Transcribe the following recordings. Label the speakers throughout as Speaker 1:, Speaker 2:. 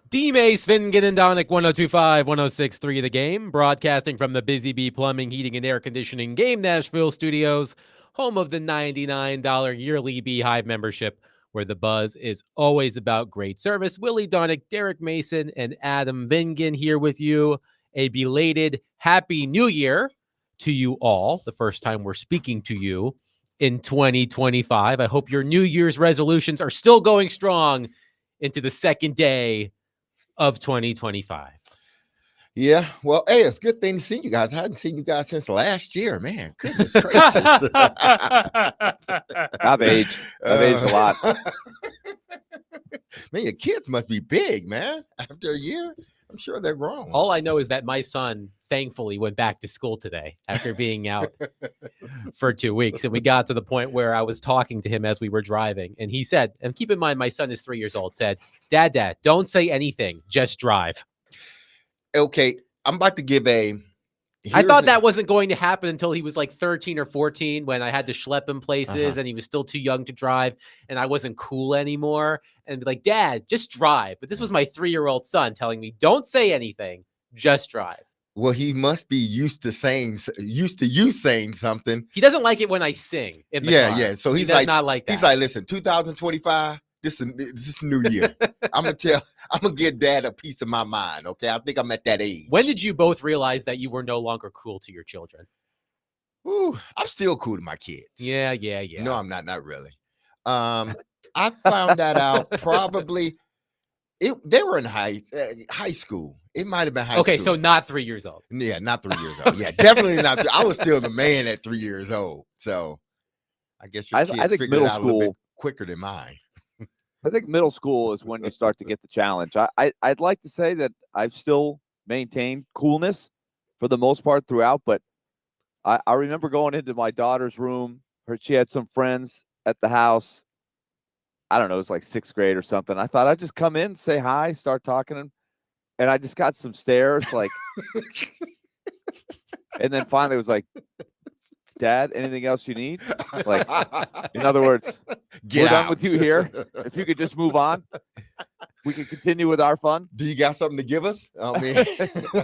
Speaker 1: D-May, Svingen, and Donick, 102.5, 106.3 The Game, broadcasting from the Busy Bee Plumbing, Heating, and Air Conditioning Game Nashville studios, home of the $99 yearly Beehive membership, where the buzz is always about great service. Willie Donick, Derek Mason, and Adam Vingen here with you. A belated Happy New Year to you all, the first time we're speaking to you in 2025. I hope your New Year's resolutions are still going strong into the second day of 2025.
Speaker 2: Yeah, well, hey, it's a good thing to see you guys. I hadn't seen you guys since last year, man. Goodness gracious.
Speaker 3: I've aged a lot.
Speaker 2: Man, your kids must be big, man. After a year, I'm sure they're grown.
Speaker 1: All I know is that my son thankfully went back to school today after being out for 2 weeks. And we got to the point where I was talking to him as we were driving. And he said, and keep in mind, my son is 3 years old, said, Dad, don't say anything. Just drive.
Speaker 2: Okay, I'm about to give
Speaker 1: I thought that wasn't going to happen until he was like 13 or 14 when I had to schlep him places and he was still too young to drive and I wasn't cool anymore. And be like, Dad, just drive. But this was my 3-year-old son telling me, don't say anything, just drive.
Speaker 2: Well, he must be used to you saying something.
Speaker 1: He doesn't like it when I sing in the car.
Speaker 2: Yeah. So he's
Speaker 1: like, not like that.
Speaker 2: He's like, listen, 2025. This is New Year. I'm gonna give Dad a piece of my mind. Okay, I think I'm at that age.
Speaker 1: When did you both realize that you were no longer cool to your children?
Speaker 2: Ooh, I'm still cool to my kids.
Speaker 1: Yeah.
Speaker 2: No, I'm not really. I found that out probably. They were in high school. It might have been high school.
Speaker 1: Okay, so not 3 years old.
Speaker 2: Yeah, not 3 years old. Yeah, definitely not. I was still the man at 3 years old. So I guess your kids figured it out a little bit quicker than mine.
Speaker 3: I think middle school is when you start to get the challenge. I'd like to say that I've still maintained coolness for the most part throughout, but I remember going into my daughter's room. She had some friends at the house. I don't know, it was like 6th grade or something. I thought I'd just come in, say hi, start talking to them. And I just got some stares like, and then finally it was like, Dad, anything else you need? Like, in other words, we're done with you here. If you could just move on, we can continue with our fun.
Speaker 2: Do you got something to give us? I mean,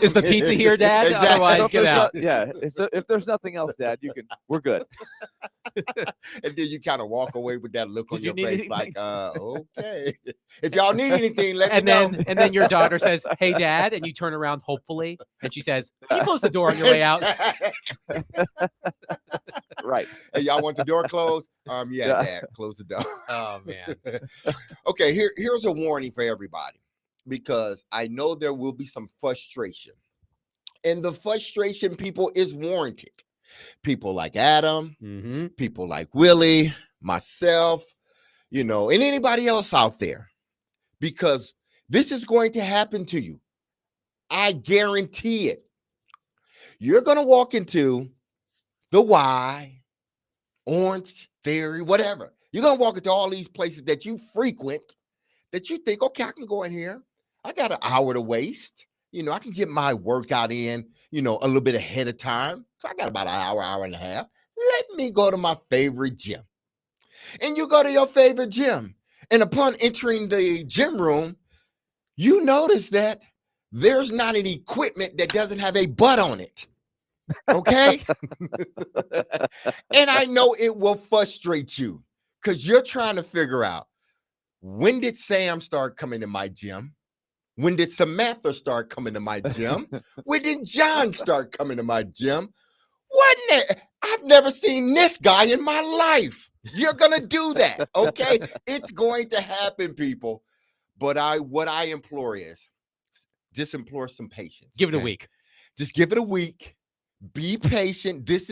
Speaker 1: is the pizza here, Dad? Exactly. Otherwise, get out.
Speaker 3: If there's nothing else, Dad, we're good.
Speaker 2: And then you kind of walk away with that look on your face, anything? Like, okay. If y'all need anything, let me know.
Speaker 1: And then your daughter says, "Hey, Dad," and you turn around, hopefully, and she says, "Can you close the door on your way out?"
Speaker 3: Right.
Speaker 2: Hey, y'all want the door closed? Yeah, Dad, close the door.
Speaker 1: Oh man.
Speaker 2: Okay, here's a warning for everybody, because I know there will be some frustration, and the frustration, people, is warranted. People like Adam, people like Willie, myself, and anybody else out there, because this is going to happen to you. I guarantee it. You're going to walk into the Y, Orange Theory, whatever. You're going to walk into all these places that you frequent that you think, okay, I can go in here. I got an hour to waste. I can get my workout in, a little bit ahead of time. So I got about an hour and a half. Let me go to my favorite gym. And you go to your favorite gym. And upon entering the gym room, you notice that there's not any equipment that doesn't have a butt on it. Okay? And I know it will frustrate you because you're trying to figure out, when did Sam start coming to my gym? When did Samantha start coming to my gym? When did John start coming to my gym? I've never seen this guy in my life. You're going to do that, okay? It's going to happen, people. But what I implore is, just implore some patience.
Speaker 1: Give it a week.
Speaker 2: Just give it a week. Be patient. This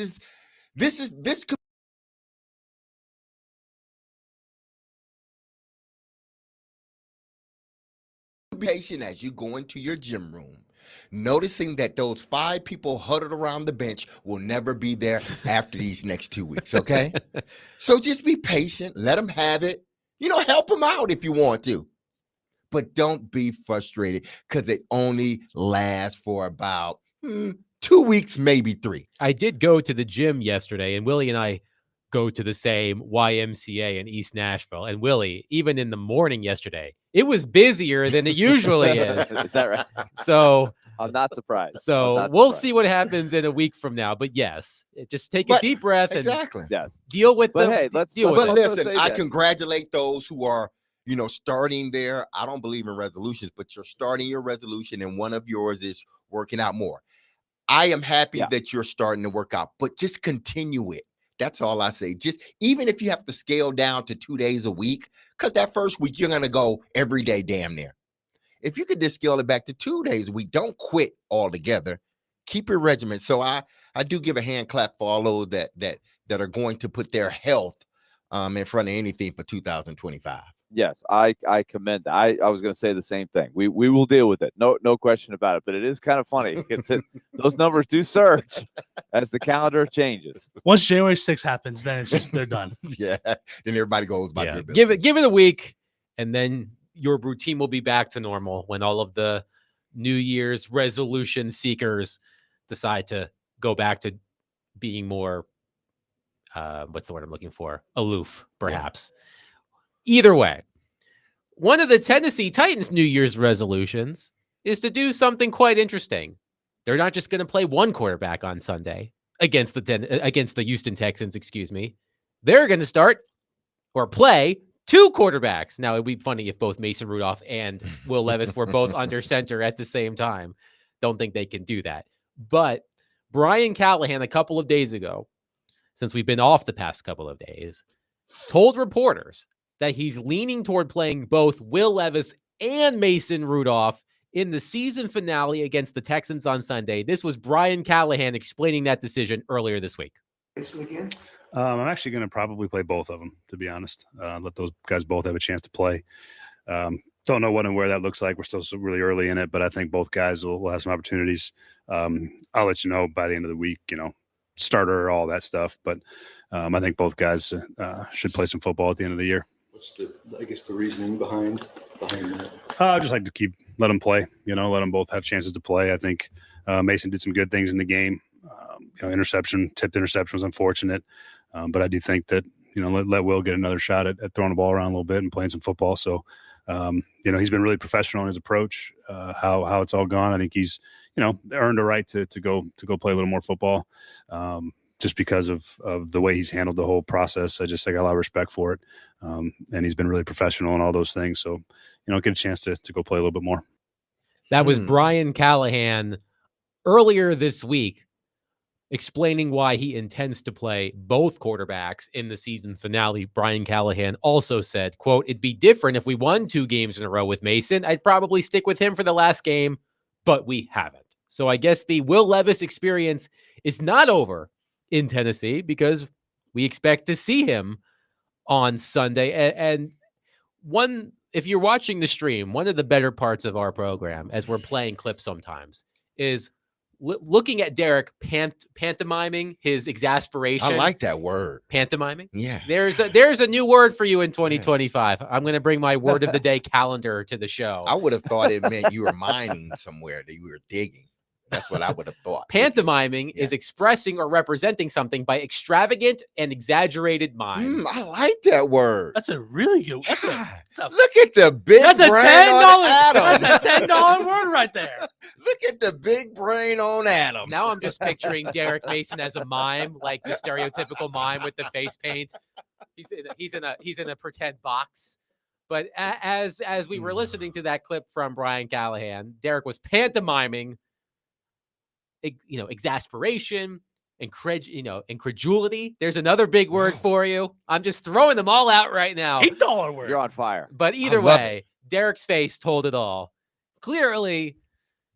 Speaker 2: could be patient as you go into your gym room, noticing that those 5 people huddled around the bench will never be there after these next 2 weeks, okay? So just be patient. Let them have it. Help them out if you want to. But don't be frustrated, because it only lasts for about 2 weeks, maybe 3.
Speaker 1: I did go to the gym yesterday, and Willie and I go to the same YMCA in East Nashville. And Willie, even in the morning yesterday, it was busier than it usually is.
Speaker 3: Is that right?
Speaker 1: So
Speaker 3: I'm not surprised.
Speaker 1: we'll see what happens in a week from now. But yes, just take a
Speaker 2: But-
Speaker 1: deep breath and
Speaker 2: Exactly.
Speaker 3: Yes.
Speaker 1: deal with
Speaker 3: But
Speaker 1: the
Speaker 3: hey, let's
Speaker 1: deal
Speaker 3: let's
Speaker 1: with
Speaker 2: But
Speaker 1: it.
Speaker 3: also
Speaker 2: listen,
Speaker 3: say
Speaker 2: I
Speaker 3: that.
Speaker 2: congratulate those who are, starting there. I don't believe in resolutions, but you're starting your resolution, and one of yours is working out more. I am happy
Speaker 3: Yeah.
Speaker 2: that you're starting to work out, but just continue it. That's all I say. Just even if you have to scale down to 2 days a week, because that first week you're gonna go every day, damn near. If you could just scale it back to 2 days a week, don't quit altogether. Keep your regimen. So I do give a hand clap for all those that are going to put their health in front of anything for 2025.
Speaker 3: Yes, I commend that. I was going to say the same thing. We will deal with it. No question about it. But it is kind of funny because those numbers do surge as the calendar changes.
Speaker 4: Once January 6th happens, then it's just they're done.
Speaker 2: Yeah. Then everybody goes by
Speaker 1: Yeah.
Speaker 2: their
Speaker 1: Give
Speaker 2: business.
Speaker 1: it a week, and then your routine will be back to normal when all of the New Year's resolution seekers decide to go back to being more what's the word I'm looking for? Aloof, perhaps. Either way, one of the Tennessee Titans New Year's resolutions is to do something quite interesting. They're not just going to play one quarterback on Sunday against the Houston Texans, excuse me. They're going to start or play two quarterbacks. Now, it'd be funny if both Mason Rudolph and Will Levis were both under center at the same time. Don't think they can do that. But Brian Callahan, a couple of days ago, since we've been off the past couple of days, told reporters that he's leaning toward playing both Will Levis and Mason Rudolph in the season finale against the Texans on Sunday. This was Brian Callahan explaining that decision earlier this week.
Speaker 5: I'm actually going to probably play both of them, to be honest. Let those guys both have a chance to play. Don't know what and where that looks like. We're still so really early in it, but I think both guys will have some opportunities. I'll let you know by the end of the week, starter, all that stuff. But I think both guys should play some football at the end of the year.
Speaker 6: What's the reasoning behind that?
Speaker 5: I just like to let them play, let them both have chances to play. I think Mason did some good things in the game. Tipped interception was unfortunate. But I do think that, let Will get another shot at throwing the ball around a little bit and playing some football. So, he's been really professional in his approach, how it's all gone. I think he's, earned a right to go play a little more football. Just because of the way he's handled the whole process. I got a lot of respect for it. And he's been really professional in all those things. So, get a chance to go play a little bit more.
Speaker 1: That was Brian Callahan earlier this week explaining why he intends to play both quarterbacks in the season finale. Brian Callahan also said, quote, "It'd be different if we won 2 games in a row with Mason. I'd probably stick with him for the last game, but we haven't." So I guess the Will Levis experience is not over in Tennessee because we expect to see him on Sunday. And if you're watching the stream, one of the better parts of our program, as we're playing clips sometimes, is looking at Derek pantomiming his exasperation.
Speaker 2: I like that word.
Speaker 1: Pantomiming.
Speaker 2: Yeah.
Speaker 1: There's a new word for you in 2025. Yes. I'm going to bring my word of the day calendar to the show.
Speaker 2: I would have thought it meant you were mining somewhere, that you were digging. That's what I would have thought.
Speaker 1: Pantomiming is expressing or representing something by extravagant and exaggerated mime.
Speaker 2: I like that word.
Speaker 4: That's a really good. Look
Speaker 2: at the big
Speaker 4: that's a
Speaker 2: brain on Adam.
Speaker 4: That's a $10 word right there.
Speaker 2: Look at the big brain on Adam.
Speaker 1: Now I'm just picturing Derek Mason as a mime, like the stereotypical mime with the face paint. He's in a pretend box. But as we were listening to that clip from Brian Callahan, Derek was pantomiming exasperation, incredulity. There's another big word for you. I'm just throwing them all out right now.
Speaker 4: $8 word.
Speaker 3: You're on fire.
Speaker 1: But either way, Derek's face told it all. Clearly,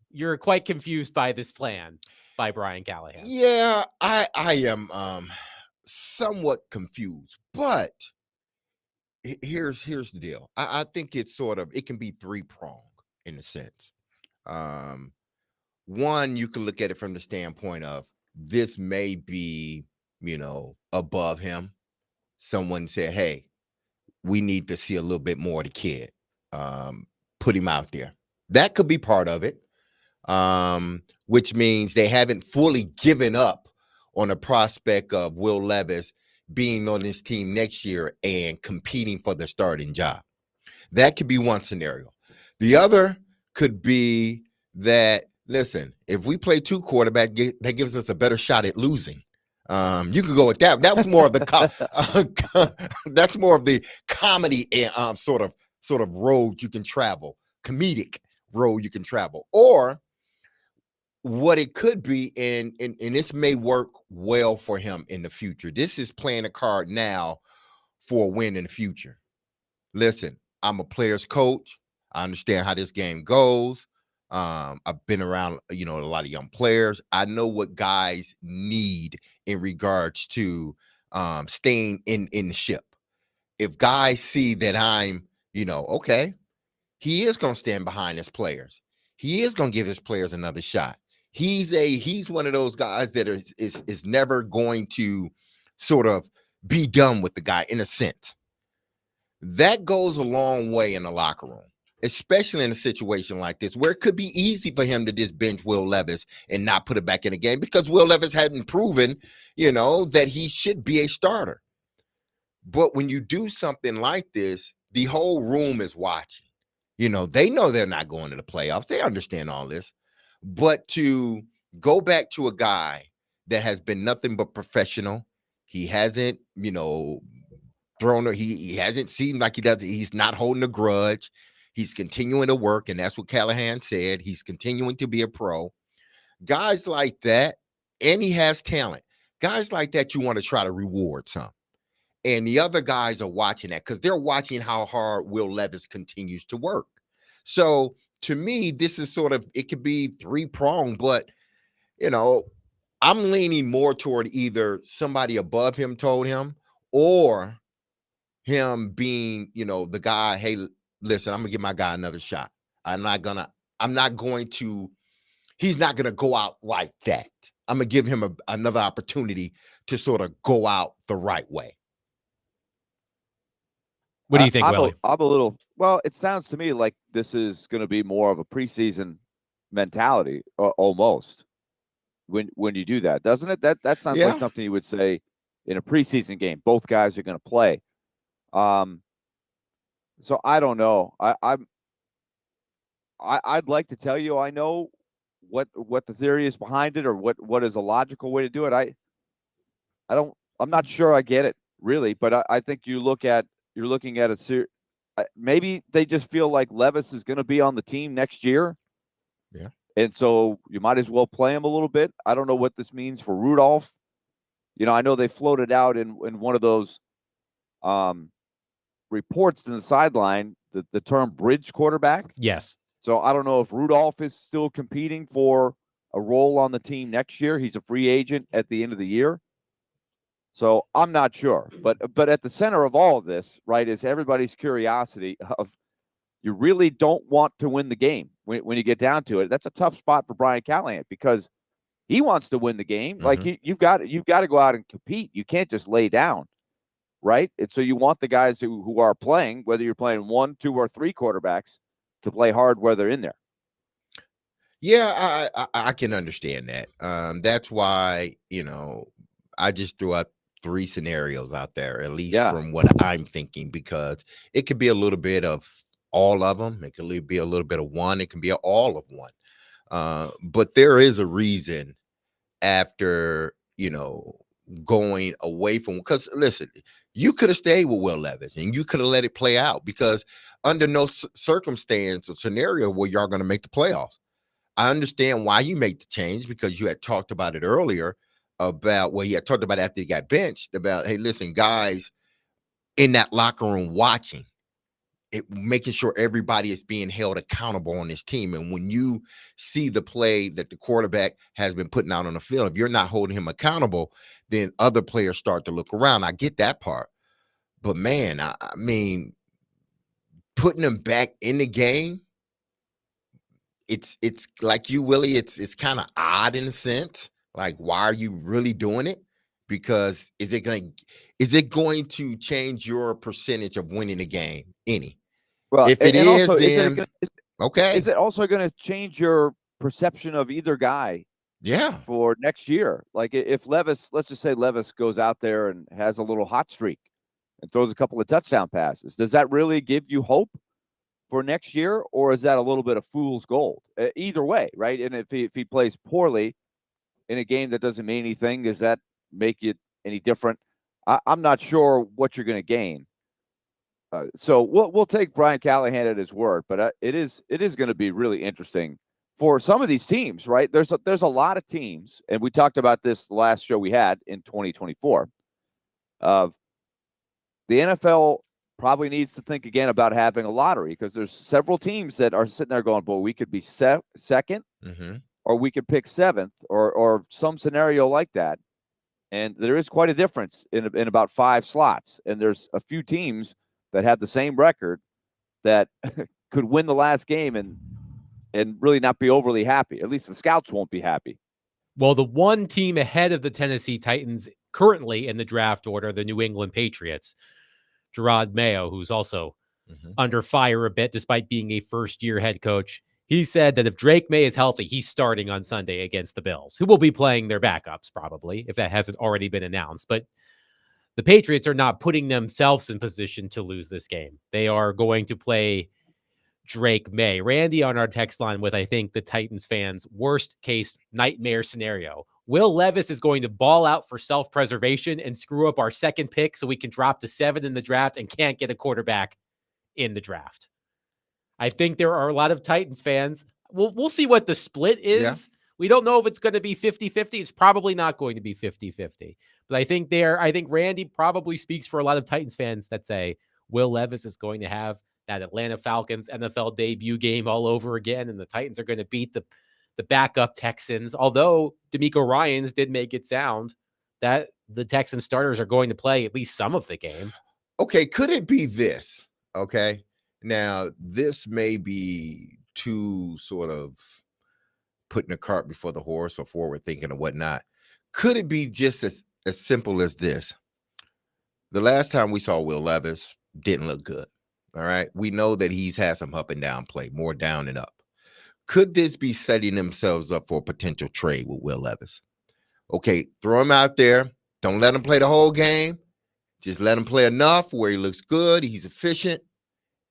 Speaker 1: you're quite confused by this plan by Brian Callahan.
Speaker 2: Yeah, I am somewhat confused, but here's the deal. I think it's it can be 3-pronged in a sense. One, you can look at it from the standpoint of this may be, above him. Someone said, hey, we need to see a little bit more of the kid. Put him out there. That could be part of it, which means they haven't fully given up on the prospect of Will Levis being on this team next year and competing for the starting job. That could be one scenario. The other could be that, listen, if we play 2 quarterback, that gives us a better shot at losing. You could go with that. That was more of the that's more of the comedy sort of road you can travel, comedic road you can travel. Or what it could be, and this may work well for him in the future. This is playing a card now for a win in the future. Listen, I'm a player's coach. I understand how this game goes. I've been around, a lot of young players. I know what guys need in regards to staying in the ship. If guys see that I'm, okay, he is going to stand behind his players. He is going to give his players another shot. He's one of those guys that is never going to sort of be done with the guy, in a sense. That goes a long way in the locker room, especially in a situation like this, where it could be easy for him to just bench Will Levis and not put it back in the game, because Will Levis hadn't proven, that he should be a starter. But when you do something like this, the whole room is watching. They know they're not going to the playoffs. They understand all this. But to go back to a guy that has been nothing but professional, he hasn't, he hasn't seemed like he does. He's not holding a grudge. He's continuing to work, and that's what Callahan said. He's continuing to be a pro. Guys like that, and he has talent. Guys like that, you want to try to reward some. And the other guys are watching that because they're watching how hard Will Levis continues to work. So to me, this is it could be 3-pronged, but, I'm leaning more toward either somebody above him told him, or him being, the guy, hey, listen, I'm gonna give my guy another shot. He's not gonna go out like that. I'm gonna give him another opportunity to sort of go out the right way.
Speaker 1: What do you think,
Speaker 3: I'm
Speaker 1: Willie?
Speaker 3: a little, well, it sounds to me like this is going to be more of a preseason mentality, almost, when you do that, doesn't it? That sounds like something you would say in a preseason game. Both guys are going to play. So I don't know. I'd like to tell you I know what the theory is behind it, or what is a logical way to do it. I'm not sure I get it really, but I think you're looking at maybe they just feel like Levis is going to be on the team next year.
Speaker 2: Yeah.
Speaker 3: And so you might as well play him a little bit. I don't know what this means for Rudolph. I know they floated out in one of those reports in the sideline, the term bridge quarterback.
Speaker 1: Yes.
Speaker 3: So I don't know if Rudolph is still competing for a role on the team next year. He's a free agent at the end of the year. So I'm not sure. But at the center of all of this, right, is everybody's curiosity of, you really don't want to win the game when you get down to it. That's a tough spot for Brian Callahan, because he wants to win the game.
Speaker 2: Mm-hmm.
Speaker 3: Like you've got to go out and compete. You can't just lay down, right? And so you want the guys who are playing, whether you're playing 1, 2, or 3 quarterbacks, to play hard where they're in there.
Speaker 2: Yeah, I can understand that. That's why, I just threw out 3 scenarios out there, at least from what I'm thinking, because it could be a little bit of all of them. It could be a little bit of one. It can be all of one. But there is a reason after, going away from, because listen, you could have stayed with Will Levis and you could have let it play out, because under no circumstance or scenario where y'all going to make the playoffs. I understand why you made the change, because you had talked about it earlier about, well, he had talked about after he got benched about, hey, listen, guys in that locker room watching it, making sure everybody is being held accountable on this team. And when you see the play that the quarterback has been putting out on the field, if you're not holding him accountable, then other players start to look around. I get that part. But man, I mean, putting him back in the game, it's like you, Willie, it's kind of odd in a sense. Like, why are you really doing it? Because is it going to change your percentage of winning the game any?
Speaker 3: Well,
Speaker 2: if it is,
Speaker 3: also,
Speaker 2: then okay.
Speaker 3: Is it also going to change your perception of either guy
Speaker 2: Yeah.
Speaker 3: for next year. Like if Levis, let's just say Levis goes out there and has a little hot streak and throws a couple of touchdown passes, does that really give you hope for next year, or is that a little bit of fool's gold? Either way, right? And if he plays poorly in a game that doesn't mean anything, does that make it any different? I'm not sure what you're going to gain. So we'll take Brian Callahan at his word, but it is going to be really interesting for some of these teams, right? There's a lot of teams, and we talked about this the last show we had in 2024. The NFL probably needs to think again about having a lottery, because there's several teams that are sitting there going, "Boy, we could be second, or we could pick seventh, or some scenario like that." And there is quite a difference in about 5 slots, and there's a few teams that have the same record that could win the last game and really not be overly happy. At least the scouts won't be happy.
Speaker 1: Well, the one team ahead of the Tennessee Titans currently in the draft order, the New England Patriots, Gerard Mayo, who's also under fire a bit despite being a first-year head coach. He said that if Drake May is healthy, he's starting on Sunday against the Bills, who will be playing their backups probably, if that hasn't already been announced. But the Patriots are not putting themselves in position to lose this game. They are going to play Drake May. Randy on our text line with, I think, the Titans fans' worst case nightmare scenario. Will Levis is going to ball out for self-preservation and screw up our second pick so we can drop to 7 in the draft and can't get a quarterback in the draft. I think there are a lot of Titans fans. We'll see what the split is.
Speaker 2: Yeah.
Speaker 1: We don't know if it's going to be 50-50. It's probably not going to be 50-50. But I think Randy probably speaks for a lot of Titans fans that say Will Levis is going to have that Atlanta Falcons NFL debut game all over again, and the Titans are going to beat the backup Texans. Although DeMeco Ryans did make it sound that the Texan starters are going to play at least some of the game.
Speaker 2: Okay, could it be this? Okay, now this may be too sort of putting the cart before the horse or forward thinking or whatnot. Could it be just as simple as this? The last time we saw Will Levis didn't look good. All right, we know that he's had some up and down play, more down and up. Could this be setting themselves up for a potential trade with Will Levis? Okay, throw him out there. Don't let him play the whole game. Just let him play enough where he looks good, he's efficient,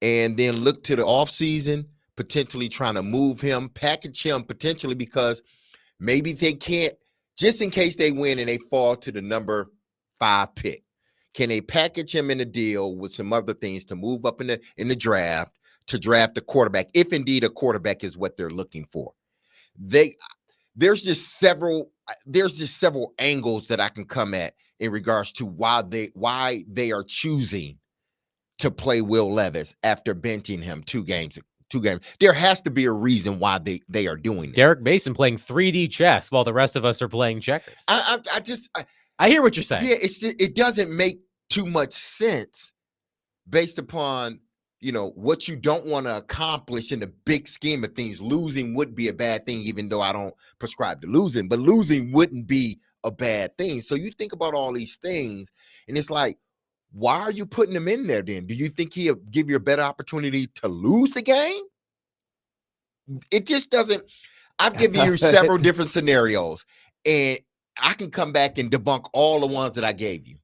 Speaker 2: and then look to the offseason, potentially trying to move him, package him potentially, because maybe they can't, just in case they win and they fall to the number 5 pick. Can they package him in a deal with some other things to move up in the draft, to draft a quarterback, if indeed a quarterback is what they're looking for? There's just several angles that I can come at in regards to why they are choosing to play Will Levis after benching him 2 games. There has to be a reason why they are doing this.
Speaker 1: Derek Mason playing 3D chess while the rest of us are playing checkers.
Speaker 2: I
Speaker 1: hear what you're saying.
Speaker 2: Yeah, it doesn't make too much sense based upon, what you don't want to accomplish in the big scheme of things. Losing would be a bad thing, even though I don't prescribe to losing, but losing wouldn't be a bad thing. So you think about all these things, and it's like, why are you putting him in there then? Do you think he'll give you a better opportunity to lose the game? It just doesn't. I've given you several different scenarios, and I can come back and debunk all the ones that I gave you.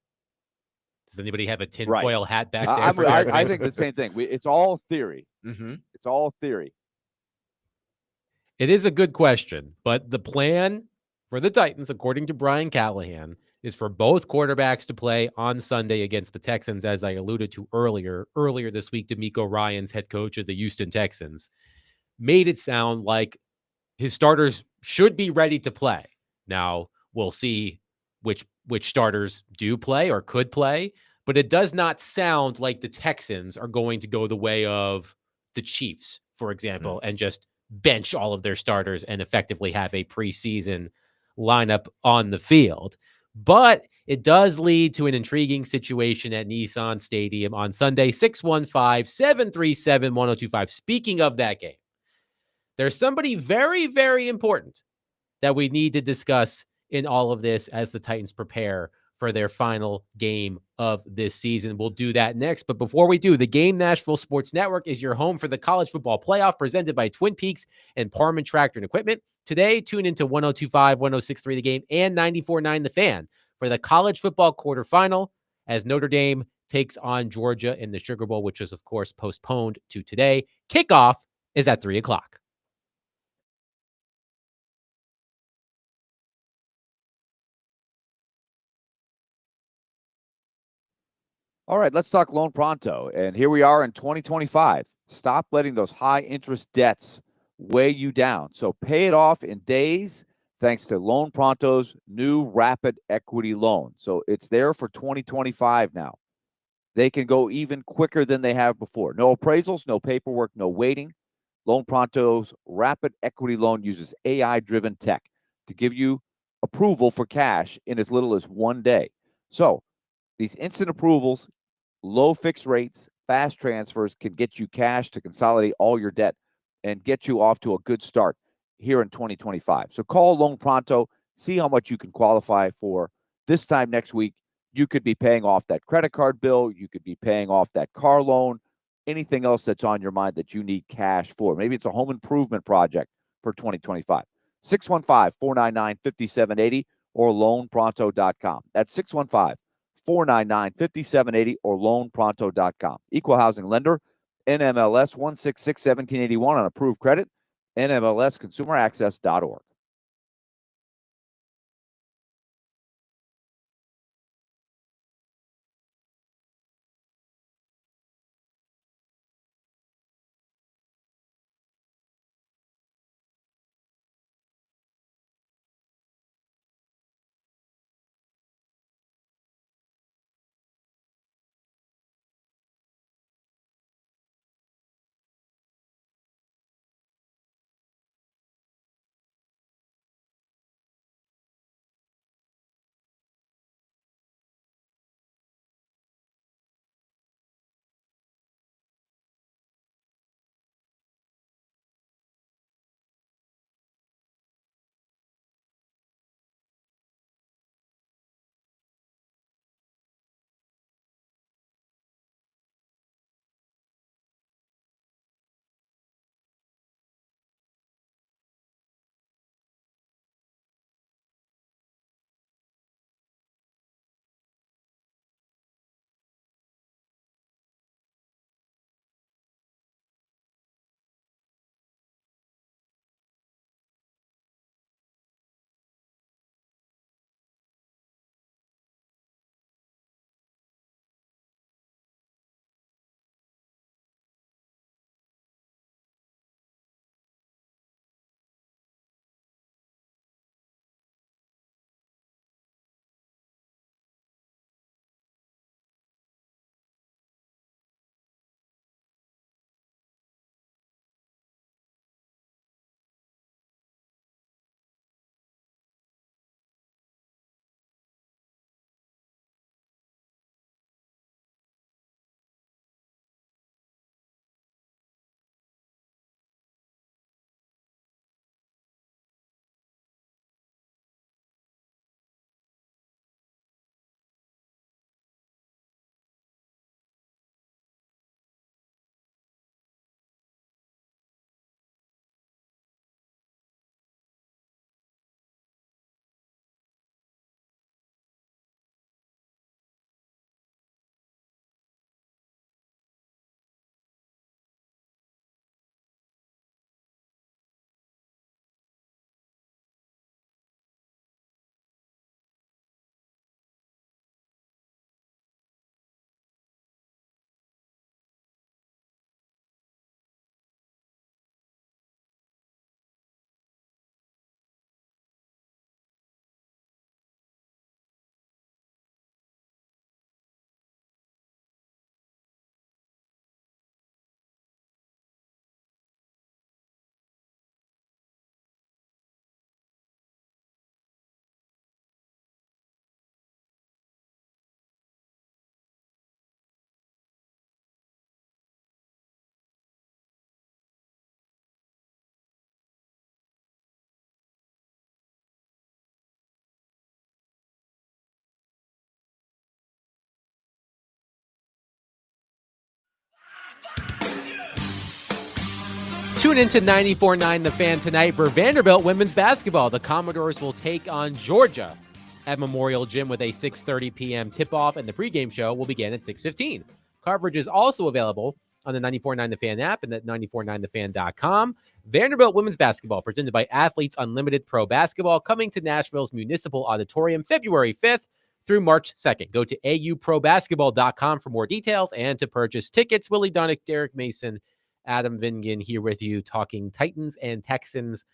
Speaker 1: Does anybody have a tinfoil hat back there?
Speaker 3: I think the same thing. It's all theory. It's all theory.
Speaker 1: It is a good question, but the plan for the Titans, according to Brian Callahan, is for both quarterbacks to play on Sunday against the Texans, as I alluded to earlier this week. DeMeco Ryans, head coach of the Houston Texans, made it sound like his starters should be ready to play. Now, we'll see which starters do play or could play, but it does not sound like the Texans are going to go the way of the Chiefs, for example, and just bench all of their starters and effectively have a preseason lineup on the field. But it does lead to an intriguing situation at Nissan Stadium on Sunday, 615-737-1025. Speaking of that game, there's somebody very, very important that we need to discuss in all of this as the Titans prepare for their final game of this season. We'll do that next. But before we do, the Game Nashville Sports Network is your home for the college football playoff presented by Twin Peaks and Parman Tractor and Equipment. Today, tune into 102.5, 106.3 The Game, and 94.9 The Fan for the college football quarterfinal as Notre Dame takes on Georgia in the Sugar Bowl, which is, of course, postponed to today. Kickoff is at 3 o'clock.
Speaker 3: All right, let's talk Loan Pronto. And here we are in 2025. Stop letting those high interest debts weigh you down. So pay it off in days thanks to Loan Pronto's new rapid equity loan. So it's there for 2025 now. They can go even quicker than they have before. No appraisals, no paperwork, no waiting. Loan Pronto's rapid equity loan uses AI-driven tech to give you approval for cash in as little as 1 day. So these instant approvals, low fixed rates, fast transfers can get you cash to consolidate all your debt and get you off to a good start here in 2025. So call Loan Pronto, see how much you can qualify for. This time next week, you could be paying off that credit card bill. You could be paying off that car loan, anything else that's on your mind that you need cash for. Maybe it's a home improvement project for 2025. 615-499-5780 or loanpronto.com. That's 615-499-5780 or loanpronto.com. Equal housing lender, NMLS 1661781 on approved credit, NMLSconsumeraccess.org.
Speaker 1: Tune into 94.9 The Fan tonight for Vanderbilt women's basketball. The Commodores will take on Georgia at Memorial Gym with a 6:30 p.m. tip-off, and the pregame show will begin at 6:15. Coverage is also available on the 94.9 The Fan app and at 949thefan.com. Vanderbilt women's basketball presented by Athletes Unlimited Pro Basketball, coming to Nashville's Municipal Auditorium February 5th through March 2nd. Go to auprobasket.com for more details and to purchase tickets. Willie Dunick, Derek Mason, Adam Vingan here with you, talking Titans and Texans.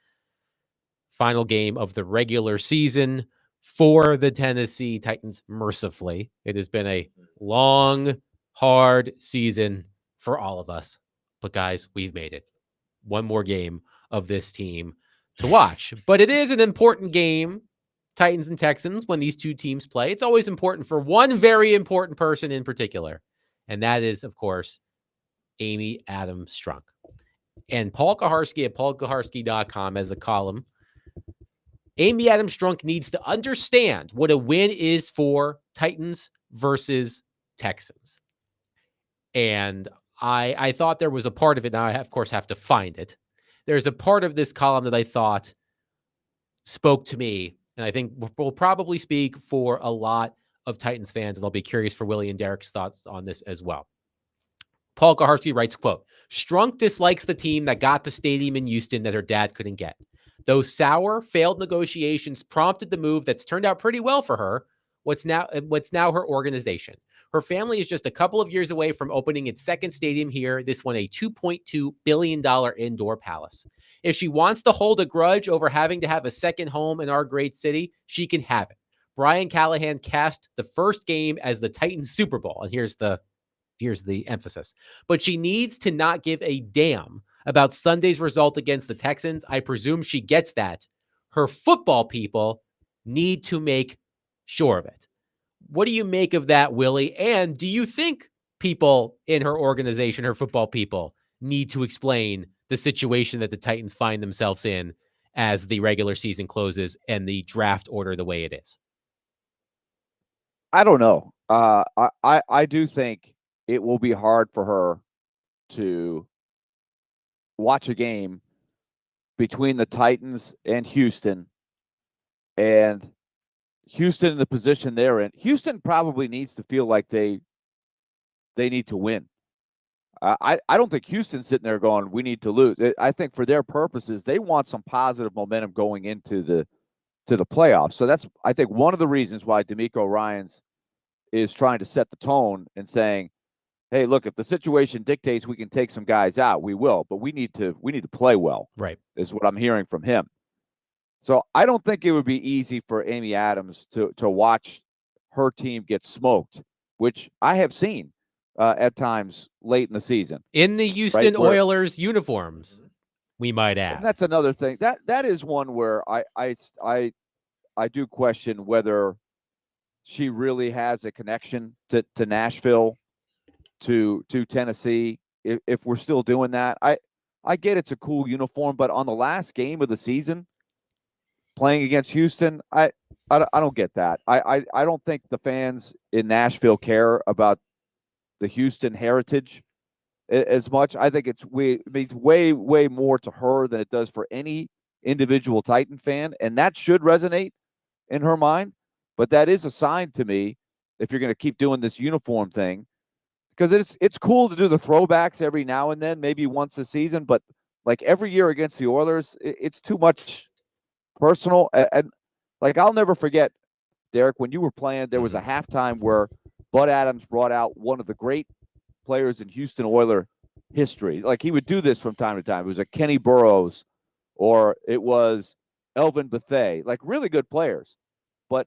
Speaker 1: Final game of the regular season for the Tennessee Titans, mercifully. It has been a long, hard season for all of us. But guys, we've made it. One more game of this team to watch. But it is an important game, Titans and Texans, when these two teams play. It's always important for one very important person in particular. And that is, of course, Amy Adams Strunk. And Paul Kaharski at paulkaharski.com has a column. Amy Adams Strunk needs to understand what a win is for Titans versus Texans. And I thought there was a part of it. Now I, of course, have to find it. There's a part of this column that I thought spoke to me, and I think will probably speak for a lot of Titans fans, and I'll be curious for Willie and Derek's thoughts on this as well. Paul Kaharski writes, quote, Strunk dislikes the team that got the stadium in Houston that her dad couldn't get. Those sour, failed negotiations prompted the move that's turned out pretty well for her, what's now her organization. Her family is just a couple of years away from opening its second stadium here, this one a $2.2 billion indoor palace. If she wants to hold a grudge over having to have a second home in our great city, she can have it. Brian Callahan cast the first game as the Titans Super Bowl, and here's the emphasis. But she needs to not give a damn about Sunday's result against the Texans. I presume she gets that. Her football people need to make sure of it. What do you make of that, Willie? And do you think people in her organization, her football people, need to explain the situation that the Titans find themselves in as the regular season closes and the draft order the way it is?
Speaker 3: I don't know. I do think it will be hard for her to watch a game between the Titans and Houston, and Houston in the position they're in. Houston probably needs to feel like they need to win. I don't think Houston's sitting there going, we need to lose. I think for their purposes, they want some positive momentum going into the playoffs. So that's, I think, one of the reasons why DeMeco Ryans is trying to set the tone and saying, hey, look, if the situation dictates we can take some guys out, we will, but we need to play well.
Speaker 1: Right.
Speaker 3: Is what I'm hearing from him. So I don't think it would be easy for Amy Adams to watch her team get smoked, which I have seen at times late in the season.
Speaker 1: In the Houston Oilers uniforms, we might add.
Speaker 3: And that's another thing. That is one where I do question whether she really has a connection to Nashville, to Tennessee, if we're still doing that. I get it's a cool uniform, but on the last game of the season, playing against Houston, I don't get that. I don't think the fans in Nashville care about the Houston heritage as much. I think it means way more to her than it does for any individual Titan fan, and that should resonate in her mind. But that is a sign to me, if you're going to keep doing this uniform thing, because it's cool to do the throwbacks every now and then, maybe once a season, but like every year against the Oilers, it's too much personal. And like, I'll never forget, Derek, when you were playing, there was a halftime where Bud Adams brought out one of the great players in Houston Oiler history. Like, he would do this from time to time. It was a Kenny Burroughs, or it was Elvin Bethea, like really good players. But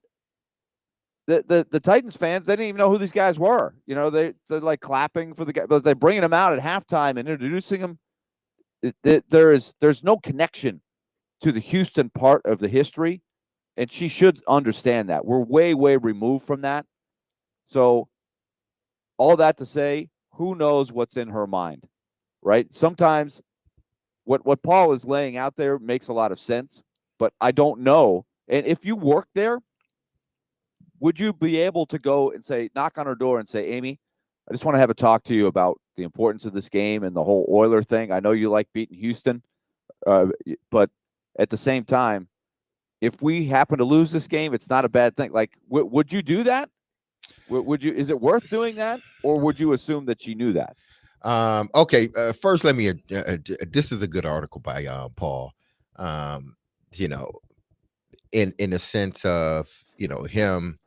Speaker 3: the Titans fans, they didn't even know who these guys were. You know, they're like clapping for the guy, but they're bringing them out at halftime and introducing them. There's no connection to the Houston part of the history, and she should understand that. We're way removed from that. So all that to say, who knows what's in her mind, right? Sometimes what Paul is laying out there makes a lot of sense, but I don't know. And if you work there, would you be able to go and say, knock on her door and say, Amy, I just want to have a talk to you about the importance of this game and the whole Oiler thing. I know you like beating Houston, but at the same time, if we happen to lose this game, it's not a bad thing. Like, would you do that? Would you? Is it worth doing that, or would you assume that she knew that?
Speaker 2: Okay. First, let me. This is a good article by Paul. You know, in a sense of him,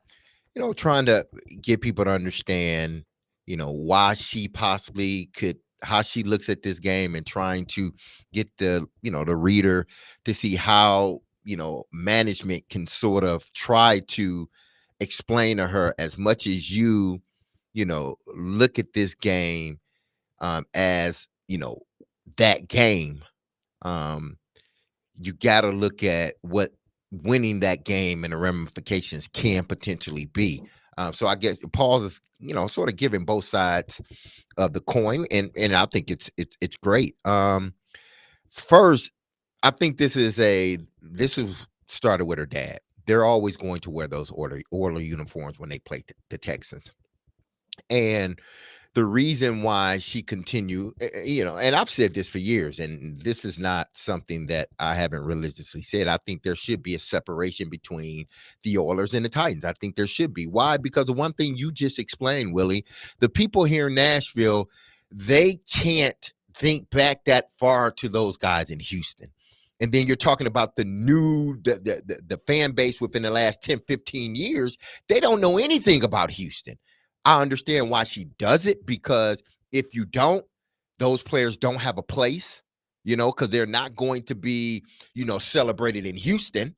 Speaker 2: trying to get people to understand, why she possibly could, how she looks at this game, and trying to get the reader to see how management can sort of try to explain to her, as much as you look at this game as that game, you got to look at what winning that game and the ramifications can potentially be. So I guess Paul is sort of giving both sides of the coin, and I think it's great. First, I think this is started with her dad. They're always going to wear those Oiler uniforms when they play the Texans. And the reason why she continue, and I've said this for years, and this is not something that I haven't religiously said. I think there should be a separation between the Oilers and the Titans. I think there should be. Why? Because of one thing you just explained, Willie. The people here in Nashville, they can't think back that far to those guys in Houston. And then you're talking about the fan base within the last 10, 15 years. They don't know anything about Houston. I understand why she does it, because if you don't, those players don't have a place, because they're not going to be, celebrated in Houston.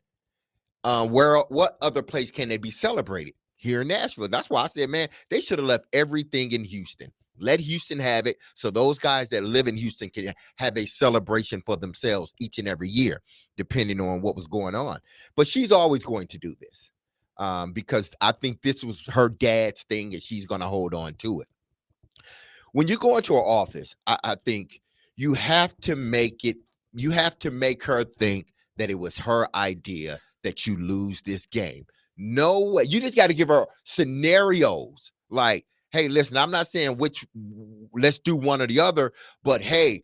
Speaker 2: What other place can they be celebrated? Here in Nashville. That's why I said, man, they should have left everything in Houston. Let Houston have it, so those guys that live in Houston can have a celebration for themselves each and every year, depending on what was going on. But she's always going to do this. Because I think this was her dad's thing, and she's going to hold on to it. When you go into her office, I think you have to make her think that it was her idea that you lose this game. No way. You just got to give her scenarios like, hey, listen, I'm not saying let's do one or the other, but hey,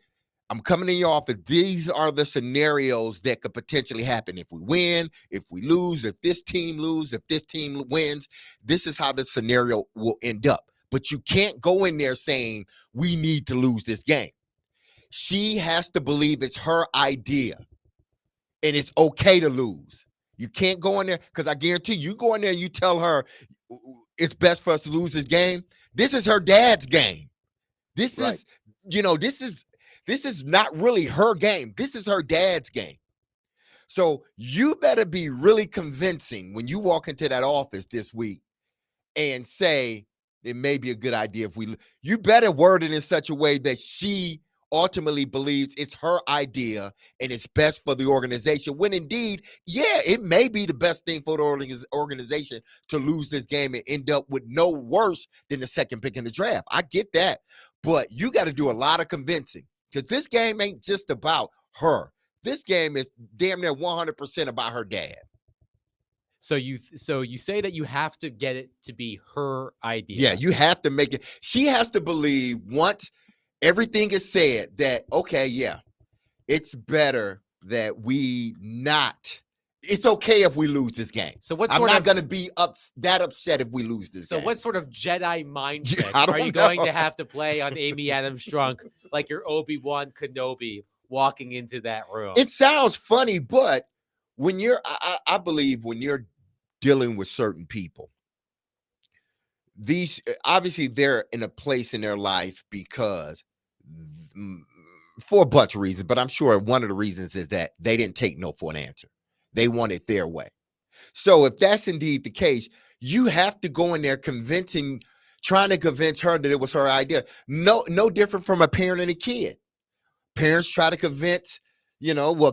Speaker 2: I'm coming in your office. These are the scenarios that could potentially happen if we win, if we lose, if this team loses, if this team wins. This is how the scenario will end up. But you can't go in there saying we need to lose this game. She has to believe it's her idea, and it's okay to lose. You can't go in there, because I guarantee you go in there and you tell her it's best for us to lose this game. This is her dad's game. This
Speaker 3: Right.
Speaker 2: is, this is not really her game. This is her dad's game. So you better be really convincing when you walk into that office this week and say it may be a good idea if you better word it in such a way that she ultimately believes it's her idea and it's best for the organization, when indeed, yeah, it may be the best thing for the organization to lose this game and end up with no worse than the second pick in the draft. I get that, but you got to do a lot of convincing, because this game ain't just about her. This game is damn near 100% about her dad.
Speaker 1: So you say that you have to get it to be her idea.
Speaker 2: Yeah, you have to make it. She has to believe, once everything is said, that, okay, yeah, it's better that it's okay if we lose this game.
Speaker 1: So what
Speaker 2: I'm
Speaker 1: sort
Speaker 2: not
Speaker 1: of
Speaker 2: going to be that upset if we lose this game.
Speaker 1: So what sort of Jedi mind
Speaker 2: Yeah,
Speaker 1: trick
Speaker 2: I
Speaker 1: are you
Speaker 2: don't
Speaker 1: going
Speaker 2: know.
Speaker 1: to have to play on Amy Adams Strunk, like you're Obi-Wan Kenobi walking into that room?
Speaker 2: It sounds funny, but when I believe when you're dealing with certain people, these obviously they're in a place in their life because for a bunch of reasons, but I'm sure one of the reasons is that they didn't take no for an answer. They want it their way. So if that's indeed the case, you have to go in there trying to convince her that it was her idea. No different from a parent and a kid. Parents try to convince,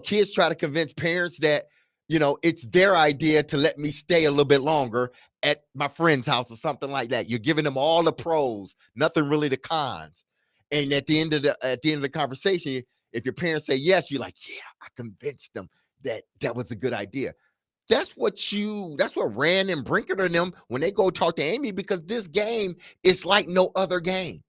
Speaker 2: kids try to convince parents that, it's their idea to let me stay a little bit longer at my friend's house or something like that. You're giving them all the pros, nothing really the cons. And at the end of the conversation, if your parents say yes, you're like, yeah, I convinced them that was a good idea. That's what Rand and Brinker and them, when they go talk to Amy, because this game is like no other game.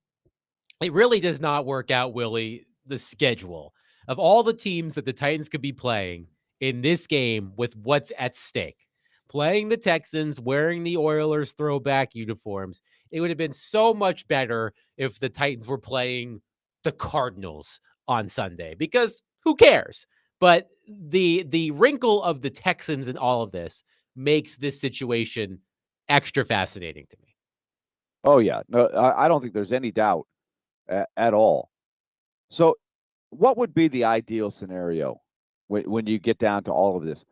Speaker 1: It really does not work out, Willie, the schedule of all the teams that the Titans could be playing in this game with what's at stake. Playing the Texans, wearing the Oilers throwback uniforms. It would have been so much better if the Titans were playing the Cardinals on Sunday, because who cares? But the wrinkle of the Texans in all of this makes this situation extra fascinating to me.
Speaker 3: Oh yeah, no, I don't think there's any doubt at all. So, what would be the ideal scenario when you get down to all of this?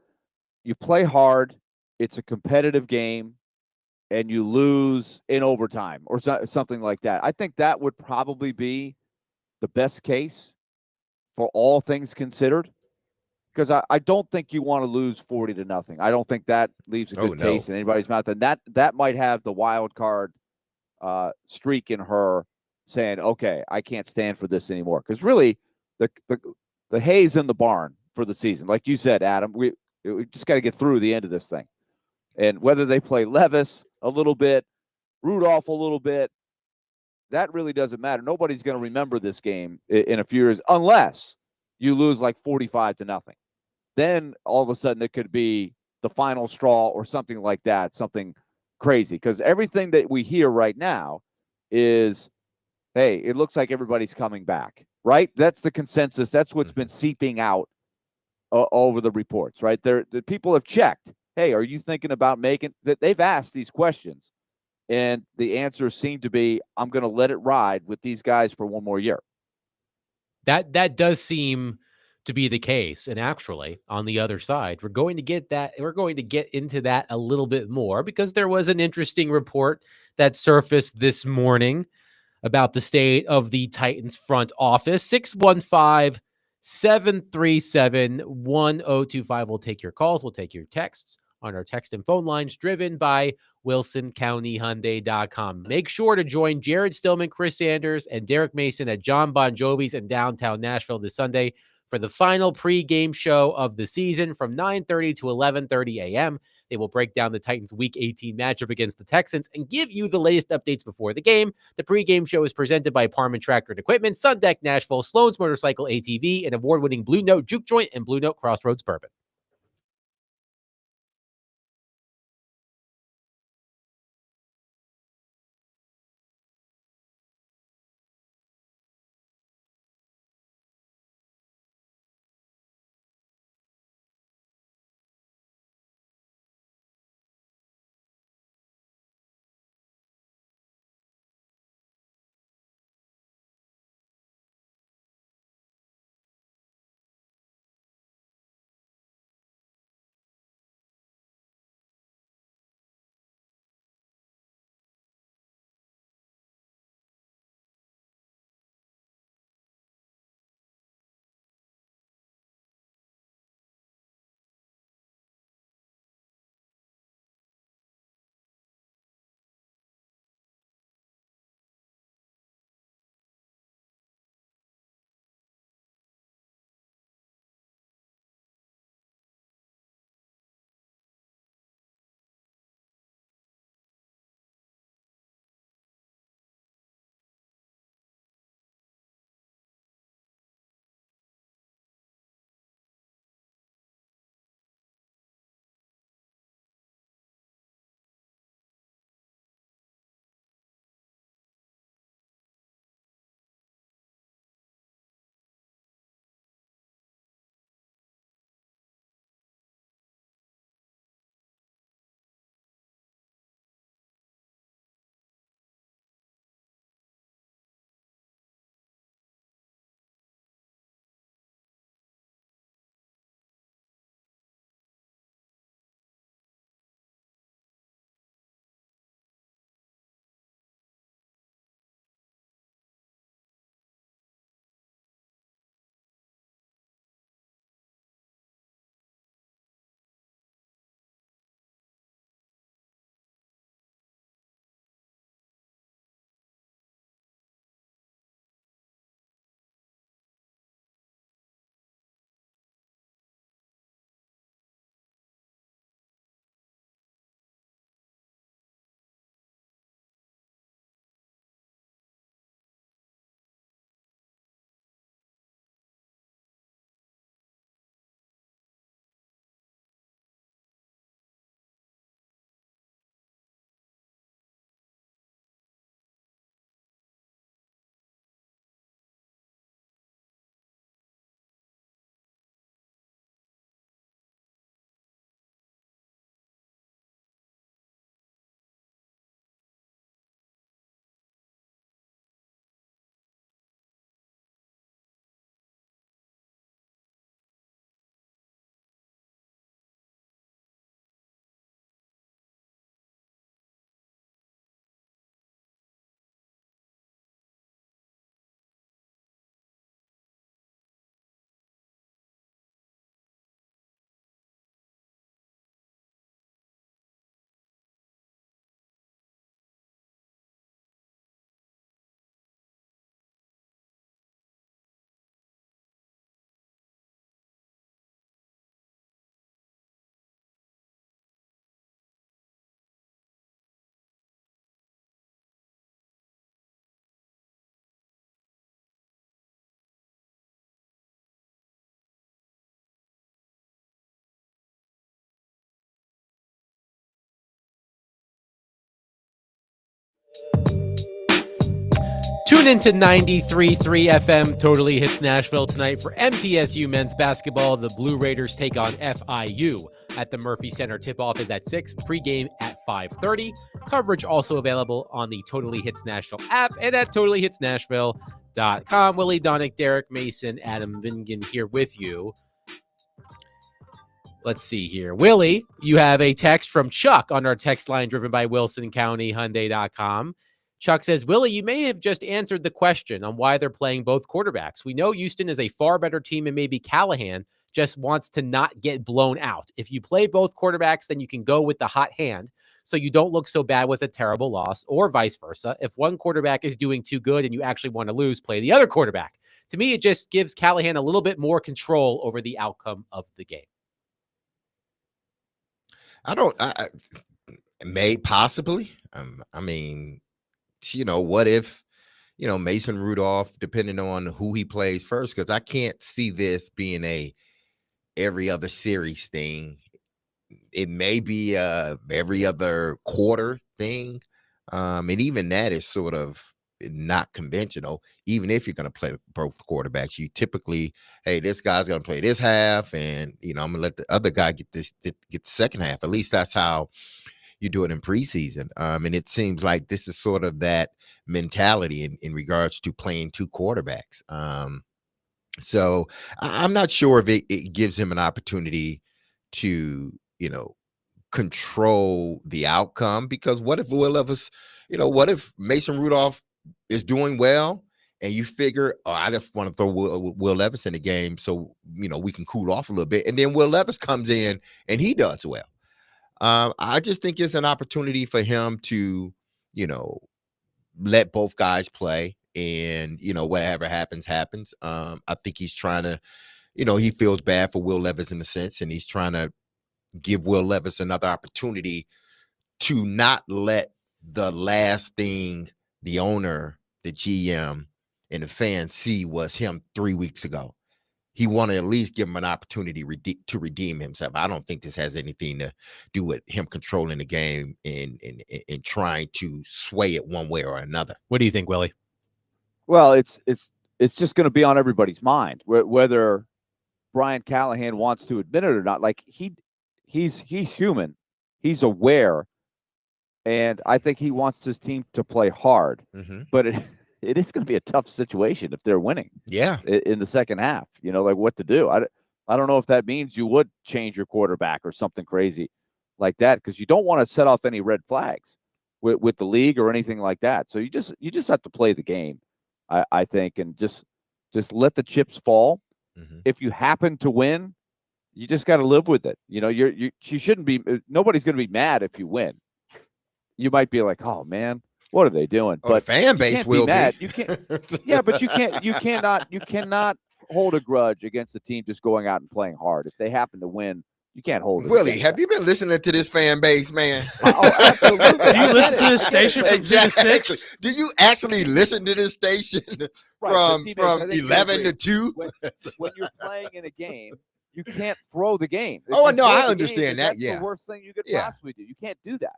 Speaker 3: You play hard, it's a competitive game, and you lose in overtime or something like that. I think that would probably be the best case for all things considered, because I don't think you want to lose 40-0. I don't think that leaves a
Speaker 2: Oh,
Speaker 3: good
Speaker 2: no.
Speaker 3: taste in anybody's mouth, and that might have the wild card streak in her saying, "Okay, I can't stand for this anymore." Because really, the hay's in the barn for the season, like you said, Adam. We just got to get through the end of this thing, and whether they play Levis a little bit, Rudolph a little bit, that really doesn't matter. Nobody's going to remember this game in a few years unless you lose like 45-0. Then all of a sudden it could be the final straw or something like that, something crazy. Because everything that we hear right now is, hey, it looks like everybody's coming back, right? That's the consensus. That's what's been seeping out over the reports, right? The people have checked. Hey, are you thinking about making that? They've asked these questions, and the answers seem to be, I'm going to let it ride with these guys for one more year.
Speaker 1: That does seem to be the case. And actually, on the other side, we're going to get into that a little bit more, because there was an interesting report that surfaced this morning about the state of the Titans front office. 615-737-1025. We'll take your calls. We'll take your texts on our text and phone lines, driven by WilsonCountyHyundai.com. Make sure to join Jared Stillman, Chris Sanders, and Derek Mason at John Bon Jovi's in downtown Nashville this Sunday for the final pregame show of the season from 9:30 to 11:30 a.m. They will break down the Titans' Week 18 matchup against the Texans and give you the latest updates before the game. The pregame show is presented by Parman Tractor and Equipment, Sundeck Nashville, Sloan's Motorcycle ATV, and award-winning Blue Note Juke Joint and Blue Note Crossroads Bourbon. Tune into 93.3 FM Totally Hits Nashville tonight for MTSU men's basketball. The Blue Raiders take on FIU at the Murphy Center. Tip-off is at 6, pregame at 5:30. Coverage also available on the Totally Hits Nashville app and at totallyhitsnashville.com. Willie Donick, Derek Mason, Adam Vingan here with you. Let's see here. Willie, you have a text from Chuck on our text line driven by WilsonCountyHyundai.com. Chuck says, Willie, you may have just answered the question on why they're playing both quarterbacks. We know Houston is a far better team and maybe Callahan just wants to not get blown out. If you play both quarterbacks, then you can go with the hot hand so you don't look so bad with a terrible loss, or vice versa. If one quarterback is doing too good and you actually want to lose, play the other quarterback. To me, it just gives Callahan a little bit more control over the outcome of the game.
Speaker 2: May possibly. I mean, what if, Mason Rudolph, depending on who he plays first, because I can't see this being a every other series thing. It may be every other quarter thing. And even that is sort of not conventional. Even if you're going to play both quarterbacks, you typically, hey, this guy's going to play this half, and I'm going to let the other guy get the second half. At least that's how you do it in preseason. And it seems like this is sort of that mentality in regards to playing two quarterbacks. So I'm not sure if it gives him an opportunity to, control the outcome, because what if Will Levis, what if Mason Rudolph is doing well and you figure, I just want to throw Will Levis in the game so, we can cool off a little bit. And then Will Levis comes in and he does well. I just think it's an opportunity for him to, let both guys play, and, whatever happens. I think he's trying to, he feels bad for Will Levis in a sense, and he's trying to give Will Levis another opportunity to not let the last thing the owner, the GM, and the fans see was him 3 weeks ago. He want to at least give him an opportunity to redeem himself. I don't think this has anything to do with him controlling the game and trying to sway it one way or another.
Speaker 1: What do you think, Willie?
Speaker 3: Well, it's just going to be on everybody's mind whether Brian Callahan wants to admit it or not. Like he's human, he's aware, and I think he wants his team to play hard.
Speaker 2: Mm-hmm.
Speaker 3: But it is going to be a tough situation if they're winning.
Speaker 2: Yeah,
Speaker 3: in the second half, like what to do. I don't know if that means you would change your quarterback or something crazy like that, because you don't want to set off any red flags with the league or anything like that. So you just have to play the game, I think, and just let the chips fall.
Speaker 2: Mm-hmm.
Speaker 3: If you happen to win, you just got to live with it. You shouldn't be. Nobody's going to be mad if you win. You might be like, oh man, what are they doing?
Speaker 2: But the fan base will be
Speaker 3: mad. You can't. Yeah, but you cannot hold a grudge against the team just going out and playing hard. If they happen to win, you can't hold it.
Speaker 2: Willie, have you been listening to this fan base, man?
Speaker 3: Oh, absolutely.
Speaker 4: Do you listen to this station from 2 to 6?
Speaker 2: Do you actually listen to this station from 11 to 2?
Speaker 3: When you're playing in a game, you can't throw the game.
Speaker 2: Oh, no, I understand that.
Speaker 3: That's
Speaker 2: yeah,
Speaker 3: the worst thing you could possibly do. You can't do that.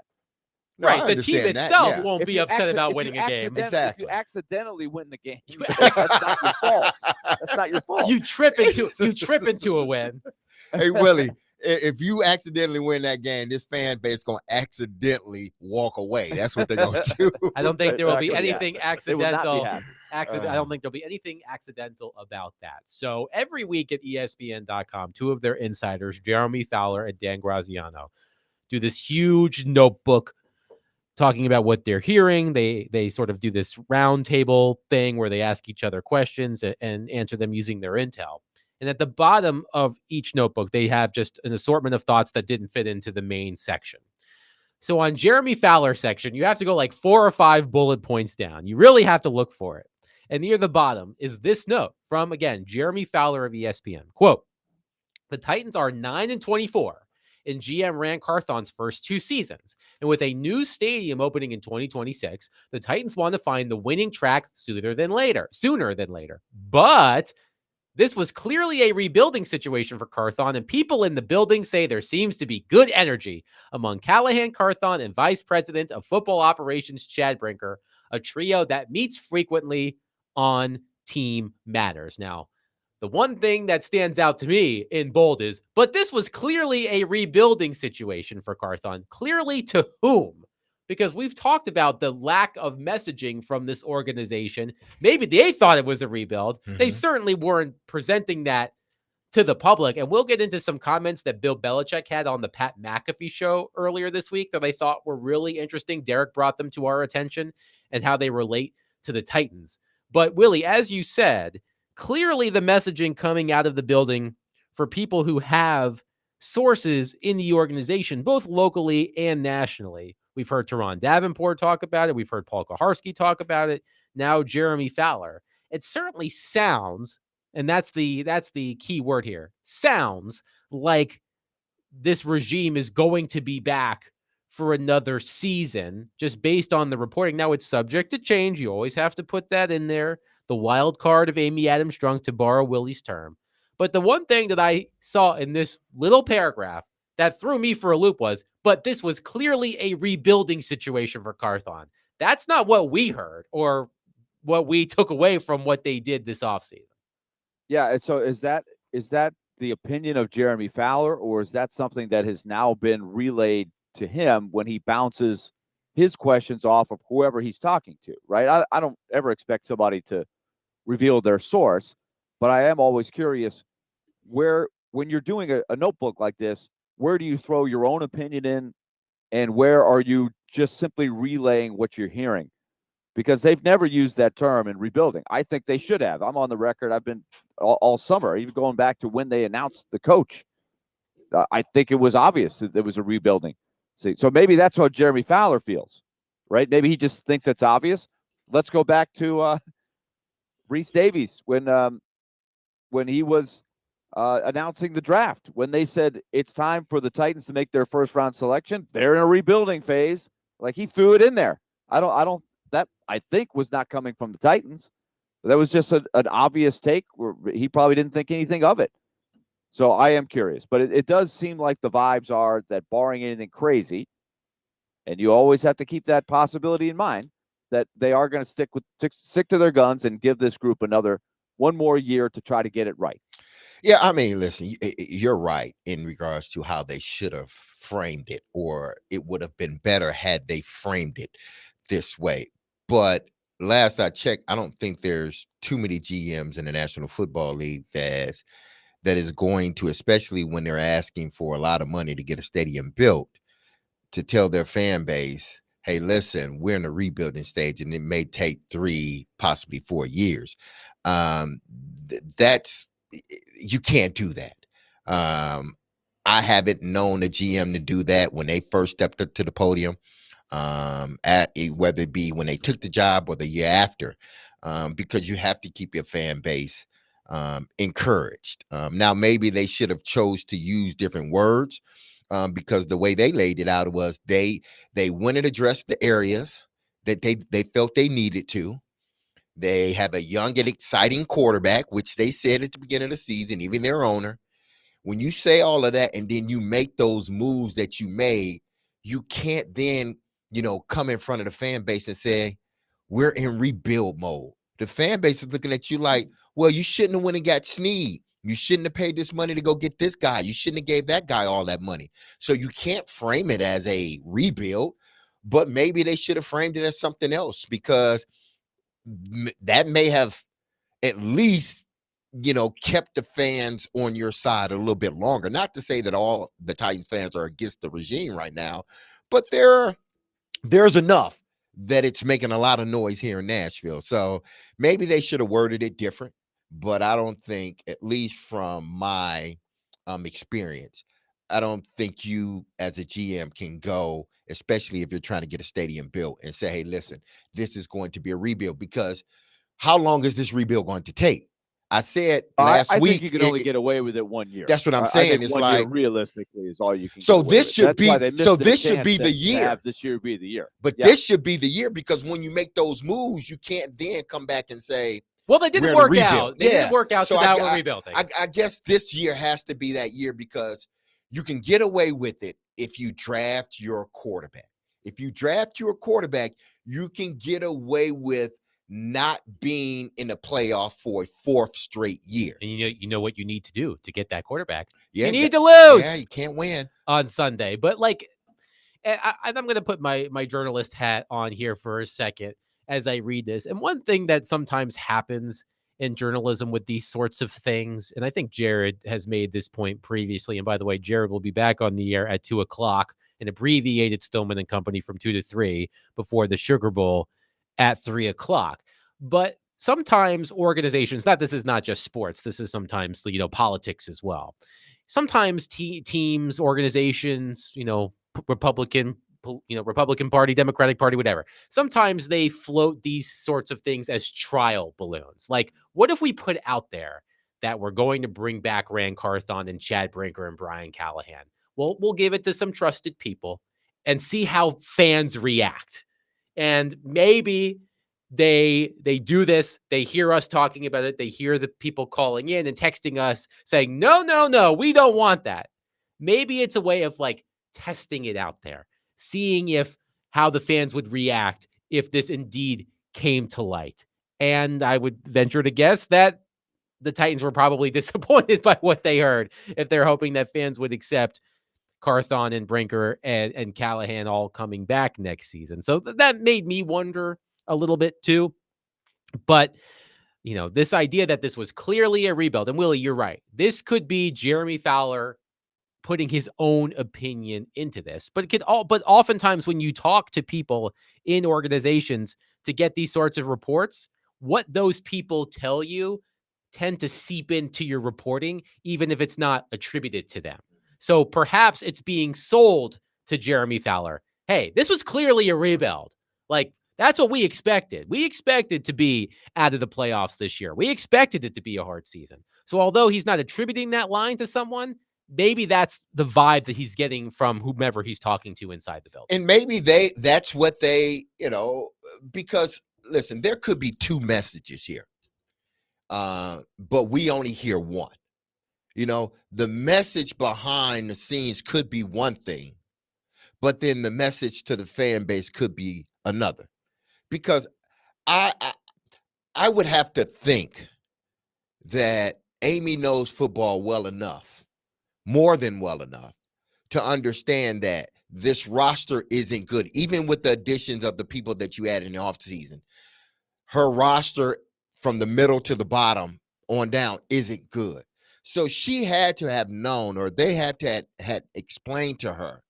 Speaker 2: No,
Speaker 1: Right.
Speaker 2: I
Speaker 1: The team
Speaker 2: understand that,
Speaker 1: itself
Speaker 2: yeah.
Speaker 1: won't be upset about winning a game.
Speaker 2: Exactly.
Speaker 3: If you accidentally win the game, that's not your fault. That's not your fault.
Speaker 1: You trip into a win.
Speaker 2: Hey, Willie, if you accidentally win that game, this fan base is going to accidentally walk away. That's what they're going to do.
Speaker 1: I don't think there will be
Speaker 3: Exactly,
Speaker 1: anything
Speaker 3: They will not be
Speaker 1: accidental.
Speaker 3: happy.
Speaker 1: I don't think there'll be anything accidental about that. So every week at ESPN.com, two of their insiders, Jeremy Fowler and Dan Graziano, do this huge notebook talking about what they're hearing. They sort of do this round table thing where they ask each other questions and answer them using their intel. And at the bottom of each notebook, they have just an assortment of thoughts that didn't fit into the main section. So on Jeremy Fowler's section, you have to go like 4 or 5 bullet points down. You really have to look for it. And near the bottom is this note from, again, Jeremy Fowler of ESPN. Quote, the Titans are 9-24 in GM Rand Carthon's first 2 seasons. And with a new stadium opening in 2026, the Titans want to find the winning track sooner than later. But this was clearly a rebuilding situation for Carthon, and people in the building say there seems to be good energy among Callahan, Carthon, and Vice President of Football Operations Chad Brinker a trio that meets frequently on Team Matters. Now, the one thing that stands out to me in bold is, but this was clearly a rebuilding situation for Carthon. Clearly to whom? Because we've talked about the lack of messaging from this organization. Maybe they thought it was a rebuild. They certainly weren't presenting that to the public. And we'll get into some comments that Bill Belichick had on the Pat McAfee show earlier this week that I thought were really interesting. Derek brought them to our attention and how they relate to the Titans. But Willie, as you said, clearly the messaging coming out of the building for people who have sources in the organization, both locally and nationally. We've heard Teron Davenport talk about it. We've heard Paul Kuharsky talk about it. Now Jeremy Fowler. It certainly sounds, and that's the key word here, sounds like this regime is going to be back for another season, just based on the reporting. Now, it's subject to change. You always have to put that in there. The wild card of Amy Adams Strunk, to borrow Willie's term. But the one thing that I saw in this little paragraph that threw me for a loop was, but this was clearly a rebuilding situation for Carthon. That's not what we heard or what we took away from what they did this offseason.
Speaker 3: Yeah, and so is that the opinion of Jeremy Fowler, or is that something that has now been relayed to him when he bounces his questions off of whoever he's talking to, right? I don't ever expect somebody to reveal their source, but I am always curious when you're doing a notebook like this, where do you throw your own opinion in, and where are you just simply relaying what you're hearing? Because they've never used that term in rebuilding. I think they should have. I'm on the record. I've been all summer, even going back to when they announced the coach. I think it was obvious that there was a rebuilding. See, so maybe that's how Jeremy Fowler feels, right? Maybe he just thinks it's obvious. Let's go back to Reese Davies when he was announcing the draft, when they said it's time for the Titans to make their first round selection. They're in a rebuilding phase. Like, he threw it in there. That I think was not coming from the Titans. That was just an obvious take where he probably didn't think anything of it. So I am curious, but it does seem like the vibes are that, barring anything crazy, and you always have to keep that possibility in mind, that they are going to stick to their guns and give this group one more year to try to get it right.
Speaker 2: Yeah, I mean, listen, you're right in regards to how they should have framed it, or it would have been better had they framed it this way. But last I checked, I don't think there's too many GMs in the National Football League that is going to, especially when they're asking for a lot of money to get a stadium built, to tell their fan base, hey, listen, we're in a rebuilding stage and it may take 3, possibly 4 years. You can't do that. I haven't known a GM to do that when they first stepped up to the podium, whether it be when they took the job or the year after, because you have to keep your fan base encouraged. Now, maybe they should have chose to use different words, because the way they laid it out was they went and addressed the areas that they felt they needed to. They have a young and exciting quarterback, which they said at the beginning of the season, even their owner. When you say all of that and then you make those moves that you made, you can't then, come in front of the fan base and say, we're in rebuild mode. The fan base is looking at you like, well, you shouldn't have went and got Snead. You shouldn't have paid this money to go get this guy. You shouldn't have gave that guy all that money. So you can't frame it as a rebuild, but maybe they should have framed it as something else, because that may have at least, kept the fans on your side a little bit longer. Not to say that all the Titans fans are against the regime right now, but there's enough that it's making a lot of noise here in Nashville. So maybe they should have worded it different, but I don't think, at least from my experience, I don't think you as a GM can go, especially if you're trying to get a stadium built, and say, hey, listen, this is going to be a rebuild, because how long is this rebuild going to take? I said last week,
Speaker 3: I think you can only get away with it 1 year.
Speaker 2: That's what I'm saying. It's like,
Speaker 3: realistically is all you can.
Speaker 2: So this should be the year.
Speaker 3: This year be the year.
Speaker 2: But this should be the year, because when you make those moves, you can't then come back and say,
Speaker 1: well, they didn't work out. They didn't work out, so now we're rebuilding.
Speaker 2: I guess this year has to be that year, because you can get away with it if you draft your quarterback. If you draft your quarterback, you can get away with not being in the playoffs for a fourth straight year.
Speaker 1: And you know what you need to do to get that quarterback.
Speaker 2: Yeah,
Speaker 1: You need to lose
Speaker 2: Yeah, you can't win.
Speaker 1: on Sunday. But like, I'm going to put my journalist hat on here for a second as I read this. And one thing that sometimes happens in journalism with these sorts of things, and I think Jared has made this point previously. And by the way, Jared will be back on the air at 2:00, an abbreviated Stillman and Company from 2 to 3 before the Sugar Bowl at 3:00. But sometimes organizations, this is not just sports, this is sometimes, politics as well. Sometimes teams, organizations, Republican Party, Democratic Party, whatever. Sometimes they float these sorts of things as trial balloons. Like, what if we put out there that we're going to bring back Ran Carthon and Chad Brinker and Brian Callahan? Well, we'll give it to some trusted people and see how fans react. And maybe they do this. They hear us talking about it. They hear the people calling in and texting us saying, no, we don't want that. Maybe it's a way of like testing it out there, seeing how the fans would react if this indeed came to light. And I would venture to guess that the Titans were probably disappointed by what they heard if they're hoping that fans would accept Carthon and Brinker and Callahan all coming back next season. So that made me wonder a little bit too. But, this idea that this was clearly a rebuild, and Willie, you're right. This could be Jeremy Fowler putting his own opinion into this, but oftentimes when you talk to people in organizations to get these sorts of reports, what those people tell you tend to seep into your reporting, even if it's not attributed to them. So perhaps it's being sold to Jeremy Fowler. Hey, this was clearly a rebuild. Like, that's what we expected. We expected to be out of the playoffs this year. We expected it to be a hard season. So although he's not attributing that line to someone, maybe that's the vibe that he's getting from whomever he's talking to inside the building.
Speaker 2: And maybe that's what they, because listen, there could be two messages here. But we only hear one. The message behind the scenes could be one thing, but then the message to the fan base could be another. Because I would have to think that Amy knows football well enough, more than well enough, to understand that this roster isn't good, even with the additions of the people that you add in the offseason. Her roster from the middle to the bottom on down isn't good. So she had to have known, or they had to had explained to her,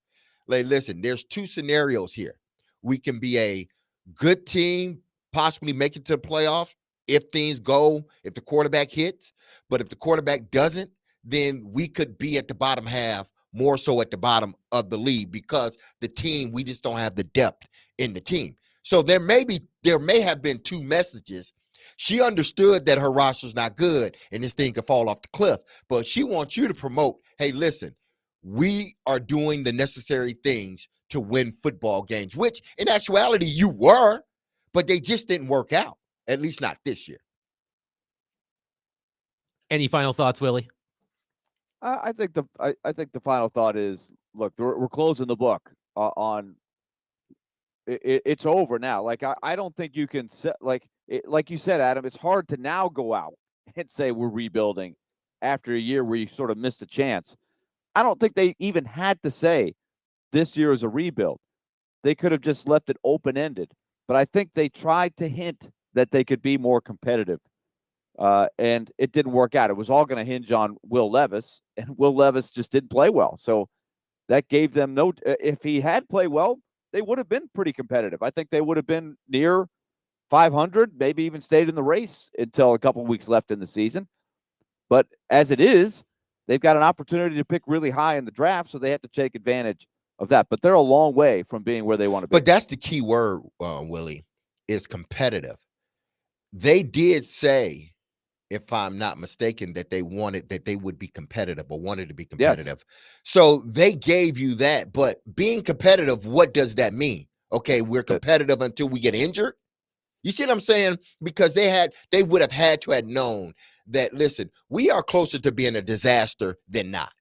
Speaker 2: like, listen, there's two scenarios here. We can be a good team, possibly make it to the playoffs if the quarterback hits. But if the quarterback doesn't, then we could be at the bottom half, more so at the bottom of the league, because we just don't have the depth in the team. So there may have been two messages. She understood that her roster's not good and this thing could fall off the cliff, but she wants you to promote, hey, listen, we are doing the necessary things to win football games, which in actuality you were, but they just didn't work out, at least not this year.
Speaker 1: Any final thoughts, Willie?
Speaker 3: I think the final thought is, look, we're closing the book on. It's over now. Like, I don't think you can like you said, Adam. It's hard to now go out and say we're rebuilding after a year where you sort of missed a chance. I don't think they even had to say this year is a rebuild. They could have just left it open-ended. But I think they tried to hint that they could be more competitive. And it didn't work out. It was all going to hinge on Will Levis, and Will Levis just didn't play well. So that gave them if he had played well, they would have been pretty competitive. I think they would have been near 500, maybe even stayed in the race until a couple of weeks left in the season. But as it is, they've got an opportunity to pick really high in the draft, so they have to take advantage of that. But they're a long way from being where they want to be.
Speaker 2: But that's the key word, Willie, is competitive. They did say, if I'm not mistaken, that they would be competitive or wanted to be competitive. Yes. So they gave you that. But being competitive, what does that mean? Okay, we're competitive until we get injured. You see what I'm saying? Because they would have had to have known that, listen, we are closer to being a disaster than not.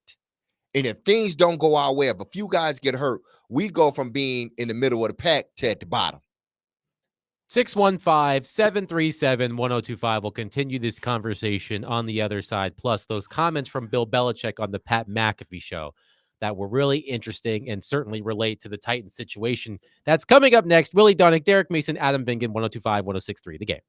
Speaker 2: And if things don't go our way, if a few guys get hurt, we go from being in the middle of the pack to at the bottom.
Speaker 1: 615-737-1025. We'll continue this conversation on the other side, plus those comments from Bill Belichick on the Pat McAfee show that were really interesting and certainly relate to the Titans situation. That's coming up next. Willie Dunnick, Derek Mason, Adam Vingan, 1025, 1063, The Game.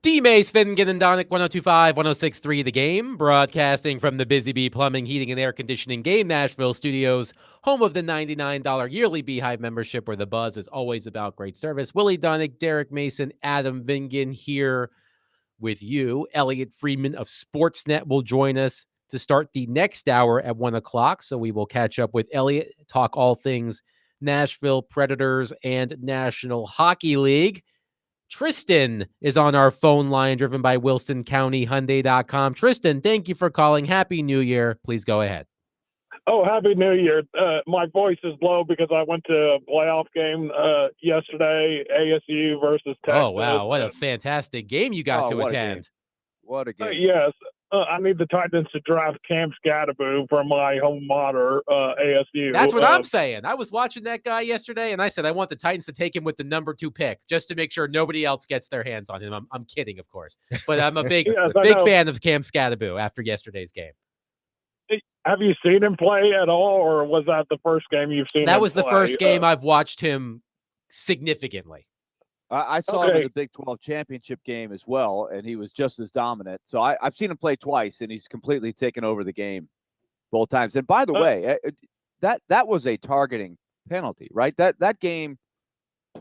Speaker 1: D-Mace, Finnegan, and Donick, 1025, 1063, The Game, broadcasting from the Busy Bee Plumbing, Heating, and Air Conditioning Game Nashville studios, home of the $99 yearly Beehive membership, where the buzz is always about great service. Willie Donick, Derek Mason, Adam Vingan here with you. Elliot Friedman of Sportsnet will join us to start the next hour at 1 o'clock. So we will catch up with Elliot, talk all things Nashville Predators and National Hockey League. Tristan is on our phone line, driven by WilsonCountyHyundai.com. Tristan, thank you for calling. Happy New Year. Please go ahead.
Speaker 7: Oh, Happy New Year. My voice is low because I went to a playoff game yesterday, ASU versus Texas.
Speaker 1: Oh, wow. What a fantastic game you got to
Speaker 3: what
Speaker 1: attend.
Speaker 3: What a game.
Speaker 7: Yes. I need the Titans to draft Cam Scadaboo for my home mater, ASU.
Speaker 1: That's what I'm saying. I was watching that guy yesterday, and I said I want the Titans to take him with the number 2 pick just to make sure nobody else gets their hands on him. I'm kidding, of course. But I'm a big, big fan of Cam Scadaboo after yesterday's game.
Speaker 7: Have you seen him play at all, or was that the first game you've seen him
Speaker 1: That was the
Speaker 7: play?
Speaker 1: first game I've watched him significantly.
Speaker 3: I saw him in the Big 12 championship game as well, and he was just as dominant. So I've seen him play twice, and he's completely taken over the game both times. And by the way, that was a targeting penalty, right? That game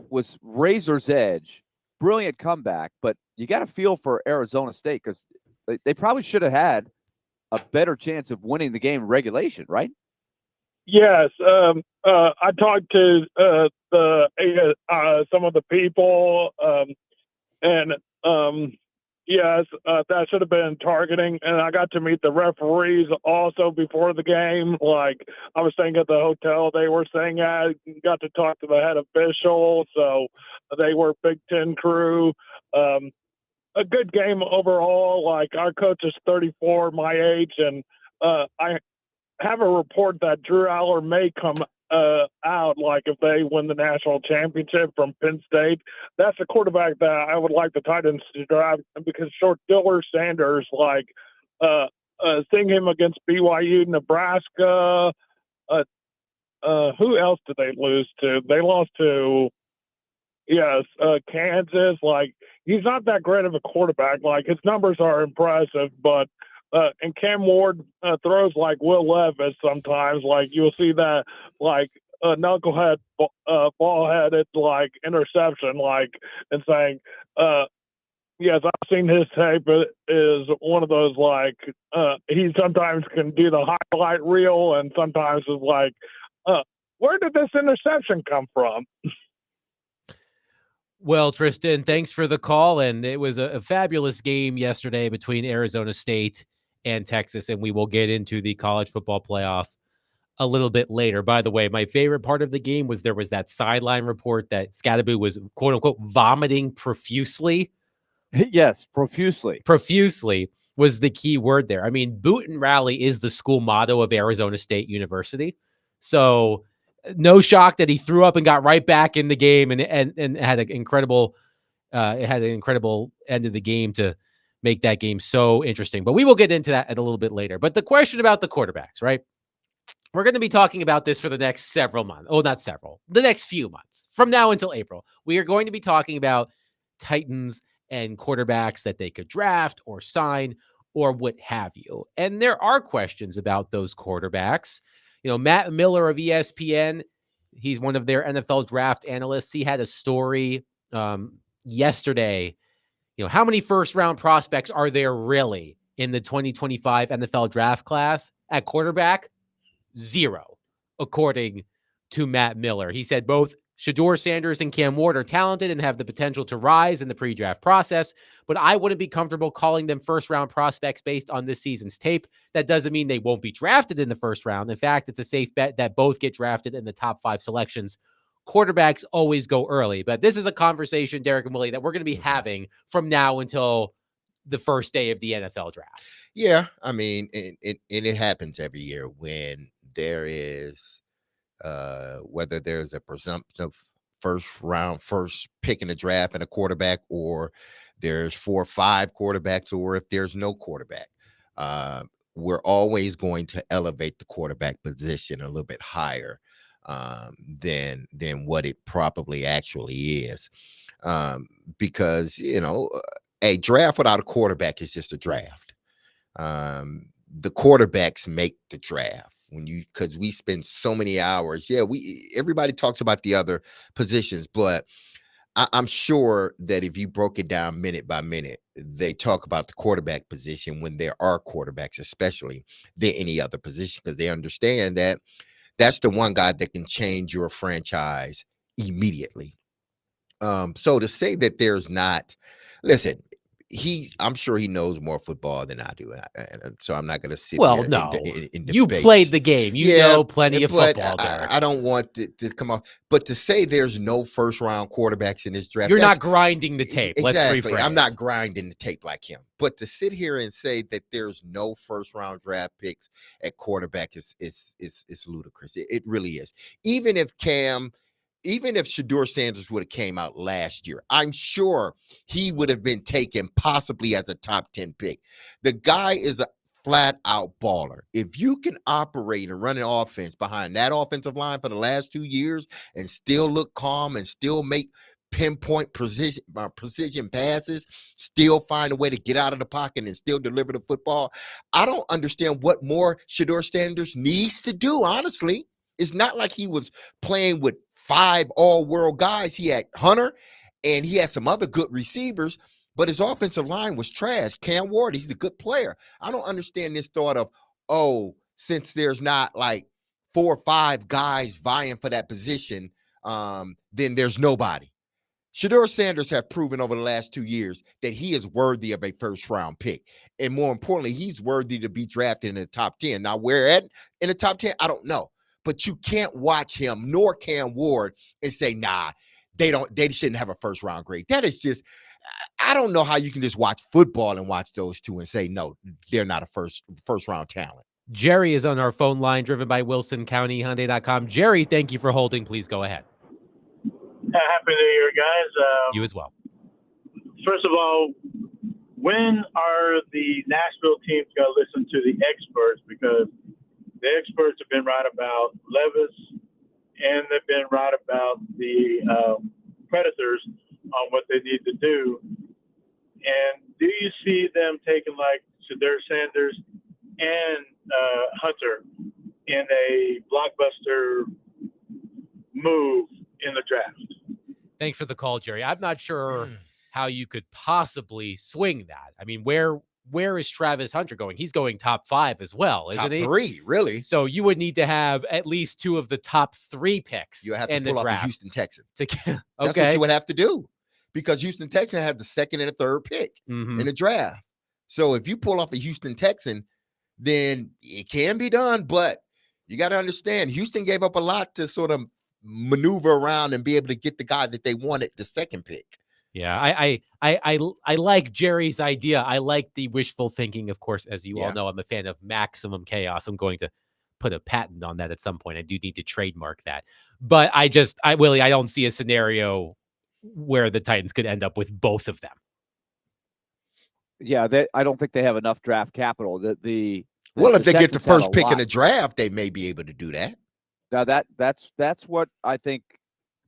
Speaker 3: was razor's edge, brilliant comeback. But you got to feel for Arizona State because they probably should have had a better chance of winning the game in regulation, right?
Speaker 7: Yes. I talked to some of the people, and yes, that should have been targeting. And I got to meet the referees also before the game. Like, I was staying at the hotel they were staying at, got to talk to the head official. So they were Big Ten crew. A good game overall. Like, our coach is 34, my age, and I have a report that Drew Aller may come out, like, if they win the national championship from Penn State. That's a quarterback that I would like the Titans to draft because short Diller Sanders, like, seeing him against BYU, Nebraska. Who else did they lose to? They lost to, Kansas. Like, he's not that great of a quarterback. Like, his numbers are impressive, but and Cam Ward throws like Will Levis sometimes. Like, you'll see that, like, knucklehead, ball-headed, like, interception, like, and saying, yes, I've seen his tape. It is one of those, like, he sometimes can do the highlight reel and sometimes is like, where did this interception come from?
Speaker 1: Well, Tristan, thanks for the call. And it was a fabulous game yesterday between Arizona State and Texas. And we will get into the college football playoff a little bit later. By the way, my favorite part of the game was there was that sideline report that Scadaboo was, quote unquote, vomiting profusely.
Speaker 3: Yes, profusely.
Speaker 1: Profusely was the key word there. I mean, boot and rally is the school motto of Arizona State University. So no shock that he threw up and got right back in the game and had an incredible end of the game to make that game so interesting. But we will get into that a little bit later. But the question about the quarterbacks, right? We're going to be talking about this for the next several months. Oh, not several. The next few months. From now until April. We are going to be talking about Titans and quarterbacks that they could draft or sign or what have you. And there are questions about those quarterbacks. You know, Matt Miller of ESPN, he's one of their NFL draft analysts. He had a story yesterday. You know, how many first-round prospects are there really in the 2025 NFL draft class at quarterback? 0, according to Matt Miller. He said both Shedeur Sanders and Cam Ward are talented and have the potential to rise in the pre-draft process, but I wouldn't be comfortable calling them first-round prospects based on this season's tape. That doesn't mean they won't be drafted in the first round. In fact, it's a safe bet that both get drafted in the top 5 selections. Quarterbacks always go early, but this is a conversation, Derek and Willie, that we're going to be having from now until the first day of the NFL draft.
Speaker 2: Yeah, I mean, it happens every year when there is whether there's a presumptive first pick in the draft and a quarterback, or there's 4 or 5 quarterbacks, or if there's no quarterback. We're always going to elevate the quarterback position a little bit higher than what it probably actually is. Because, you know, a draft without a quarterback is just a draft. The quarterbacks make the draft. Because we spend so many hours. Yeah, everybody talks about the other positions, but I'm sure that if you broke it down minute by minute, they talk about the quarterback position when there are quarterbacks, especially than any other position, because they understand that that's the one guy that can change your franchise immediately. So to say that there's not, listen, I'm sure he knows more football than I do, and so I'm not going to sit
Speaker 1: Well,
Speaker 2: here
Speaker 1: no,
Speaker 2: in
Speaker 1: you
Speaker 2: debate.
Speaker 1: played the game. You know plenty of
Speaker 2: but
Speaker 1: football, Derek.
Speaker 2: I don't want to come off. But to say there's no first round quarterbacks in this draft,
Speaker 1: You're not grinding the tape.
Speaker 2: Exactly.
Speaker 1: Let's rephrase.
Speaker 2: I'm not grinding the tape like him. But to sit here and say that there's no first round draft picks at quarterback is ludicrous. It really is. Even if Shedeur Sanders would have came out last year, I'm sure he would have been taken possibly as a top 10 pick. The guy is a flat out baller. If you can operate and run an offense behind that offensive line for the last 2 years and still look calm and still make pinpoint precision passes, still find a way to get out of the pocket and still deliver the football, I don't understand what more Shedeur Sanders needs to do, honestly. It's not like he was playing with 5 all-world guys. He had Hunter, and he had some other good receivers, but his offensive line was trash. Cam Ward, he's a good player. I don't understand this thought of, since there's not like 4 or 5 guys vying for that position, then there's nobody. Shedeur Sanders have proven over the last 2 years that he is worthy of a first-round pick. And more importantly, he's worthy to be drafted in the top 10. Now, where at in the top 10, I don't know. But you can't watch him nor Cam Ward and say, nah, they shouldn't have a first round grade. That is just, I don't know how you can just watch football and watch those two and say, no, they're not a first round talent.
Speaker 1: Jerry is on our phone line, driven by WilsonCountyHyundai.com. Jerry, thank you for holding. Please go ahead.
Speaker 8: Happy New Year, guys.
Speaker 1: You as well.
Speaker 8: First of all, when are the Nashville teams going to listen to the experts? Because the experts have been right about Levis, and they've been right about the Predators on what they need to do. And do you see them taking like Shedeur Sanders and Hunter in a blockbuster move in the draft?
Speaker 1: Thanks for the call, Jerry. I'm not sure how you could possibly swing that. I mean, where is Travis Hunter going? He's going top 5 as well, isn't he?
Speaker 2: Top 3, really.
Speaker 1: So you would need to have at least 2 of the top 3 picks
Speaker 2: You have to
Speaker 1: in
Speaker 2: pull
Speaker 1: the
Speaker 2: off
Speaker 1: draft.
Speaker 2: the Houston Texans.
Speaker 1: Okay.
Speaker 2: That's what you would have to do, because Houston Texans had the 2nd and the 3rd pick
Speaker 1: Mhm.
Speaker 2: in the draft. So if you pull off a Houston Texan, then it can be done. But you got to understand, Houston gave up a lot to sort of maneuver around and be able to get the guy that they wanted, the 2nd pick.
Speaker 1: Yeah, I like Jerry's idea. I like the wishful thinking. Of course, as you all know, I'm a fan of maximum chaos. I'm going to put a patent on that at some point. I do need to trademark that. But Willie, I don't see a scenario where the Titans could end up with both of them.
Speaker 3: Yeah, I don't think they have enough draft capital. If they
Speaker 2: get the first pick in the draft, they may be able to do that.
Speaker 3: Now that's what I think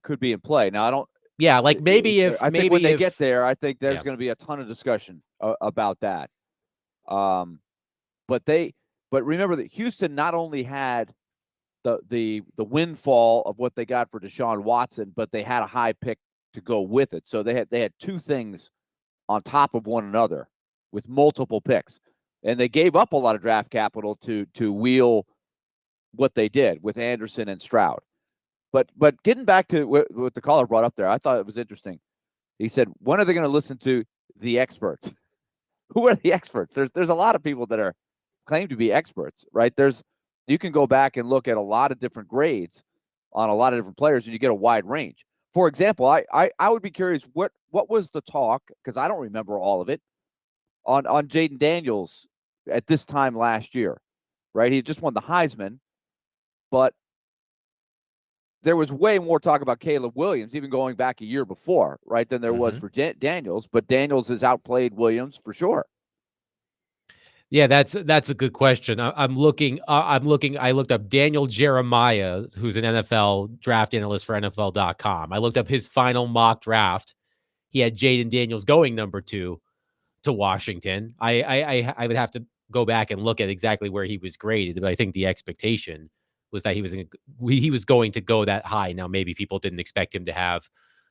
Speaker 3: could be in play. Now I don't.
Speaker 1: Yeah, like maybe
Speaker 3: when they get there, I think there's going to be a ton of discussion about that. But remember that Houston not only had the windfall of what they got for Deshaun Watson, but they had a high pick to go with it. So they had 2 things on top of one another with multiple picks, and they gave up a lot of draft capital to wheel what they did with Anderson and Stroud. But getting back to what the caller brought up there, I thought it was interesting. He said, when are they going to listen to the experts? Who are the experts? There's a lot of people that are claimed to be experts, right? You can go back and look at a lot of different grades on a lot of different players, and you get a wide range. For example, I would be curious, what was the talk, because I don't remember all of it, on Jaden Daniels at this time last year, right? He just won the Heisman, but there was way more talk about Caleb Williams, even going back a year before, right, than there was for Daniels. But Daniels has outplayed Williams for sure.
Speaker 1: Yeah, that's a good question. I looked up Daniel Jeremiah, who's an NFL draft analyst for NFL.com. I looked up his final mock draft. He had Jaden Daniels going number 2 to Washington. I would have to go back and look at exactly where he was graded, but I think the expectation was that he was going to go that high. Now, maybe people didn't expect him to have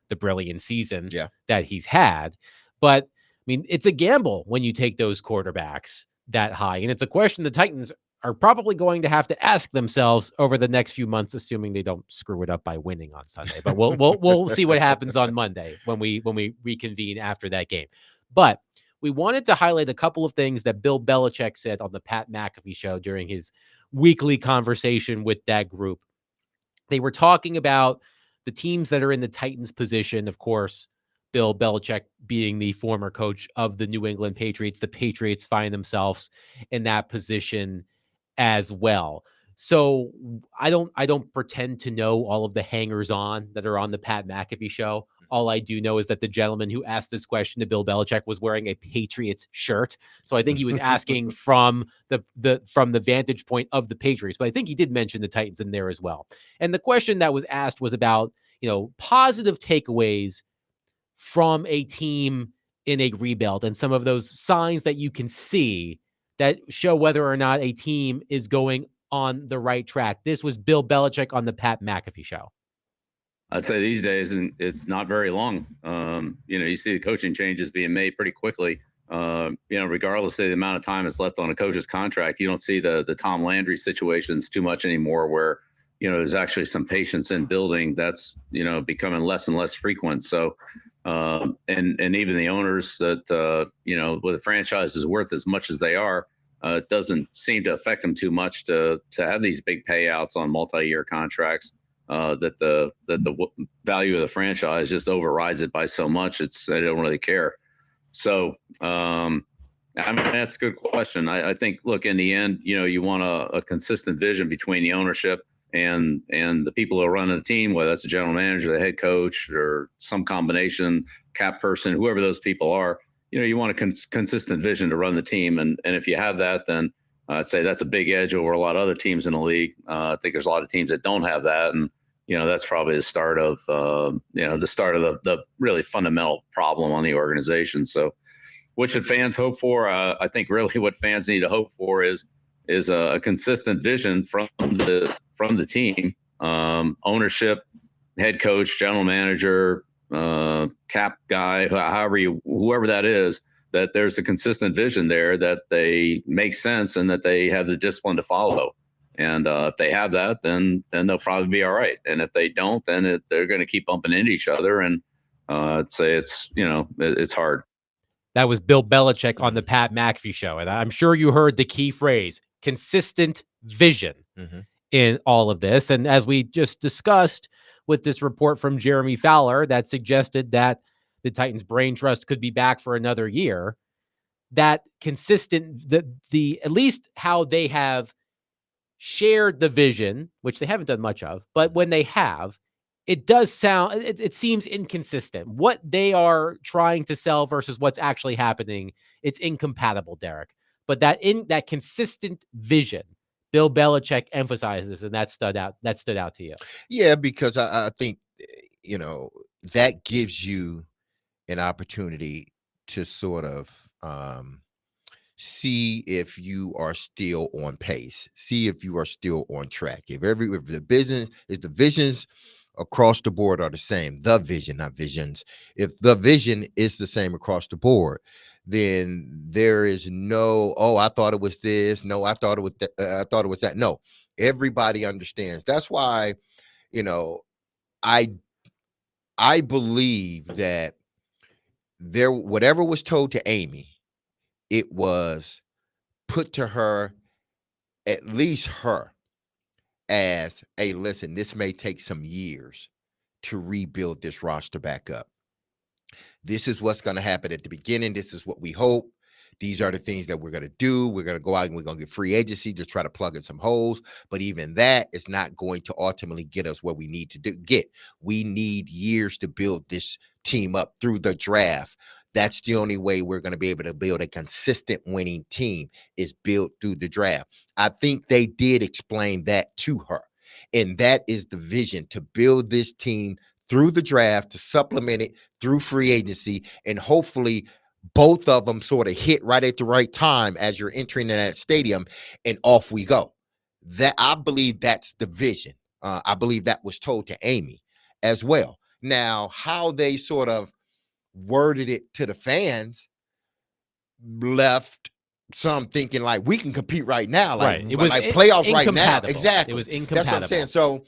Speaker 1: the the brilliant season
Speaker 2: Yeah.
Speaker 1: that he's had. But I mean, it's a gamble when you take those quarterbacks that high. And it's a question the Titans are probably going to have to ask themselves over the next few months, assuming they don't screw it up by winning on Sunday. But we'll see what happens on Monday when we reconvene after that game. But we wanted to highlight a couple of things that Bill Belichick said on the Pat McAfee show during his weekly conversation with that group. They were talking about the teams that are in the Titans position. Of course, Bill Belichick being the former coach of the New England Patriots. The Patriots find themselves in that position as well. So I don't pretend to know all of the hangers on that are on the Pat McAfee show. All I do know is that the gentleman who asked this question to Bill Belichick was wearing a Patriots shirt. So I think he was asking from the vantage point of the Patriots, but I think he did mention the Titans in there as well. And the question that was asked was about, positive takeaways from a team in a rebuild and some of those signs that you can see that show whether or not a team is going on the right track. This was Bill Belichick on the Pat McAfee show.
Speaker 9: I'd say these days, and it's not very long. You see the coaching changes being made pretty quickly. Regardless of the amount of time that's left on a coach's contract, you don't see the Tom Landry situations too much anymore where, there's actually some patience in building that's, becoming less and less frequent. So, and even the owners that, with the franchise is worth as much as they are, it doesn't seem to affect them too much to have these big payouts on multi-year contracts. That the value of the franchise just overrides it by so much. They don't really care. So, that's a good question. I think, look, in the end, you want a consistent vision between the ownership and the people who are running the team, whether that's a general manager, the head coach, or some combination, cap person, whoever those people are. You want a consistent vision to run the team, and if you have that, then I'd say that's a big edge over a lot of other teams in the league. I think there's a lot of teams that don't have that, and that's probably the start of the really fundamental problem on the organization. So, what should fans hope for? I think really what fans need to hope for is a consistent vision from the team, ownership, head coach, general manager, cap guy, whoever that is. That there's a consistent vision there, that they make sense, and that they have the discipline to follow. And if they have that, then they'll probably be all right. And if they don't, then they're going to keep bumping into each other. And I'd say it's hard.
Speaker 1: That was Bill Belichick on the Pat McAfee show. And I'm sure you heard the key phrase, consistent vision, in all of this. And as we just discussed with this report from Jeremy Fowler that suggested that the Titans brain trust could be back for another year, that consistent, the at least how they have shared the vision, which they haven't done much of, but when they have, it does sound, it seems inconsistent. What they are trying to sell versus what's actually happening, it's incompatible, Derek. But that consistent vision, Bill Belichick emphasizes, and that stood out to you.
Speaker 2: Yeah, because I think, that gives you an opportunity to sort of see if you are still on pace, see if you are still on track. If the visions across the board are the same, the vision, not visions. If the vision is the same across the board, then there is no, I thought it was this. No, I thought it was I thought it was that. No, everybody understands. That's why, I believe that whatever was told to Amy, it was put to her, at least her, as a listen, this may take some years to rebuild this roster back up. This is what's going to happen at the beginning. This is what we hope. These are the things that we're going to do. We're going to go out and we're going to get free agency to try to plug in some holes. But even that is not going to ultimately get us where we need to get. We need years to build this team up through the draft. That's the only way we're going to be able to build a consistent winning team, is built through the draft. I think they did explain that to her. And that is the vision, to build this team through the draft, to supplement it through free agency, and hopefully both of them sort of hit right at the right time as you're entering in that stadium, and off we go. That, I believe that's the vision. I believe that was told to Amy as well. Now, how they sort of worded it to the fans left some thinking like we can compete right now, like,
Speaker 1: Right. It was
Speaker 2: like playoffs right now.
Speaker 1: incompatible.
Speaker 2: Exactly.
Speaker 1: It was
Speaker 2: That's what I'm saying.
Speaker 1: incompatible.
Speaker 2: So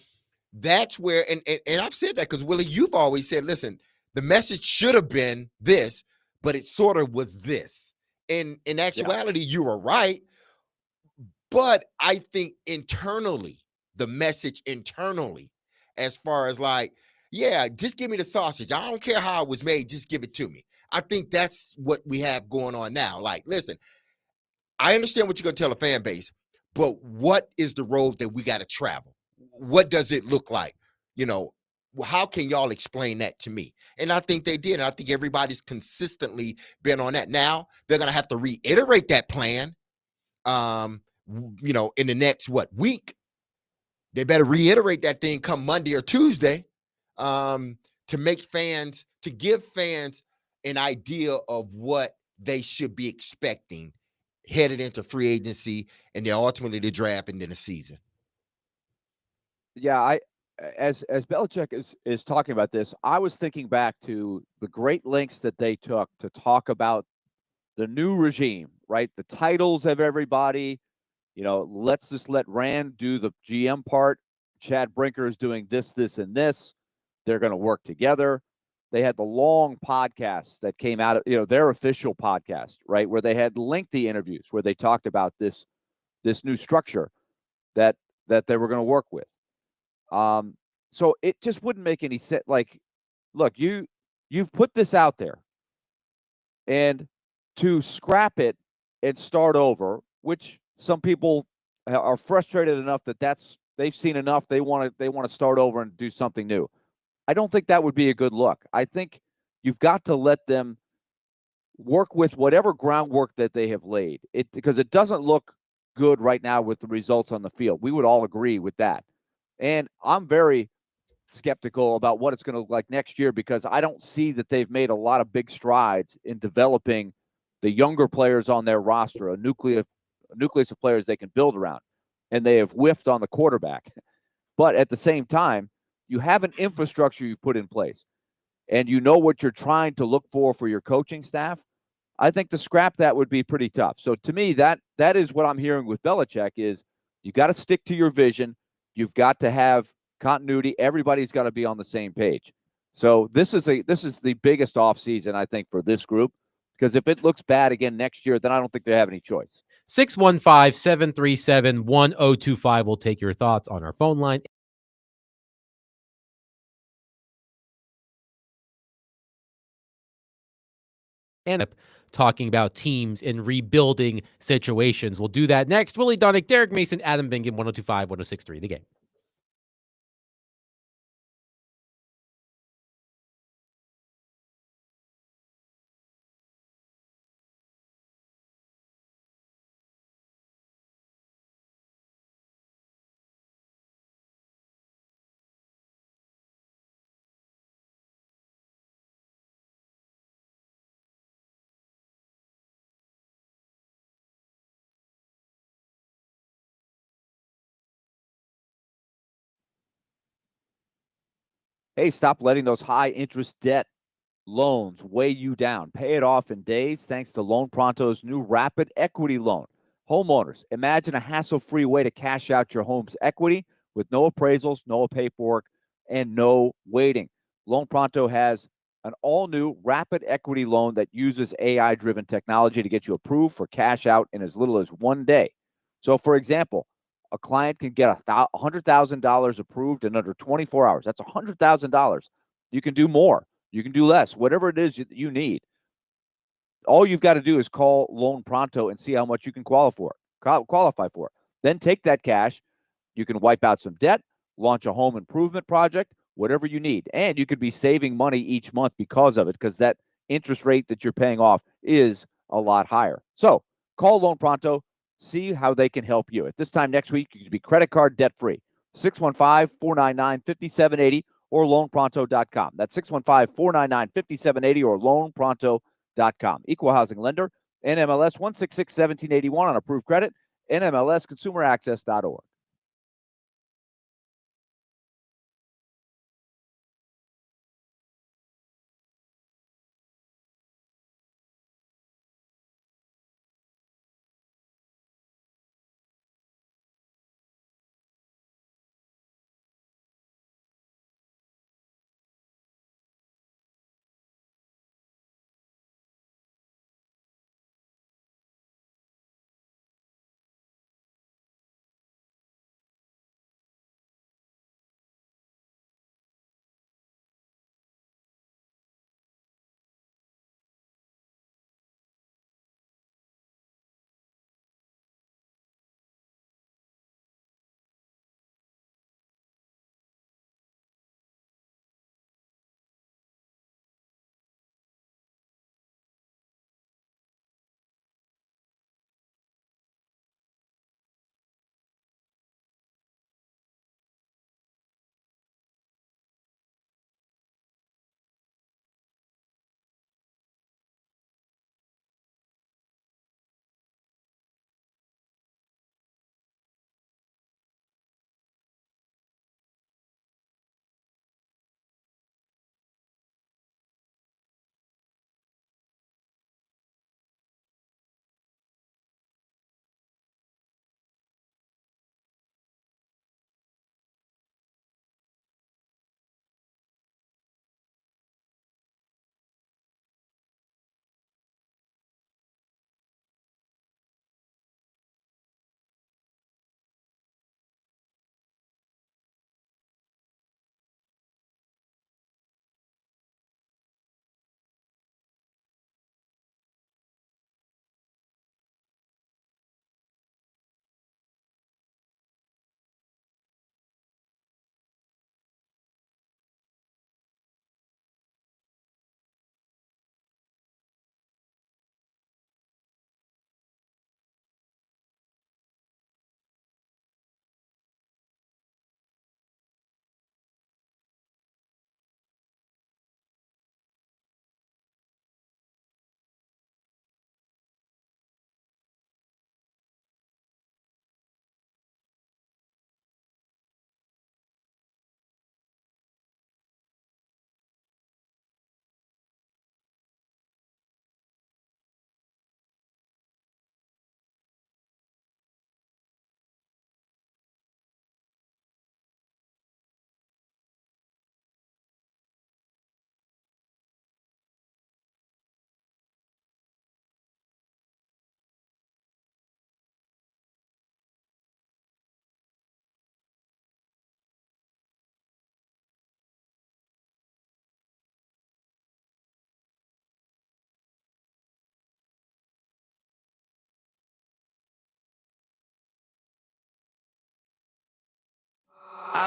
Speaker 2: that's where, and I've said that because Willie, you've always said, listen, the message should have been this, but it sort of was this. In actuality, you were right. But I think internally, the message internally, as far as like, yeah, just give me the sausage. I don't care how it was made, just give it to me. I think that's what we have going on now. Like, listen, I understand what you're going to tell the fan base, but what is the road that we got to travel? What does it look like? You know, how can y'all explain that to me? And I think they did. And I think everybody's consistently been on that. Now they're going to have to reiterate that plan. You know, in the next week, they better reiterate that thing come Monday or Tuesday, to give fans an idea of what they should be expecting headed into free agency and then ultimately the draft and then the season.
Speaker 3: Yeah, as Belichick is talking about this, I was thinking back to the great lengths that they took to talk about the new regime, right? The titles of everybody. You know, let's just let Rand do the GM part. Chad Brinker is doing this, this, and this. They're going to work together. They had the long podcasts that came out of, you know, their official podcast, right? Where they had lengthy interviews where they talked about this new structure that they were going to work with. So it just wouldn't make any sense. Like, look, you've put this out there, and to scrap it and start over, which some people are frustrated enough that they've seen enough. They want to start over and do something new. I don't think that would be a good look. I think you've got to let them work with whatever groundwork that they have laid. Because it doesn't look good right now with the results on the field. We would all agree with that. And I'm very skeptical about what it's going to look like next year because I don't see that they've made a lot of big strides in developing the younger players on their roster, a nucleus of players they can build around. And they have whiffed on the quarterback. But at the same time, you have an infrastructure you've put in place and you know what you're trying to look for your coaching staff. I think to scrap that would be pretty tough. So to me, that is what I'm hearing with Belichick is you got to stick to your vision. You've got to have continuity. Everybody's got to be on the same page. So this is the biggest offseason, I think, for this group, because if it looks bad again next year, then I don't think they have any choice.
Speaker 1: 615-737-1025. We'll take your thoughts on our phone line. And talking about teams in rebuilding situations. We'll do that next. Willie Donick, Derek Mason, Adam Vingan, 102.5, 106.3 The Game.
Speaker 3: Hey, stop letting those high interest debt loans weigh you down. Pay it off in days thanks to Loan Pronto's new Rapid Equity Loan. Homeowners, imagine a hassle-free way to cash out your home's equity with no appraisals, no paperwork, and no waiting. Loan Pronto has an all-new Rapid Equity Loan that uses AI-driven technology to get you approved for cash out in as little as 1 day. So, for example, a client can get $100,000 approved in under 24 hours. That's $100,000. You can do more. You can do less. Whatever it is you need. All you've got to do is call Loan Pronto and see how much you can qualify for. Then take that cash. You can wipe out some debt, launch a home improvement project, whatever you need. And you could be saving money each month because of it, because that interest rate that you're paying off is a lot higher. So call Loan Pronto. See how they can help you. At this time next week, you can be credit card debt-free. 615-499-5780 or loanpronto.com. That's 615-499-5780 or loanpronto.com. Equal housing lender, NMLS 166-1781 on approved credit, NMLSconsumeraccess.org.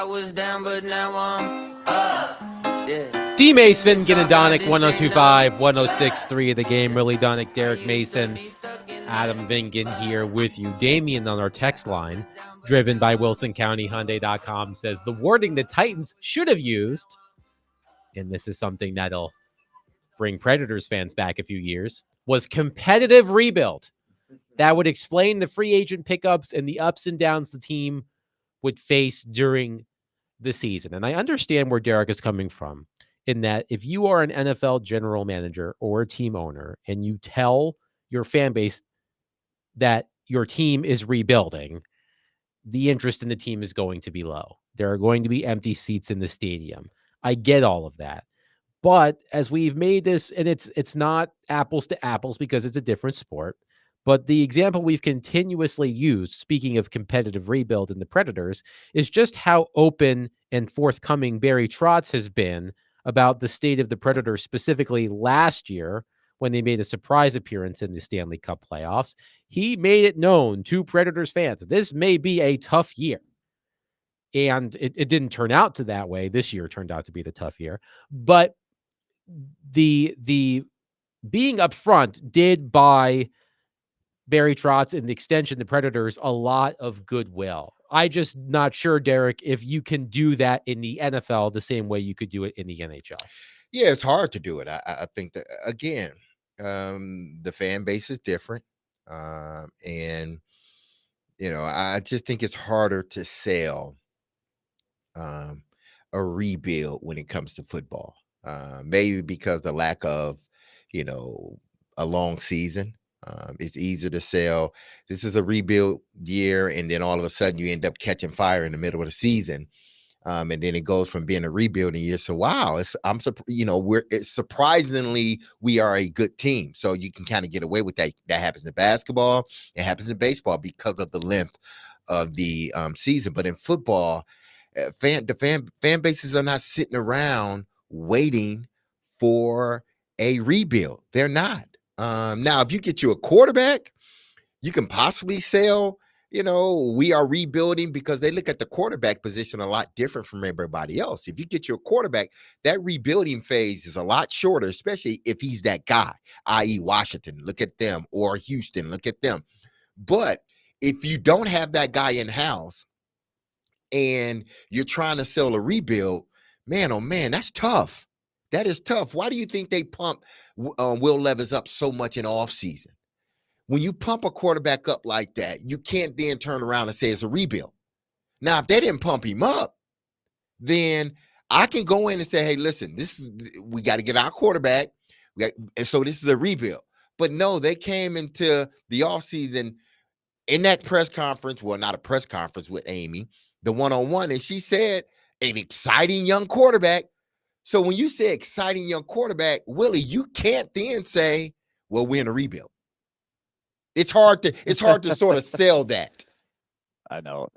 Speaker 10: I was down, but now I'm up. Yeah.
Speaker 1: D. Mason, Ginadonic, 102.5, 106.3 The Game. Really Donick, Derek Mason, Adam Vingan here with you. Damian on our text line, driven by WilsonCountyHyundai.com, says the wording the Titans should have used, and this is something that'll bring Predators fans back a few years, was competitive rebuild. That would explain the free agent pickups and the ups and downs the team would face during the season. And I understand where Derek is coming from, in that if you are an NFL general manager or a team owner and you tell your fan base that your team is rebuilding, the interest in the team is going to be low. There are going to be empty seats in the stadium. I get all of that. But as we've made this, and it's not apples to apples because it's a different sport, but the example we've continuously used, speaking of competitive rebuild in the Predators, is just how open and forthcoming Barry Trotz has been about the state of the Predators, specifically last year when they made a surprise appearance in the Stanley Cup playoffs. He made it known to Predators fans, this may be a tough year. And it didn't turn out to that way. This year turned out to be the tough year. But the being upfront did buy Barry Trotz and the extension, the Predators, a lot of goodwill. I just not sure, Derek, if you can do that in the NFL the same way you could do it in the NHL.
Speaker 2: Yeah, it's hard to do it. I think that, again, the fan base is different. And, I just think it's harder to sell a rebuild when it comes to football. Maybe because the lack of, a long season. It's easier to sell. This is a rebuild year, and then all of a sudden you end up catching fire in the middle of the season, and then it goes from being a rebuilding year. So wow, it's surprisingly we are a good team. So you can kind of get away with that. That happens in basketball. It happens in baseball because of the length of the season. But in football, the fan bases are not sitting around waiting for a rebuild. They're not. Now, if you get you a quarterback, you can possibly sell, we are rebuilding, because they look at the quarterback position a lot different from everybody else. If you get your quarterback, that rebuilding phase is a lot shorter, especially if he's that guy, i.e. Washington, look at them, or Houston, look at them. But if you don't have that guy in-house and you're trying to sell a rebuild, man, oh man, that's tough. That is tough. Why do you think they pump Will Levis up so much in offseason? When you pump a quarterback up like that, you can't then turn around and say it's a rebuild. Now, if they didn't pump him up, then I can go in and say, hey, listen, we got to get our quarterback. And so this is a rebuild. But no, they came into the offseason in that press conference, well, not a press conference with Amy, the one-on-one, and she said an exciting young quarterback. So when you say exciting young quarterback, Willie, you can't then say, well, we're in a rebuild. It's hard to sort of sell that.
Speaker 3: I know.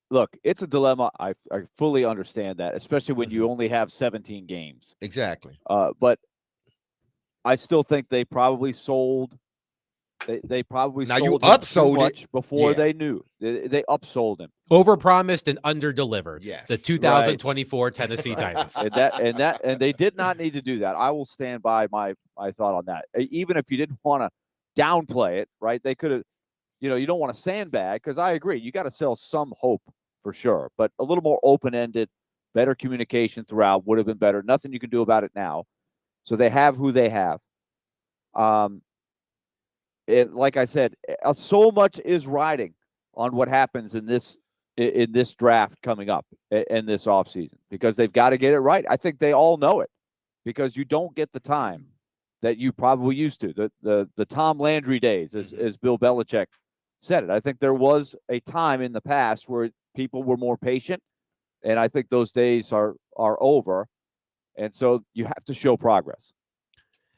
Speaker 3: Look, it's a dilemma. I fully understand that, especially when you only have 17 games.
Speaker 2: Exactly.
Speaker 3: But I still think they probably sold. They probably
Speaker 2: now
Speaker 3: sold
Speaker 2: you upsold
Speaker 3: it before they knew. They upsold him.
Speaker 1: Overpromised and underdelivered.
Speaker 2: Yes.
Speaker 1: The 2024 Tennessee Titans.
Speaker 3: And they did not need to do that. I will stand by my thought on that. Even if you didn't want to downplay it, right? They could have, you don't want to sandbag, because I agree, you got to sell some hope for sure, but a little more open-ended, better communication throughout would have been better. Nothing you can do about it now. So they have who they have. Like I said, so much is riding on what happens in this draft coming up in this offseason, because they've got to get it right. I think they all know it, because you don't get the time that you probably used to. The Tom Landry days, as Bill Belichick said it. I think there was a time in the past where people were more patient, and I think those days are over. And so you have to show progress.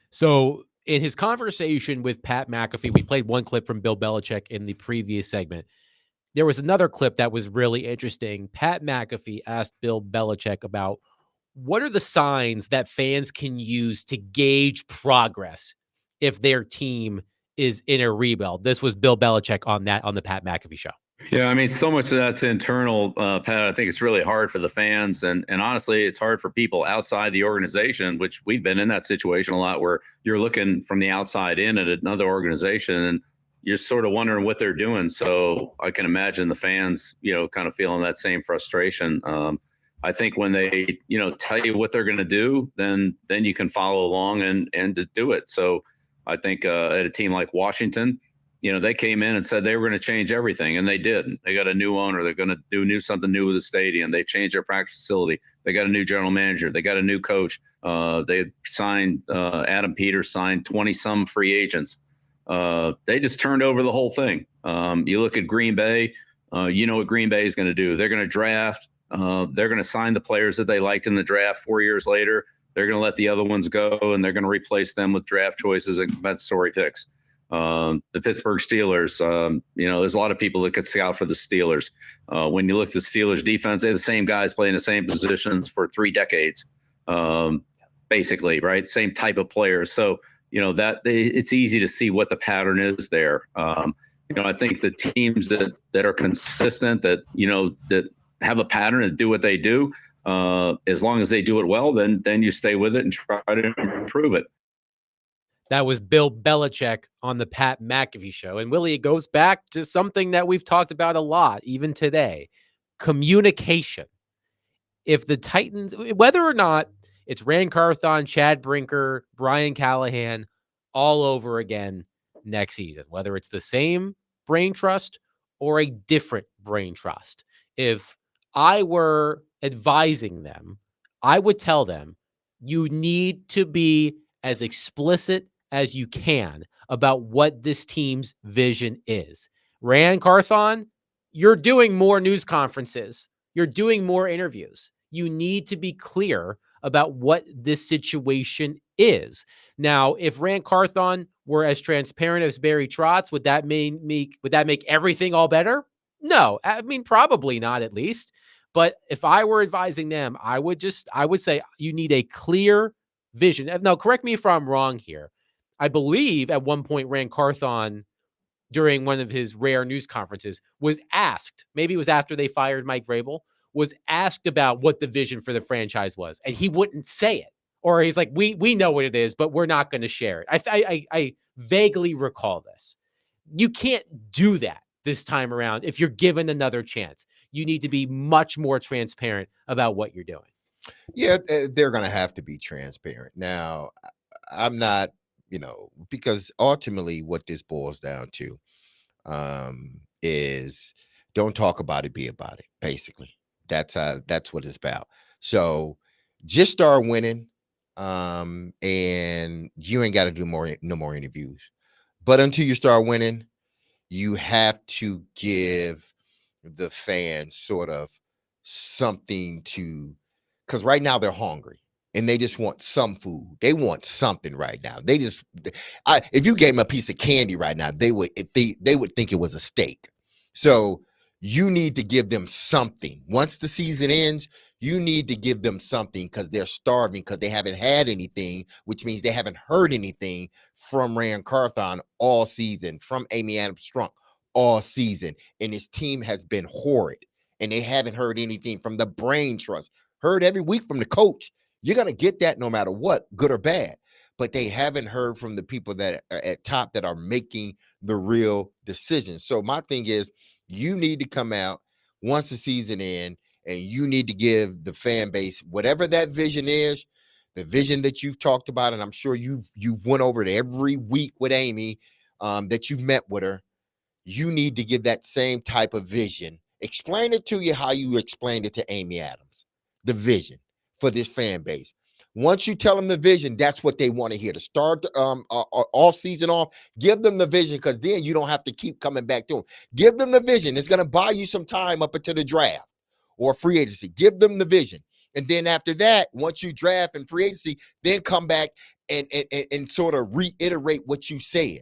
Speaker 1: So in his conversation with Pat McAfee, we played one clip from Bill Belichick in the previous segment. There was another clip that was really interesting. Pat McAfee asked Bill Belichick about what are the signs that fans can use to gauge progress if their team is in a rebuild. This was Bill Belichick on the Pat McAfee show.
Speaker 9: Yeah, I mean, so much of that's internal, Pat. I think it's really hard for the fans, and honestly, it's hard for people outside the organization. Which we've been in that situation a lot, where you're looking from the outside in at another organization, and you're sort of wondering what they're doing. So I can imagine the fans, kind of feeling that same frustration. I think when they, tell you what they're going to do, then you can follow along and just do it. So I think at a team like Washington, they came in and said they were going to change everything, and they did. They got a new owner. They're going to do something new with the stadium. They changed their practice facility. They got a new general manager. They got a new coach. They signed Adam Peters, signed 20-some free agents. They just turned over the whole thing. You look at Green Bay. What Green Bay is going to do. They're going to draft. They're going to sign the players that they liked in the draft 4 years later. They're going to let the other ones go, and they're going to replace them with draft choices and compensatory picks. The Pittsburgh Steelers, there's a lot of people that could scout for the Steelers. When you look at the Steelers defense, they're the same guys playing the same positions for 3 decades, basically, right? Same type of players. So, it's easy to see what the pattern is there. I think the teams that are consistent, that have a pattern and do what they do, as long as they do it well, then you stay with it and try to improve it.
Speaker 1: That was Bill Belichick on the Pat McAfee show. And Willie, it goes back to something that we've talked about a lot, even today: communication. If the Titans, whether or not it's Ran Carthon, Chad Brinker, Brian Callahan, all over again next season, whether it's the same brain trust or a different brain trust, if I were advising them, I would tell them, you need to be as explicit as you can about what this team's vision is. Ran Carthon, you're doing more news conferences. You're doing more interviews. You need to be clear about what this situation is. Now, if Ran Carthon were as transparent as Barry Trotz, would that make everything all better? No, I mean, probably not, at least. But if I were advising them, I would say you need a clear vision. Now, correct me if I'm wrong here. I believe at one point Ran Carthon, during one of his rare news conferences, was asked, maybe it was after they fired Mike Vrabel, was asked about what the vision for the franchise was, and he wouldn't say it. Or he's like, we know what it is, but we're not going to share it. I vaguely recall this. You can't do that this time around if you're given another chance. You need to be much more transparent about what you're doing.
Speaker 2: Yeah, they're going to have to be transparent. Now, I'm not, because ultimately what this boils down to is don't talk about it, be about it, basically. That's what it's about. So just start winning, and you ain't got to do no more interviews. But until you start winning, you have to give the fans sort of something to, because right now they're hungry and they just want some food. They want something right now. If you gave them a piece of candy right now, they would think it was a steak. So you need to give them something. Once the season ends, you need to give them something, because they're starving, because they haven't had anything, which means they haven't heard anything from Ran Carthon all season, from Amy Adams-Strunk all season. And his team has been horrid, and they haven't heard anything from the brain trust. Heard every week from the coach. You're going to get that no matter what, good or bad. But they haven't heard from the people that are at top that are making the real decisions. So my thing is, you need to come out once the season ends, and you need to give the fan base whatever that vision is, the vision that you've talked about. And I'm sure you've went over it every week with Amy, that you've met with her. You need to give that same type of vision. Explain it to you how you explained it to Amy Adams, the vision for this fan base. Once you tell them the vision, that's what they want to hear. To start all season off, give them the vision, because then you don't have to keep coming back to them. Give them the vision. It's going to buy you some time up until the draft or free agency. Give them the vision. And then after that, once you draft and free agency, then come back and sort of reiterate what you said.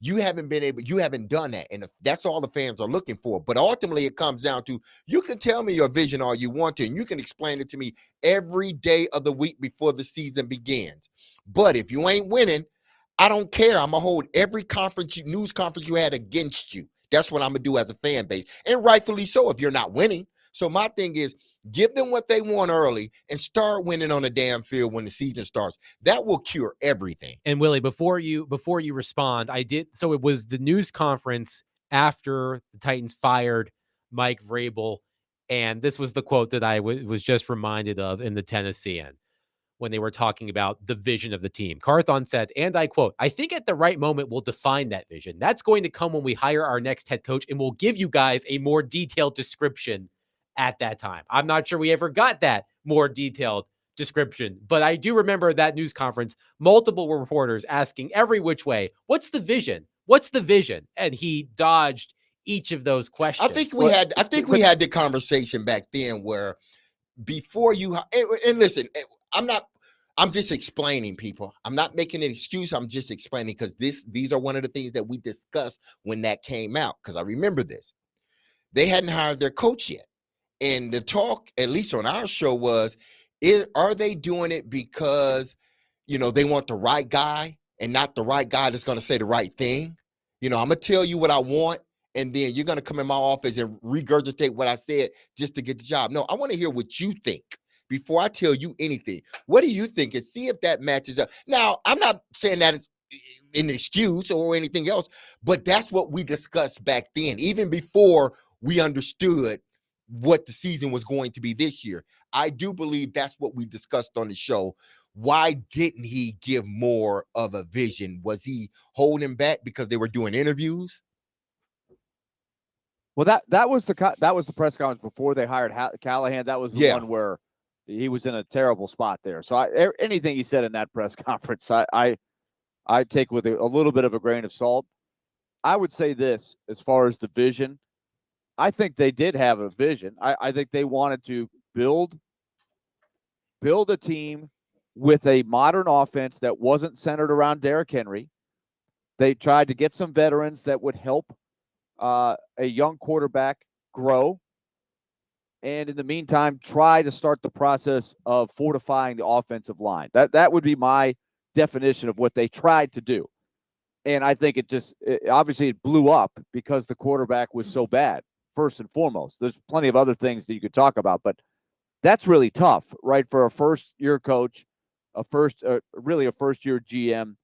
Speaker 2: You haven't done that. And that's all the fans are looking for. But ultimately, it comes down to, you can tell me your vision all you want to, and you can explain it to me every day of the week before the season begins. But if you ain't winning, I don't care. I'm going to hold every news conference you had against you. That's what I'm going to do as a fan base. And rightfully so if you're not winning. So my thing is, give them what they want early and start winning on the damn field when the season starts. That will cure everything.
Speaker 1: And Willie, before you respond, so it was the news conference after the Titans fired Mike Vrabel, and this was the quote that I was just reminded of in the Tennessean when they were talking about the vision of the team. Carthon said, and I quote, "I think at the right moment we'll define that vision. That's going to come when we hire our next head coach, and we'll give you guys a more detailed description at that time." I'm not sure we ever got that more detailed description, but I do remember that news conference, multiple reporters asking every which way, "What's the vision? What's the vision?" And he dodged each of those questions.
Speaker 2: I think we had the conversation back then where before you and listen, I'm just explaining, people. I'm not making an excuse. I'm just explaining because these are one of the things that we discussed when that came out. Because I remember this. They hadn't hired their coach yet. And the talk, at least on our show, was, are they doing it because, they want the right guy and not the right guy that's going to say the right thing? I'm going to tell you what I want, and then you're going to come in my office and regurgitate what I said just to get the job. No, I want to hear what you think before I tell you anything. What do you think? And see if that matches up. Now, I'm not saying that it's an excuse or anything else, but that's what we discussed back then, even before we understood what the season was going to be this year. I do believe that's what we discussed on the show. Why didn't he give more of a vision? Was he holding back because they were doing interviews?
Speaker 3: Well, that was the press conference before they hired Callahan. That was the one where he was in a terrible spot there. So anything he said in that press conference, I take with a little bit of a grain of salt. I would say this, as far as the vision, I think they did have a vision. I think they wanted to build a team with a modern offense that wasn't centered around Derrick Henry. They tried to get some veterans that would help a young quarterback grow. And in the meantime, try to start the process of fortifying the offensive line. That would be my definition of what they tried to do. And I think obviously it blew up because the quarterback was so bad, first and foremost. There's plenty of other things that you could talk about, but that's really tough, right? For a first-year coach, really a first-year GM,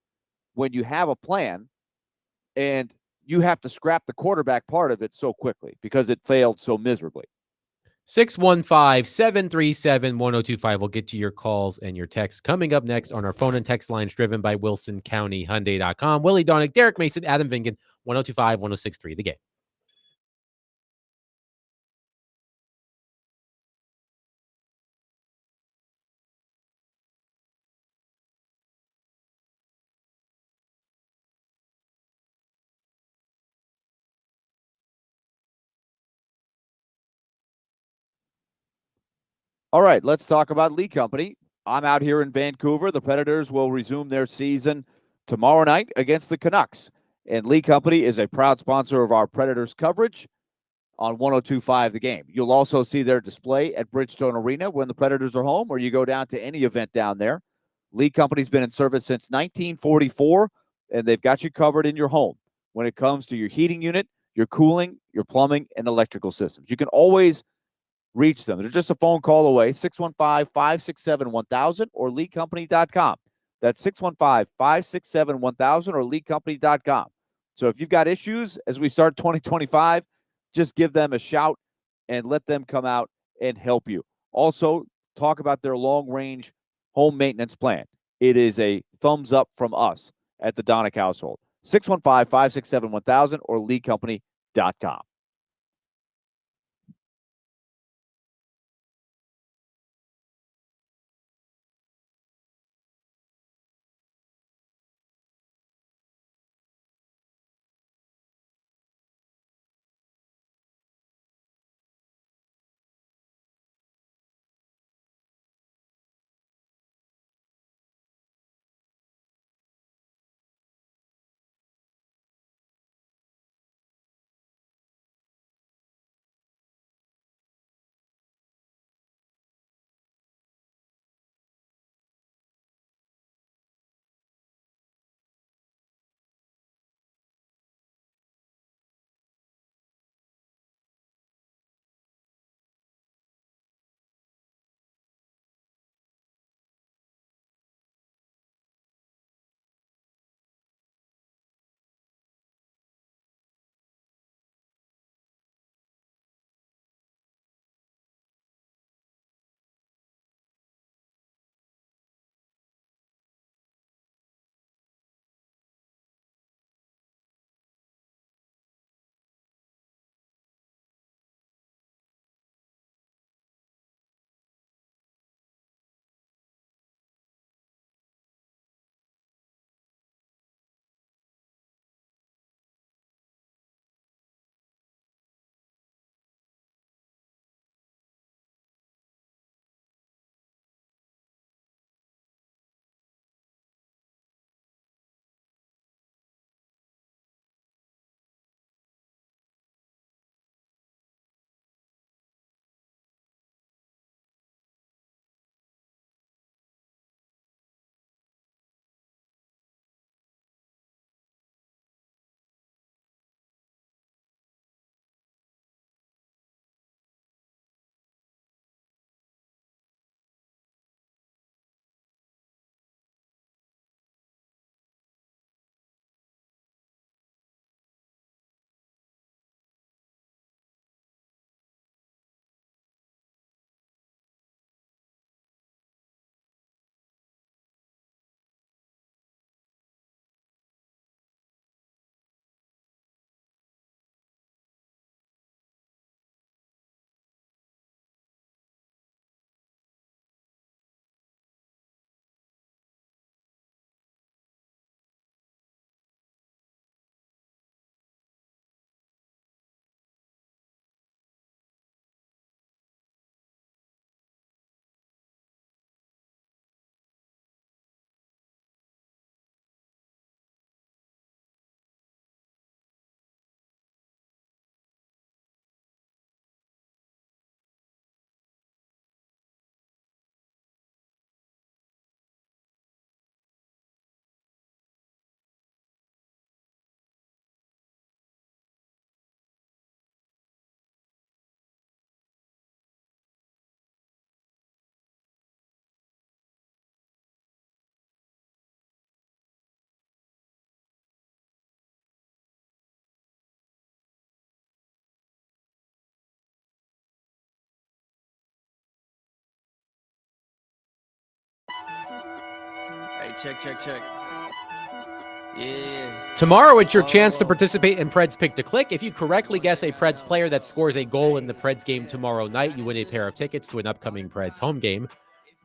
Speaker 3: when you have a plan and you have to scrap the quarterback part of it so quickly because it failed so miserably.
Speaker 1: 615-737-1025. We'll get to your calls and your texts coming up next on our phone and text lines driven by WilsonCountyHyundai.com. Willie Donick, Derek Mason, Adam Vingan, 102.5, 106.3 The Game.
Speaker 3: All right, let's talk about Lee Company. I'm out here in Vancouver. The Predators will resume their season tomorrow night against the Canucks. And Lee Company is a proud sponsor of our Predators coverage on 102.5 The Game. You'll also see their display at Bridgestone Arena when the Predators are home, or you go down to any event down there. Lee Company's been in service since 1944, and they've got you covered in your home when it comes to your heating unit, your cooling, your plumbing, and electrical systems. You can always reach them. They're just a phone call away, 615-567-1000 or LeeCompany.com. That's 615-567-1000 or LeeCompany.com. So if you've got issues as we start 2025, just give them a shout and let them come out and help you. Also, talk about their long-range home maintenance plan. It is a thumbs up from us at the Donick household. 615-567-1000 or LeeCompany.com.
Speaker 10: check. Yeah.
Speaker 1: Tomorrow, it's your chance to participate in Preds Pick to Click. If you correctly guess a Preds player that scores a goal in the Preds game tomorrow night, you win a pair of tickets to an upcoming Preds home game.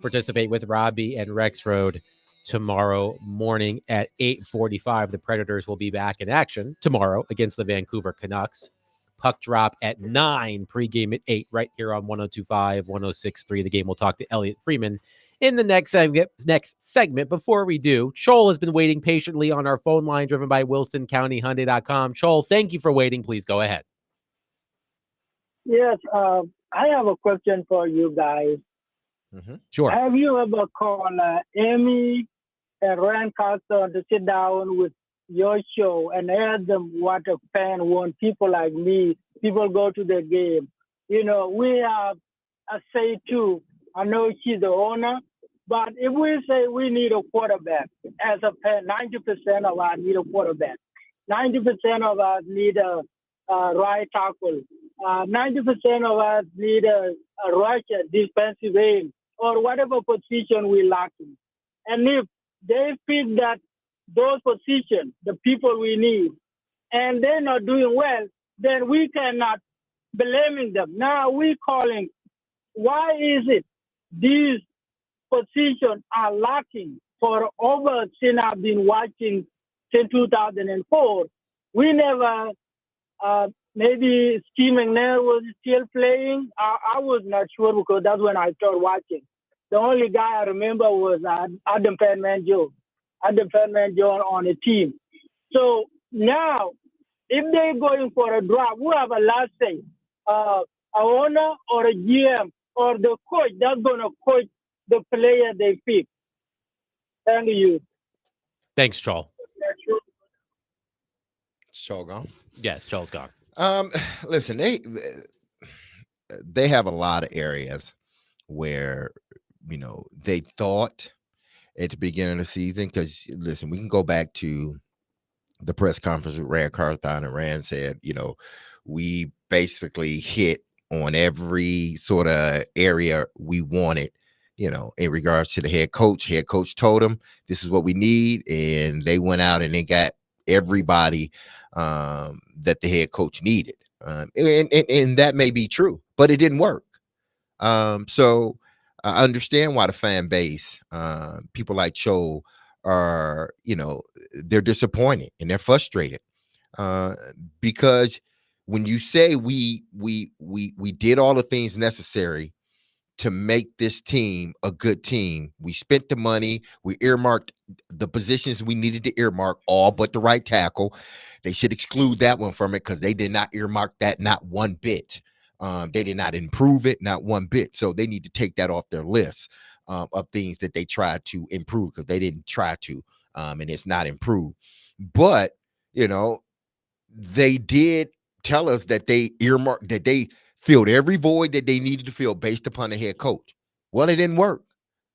Speaker 1: Participate with Robbie and Rexroad tomorrow morning at 8:45. The Predators will be back in action tomorrow against the Vancouver Canucks. Puck drop at 9, pregame at 8, right here on 102.5, 106.3. The Game. Will talk to Elliot Freeman in the next segment. Before we do, Joel has been waiting patiently on our phone line, driven by WilsonCountyHyundai.com. Joel, thank you for waiting. Please go ahead.
Speaker 11: Yes, I have a question for you guys.
Speaker 1: Sure.
Speaker 11: Have you ever called Amy and Rand Carlson to sit down with your show and ask them what a fan wants? People like me, people go to the game. You know, we have a say too. I know she's the owner, but if we say we need a quarterback, as a fan, 90% of us need a quarterback. 90% of us need a right tackle. 90% of us need a rusher, defensive end, or whatever position we're lacking. And if they pick that those positions, the people we need, and they're not doing well, then we cannot blaming them. Now we're calling, why is it these positions are lacking for over since I've been watching since 2004? We never, maybe Steve McNair was still playing. I was not sure because that's when I started watching. The only guy I remember was Adam Penman Joe. Adam Penman Joe on the team. So now, if they're going for a draft, who have a last say? A owner or a GM or the coach that's going to coach the player they pick? Thank you.
Speaker 1: Thanks, Joel.
Speaker 2: Joel gone?
Speaker 1: Yes, Joel's gone.
Speaker 2: Listen, they have a lot of areas where, you know, they thought at the beginning of the season, because listen, we can go back to the press conference with Rand Carthon, and Rand said, you know, we basically hit on every sort of area we wanted, you know, in regards to the head coach. Head coach told them this is what we need, and they went out and they got everybody that the head coach needed. And that may be true, but it didn't work. So I understand why the fan base, people like Cho, are, you know, they're disappointed and they're frustrated, because when you say we did all the things necessary to make this team a good team, we spent the money, we earmarked the positions we needed to earmark, all but the right tackle. They should exclude that one from it because they did not earmark that, not one bit. They did not improve it, not one bit. So they need to take that off their list of things that they tried to improve, because they didn't try to, and it's not improved. But, you know, they did tell us that they earmarked, that they filled every void that they needed to fill based upon the head coach. Well, it didn't work.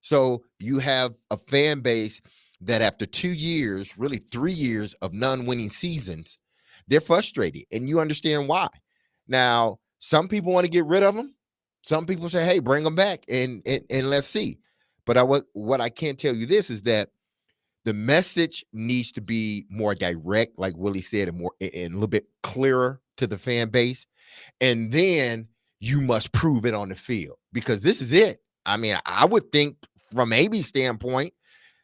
Speaker 2: So you have a fan base that after 2 years, really 3 years of non-winning seasons, they're frustrated, and you understand why. Now, some people want to get rid of them. Some people say, hey, bring them back and let's see. But what I can tell you this is that the message needs to be more direct, like Willie said, and a little bit clearer to the fan base. And then you must prove it on the field, because this is it. I mean, I would think from AB's standpoint,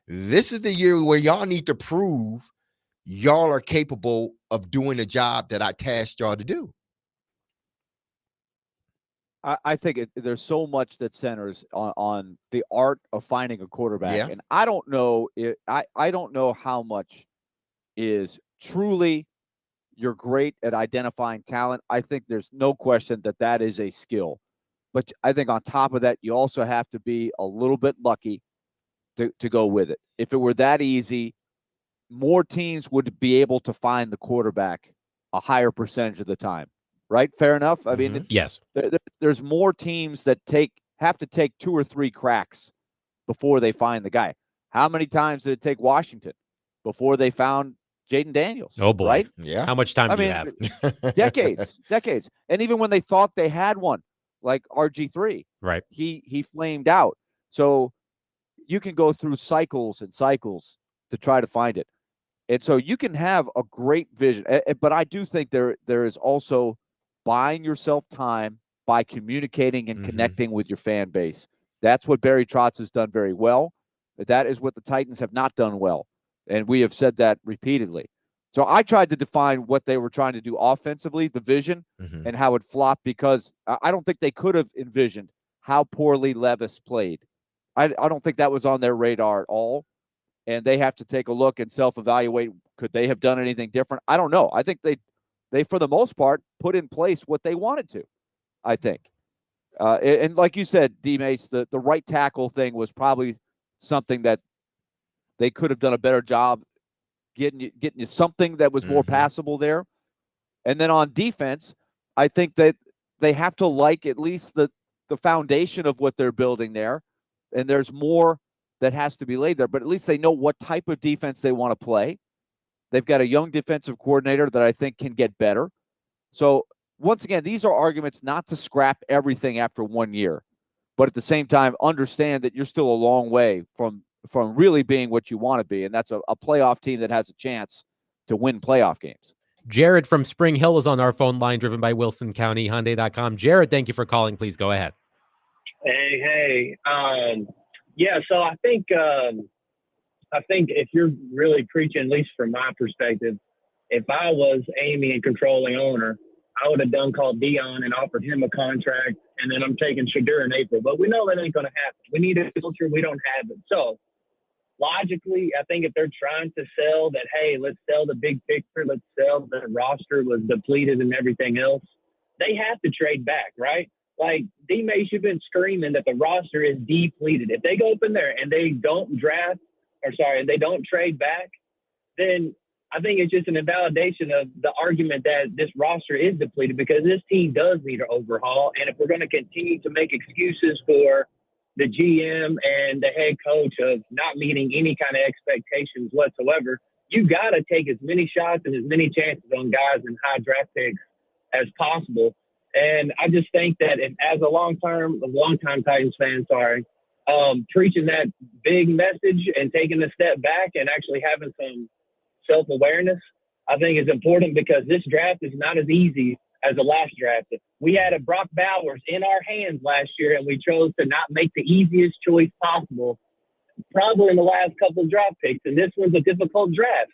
Speaker 2: this is the year where y'all need to prove y'all are capable of doing the job that I tasked y'all to do.
Speaker 3: I think there's so much that centers on the art of finding a quarterback.
Speaker 2: Yeah.
Speaker 3: And I don't know I don't know how much is truly you're great at identifying talent. I think there's no question that is a skill. But I think on top of that, you also have to be a little bit lucky to go with it. If it were that easy, more teams would be able to find the quarterback a higher percentage of the time. Right? Fair enough. I mean,
Speaker 1: yes,
Speaker 3: there's more teams that have to take 2 or 3 cracks before they find the guy. How many times did it take Washington before they found Jaden Daniels?
Speaker 1: Oh boy.
Speaker 3: Right?
Speaker 2: Yeah.
Speaker 1: How much time do you have?
Speaker 3: Decades. And even when they thought they had one, like RG3,
Speaker 1: right,
Speaker 3: he flamed out. So you can go through cycles and cycles to try to find it. And so you can have a great vision, but I do think there is also buying yourself time by communicating and connecting with your fan base. That's what Barry Trotz has done very well. That is what the Titans have not done well. And we have said that repeatedly. So I tried to define what they were trying to do offensively, the vision, and how it flopped, because I don't think they could have envisioned how poorly Levis played. I don't think that was on their radar at all. And they have to take a look and self-evaluate. Could they have done anything different? I don't know. I think they for the most part, put in place what they wanted to, I think. And like you said, D-Mace, the right tackle thing was probably something that they could have done a better job getting you something that was more passable there. And then on defense, I think that they have to like at least the foundation of what they're building there. And there's more that has to be laid there, but at least they know what type of defense they want to play. They've got a young defensive coordinator that I think can get better. So once again, these are arguments not to scrap everything after 1 year, but at the same time, understand that you're still a long way from really being what you want to be. And that's a playoff team that has a chance to win playoff games.
Speaker 1: Jared from Spring Hill is on our phone line, driven by Wilson County Hyundai.com. Jared, thank you for calling. Please go ahead.
Speaker 12: Hey. Yeah, so I think if you're really preaching, at least from my perspective, if I was Amy and controlling owner, I would have called Dion and offered him a contract, and then I'm taking Shadur in April. But we know that ain't going to happen. We need a culture. We don't have it. So logically, I think if they're trying to sell that, hey, let's sell the big picture, let's sell the roster was depleted and everything else, they have to trade back, right? Like, D-Mace, you've been screaming that the roster is depleted. If they go up in there and they don't they don't trade back, then I think it's just an invalidation of the argument that this roster is depleted, because this team does need an overhaul. And if we're going to continue to make excuses for the GM and the head coach of not meeting any kind of expectations whatsoever, you got to take as many shots and as many chances on guys in high draft picks as possible. And I just think that as a long-time Titans fan, preaching that big message and taking a step back and actually having some self-awareness, I think is important, because this draft is not as easy as the last draft. We had a Brock Bowers in our hands last year, and we chose to not make the easiest choice possible, probably in the last couple of draft picks. And this one's a difficult draft.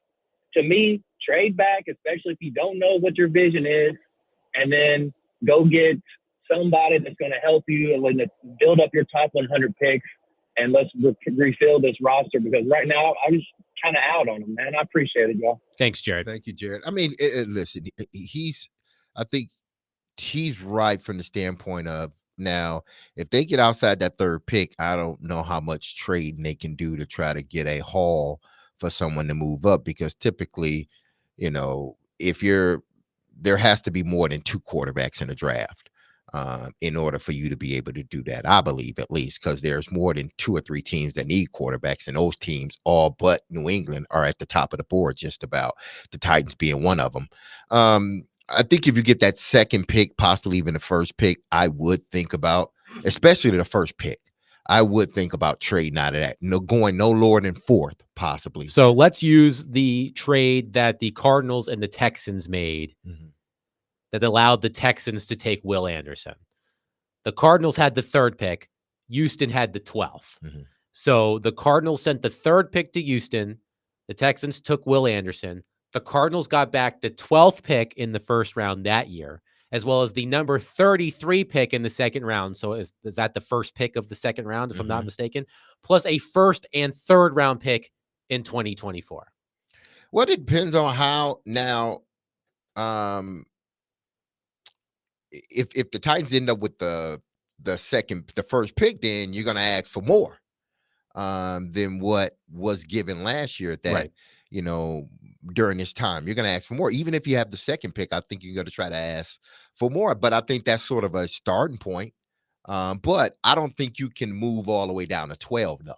Speaker 12: To me, trade back, especially if you don't know what your vision is, and then go get somebody that's going to help you and build up your top 100 picks, and let's refill this roster, because right now I'm just kind of out on him, man. I appreciate it, y'all.
Speaker 1: Thanks, Jared.
Speaker 2: Thank you, Jared. I mean, listen, I think he's right from the standpoint of, now, if they get outside that third pick, I don't know how much trading they can do to try to get a haul for someone to move up, because typically, there has to be more than 2 quarterbacks in a draft in order for you to be able to do that, I believe, at least, because there's more than 2 or 3 teams that need quarterbacks, and those teams, all but New England, are at the top of the board, just about, the Titans being one of them. I think if you get that second pick, possibly even the first pick, I would think about, especially the first pick, I would think about trading out of that. Going no lower than 4th, possibly.
Speaker 1: So let's use the trade that the Cardinals and the Texans made that allowed the Texans to take Will Anderson. The Cardinals had the 3rd pick. Houston had the 12th. So the Cardinals sent the 3rd pick to Houston. The Texans took Will Anderson. The Cardinals got back the 12th pick in the first round that year, as well as the number 33 pick in the second round. So is that the first pick of the second round, if I'm not mistaken, plus a 1st and 3rd round pick in 2024.
Speaker 2: Well, it depends on how now. If the Titans end up with the first pick, then you're going to ask for more than what was given last year. During this time, you're going to ask for more. Even if you have the 2nd pick, I think you're going to try to ask for more. But I think that's sort of a starting point. But I don't think you can move all the way down to 12 though,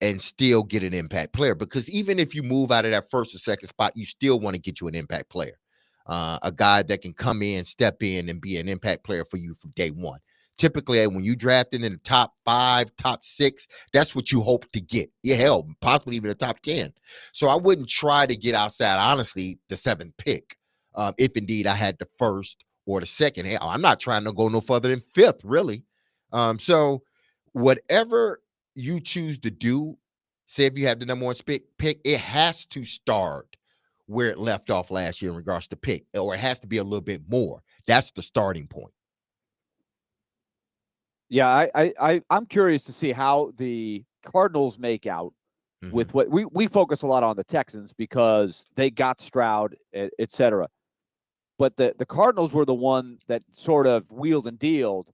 Speaker 2: and still get an impact player. Because even if you move out of that 1st or 2nd spot, you still want to get you an impact player. A guy that can come in, step in, and be an impact player for you from day one. Typically, when you drafted in the top 5, top 6, that's what you hope to get. Yeah, hell, possibly even the top 10. So I wouldn't try to get outside, honestly, the 7th pick. If indeed I had the 1st or the 2nd. Hell, I'm not trying to go no further than 5th, really. So whatever you choose to do, say if you have the number 1 pick, it has to start where it left off last year in regards to pick, or it has to be a little bit more. That's the starting point.
Speaker 3: Yeah, I'm curious to see how the Cardinals make out with what we focus a lot on the Texans because they got Stroud, et cetera. But the Cardinals were the one that sort of wheeled and dealed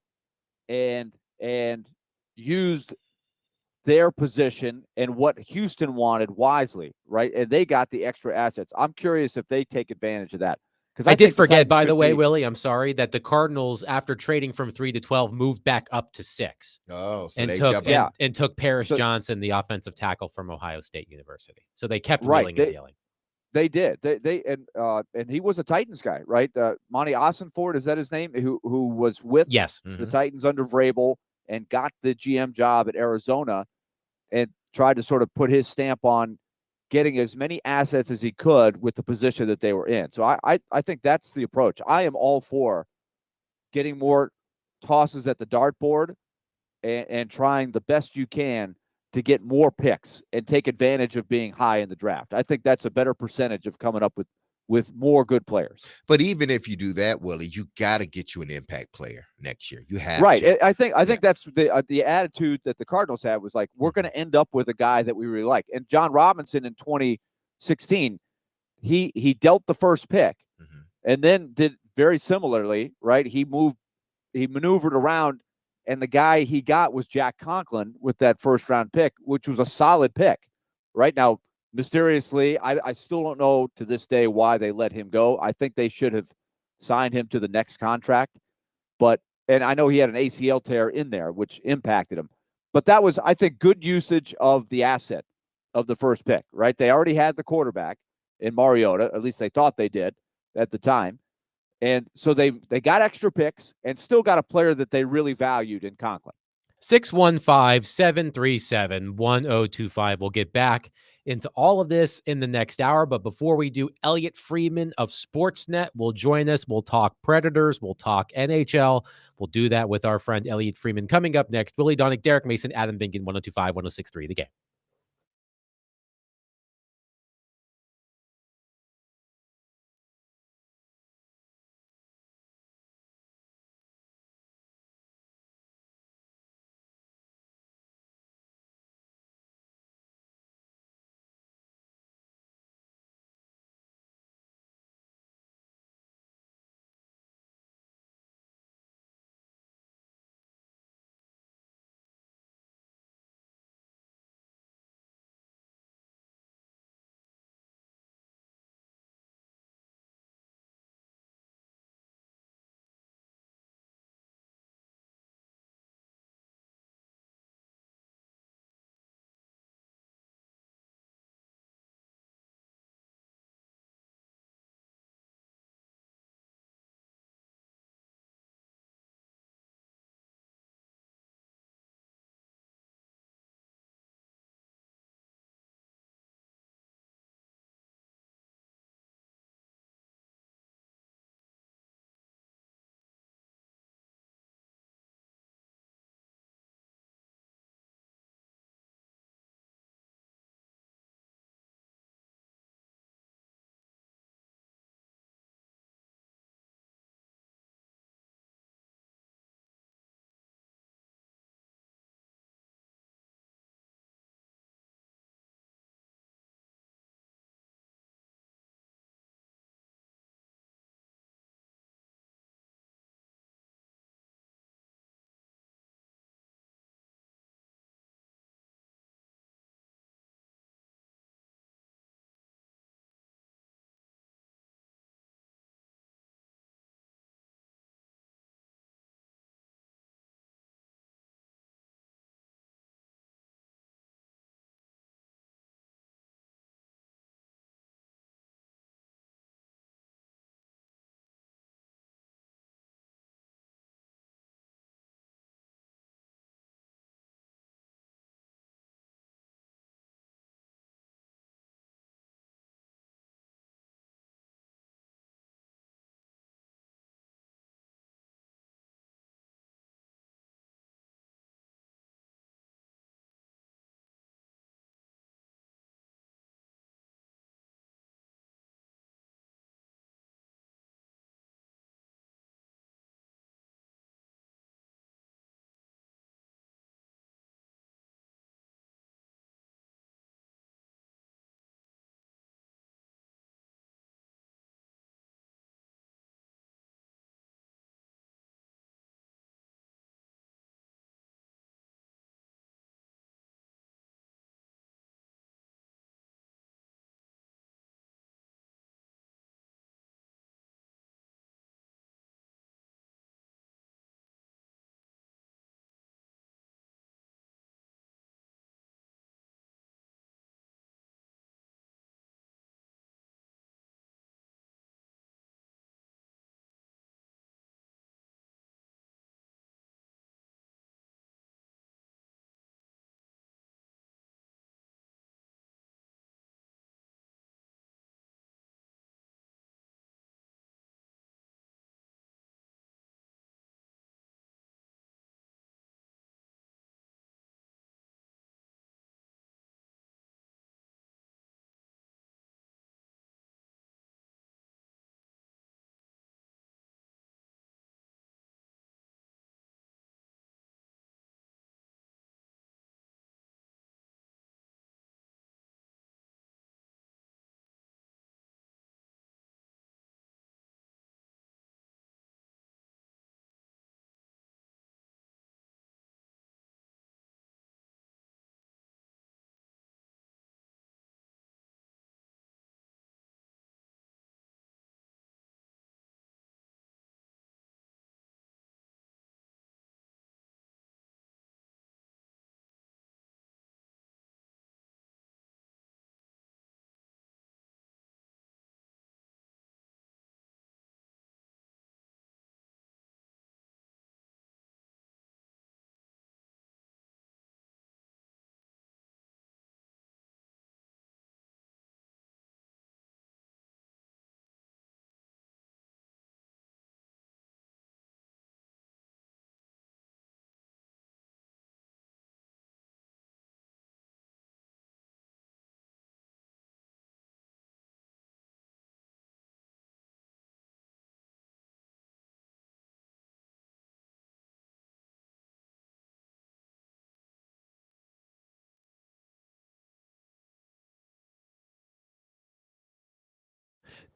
Speaker 3: and used their position and what Houston wanted wisely, right? And they got the extra assets. I'm curious if they take advantage of that.
Speaker 1: I did forget, by the way, Willie, I'm sorry, that the Cardinals, after trading from 3 to 12, moved back up to 6.
Speaker 2: Oh, so
Speaker 1: and
Speaker 2: they
Speaker 1: took
Speaker 2: doubled.
Speaker 1: and took Paris Johnson, the offensive tackle from Ohio State University. So they kept wheeling and dealing.
Speaker 3: They did. And he was a Titans guy, right? Monty Ossenford, is that his name? Who was with the Titans under Vrabel and got the GM job at Arizona and tried to sort of put his stamp on getting as many assets as he could with the position that they were in. So I think that's the approach. I am all for getting more tosses at the dartboard and trying the best you can to get more picks and take advantage of being high in the draft. I think that's a better percentage of coming up with more good players.
Speaker 2: But even if you do that, Willie, you got to get you an impact player next year. You have
Speaker 3: to. I think that's the attitude that the Cardinals had was like, we're going to end up with a guy that we really like. And John Robinson in 2016, he dealt the first pick and then did very similarly, right? He maneuvered around, and the guy he got was Jack Conklin with that first round pick, which was a solid pick. Right now, mysteriously, I still don't know to this day why they let him go. I think they should have signed him to the next contract. And I know he had an ACL tear in there, which impacted him. But that was, I think, good usage of the asset of the first pick, right? They already had the quarterback in Mariota, at least they thought they did at the time. And so they got extra picks and still got a player that they really valued in Conklin.
Speaker 1: 615-737-1025. We'll get back into all of this in the next hour. But before we do, Elliot Freeman of Sportsnet will join us. We'll talk Predators. We'll talk NHL. We'll do that with our friend Elliot Freeman. Coming up next, Willie Donick, Derek Mason, Adam Vinkin, 102.5, 106.3 The Game.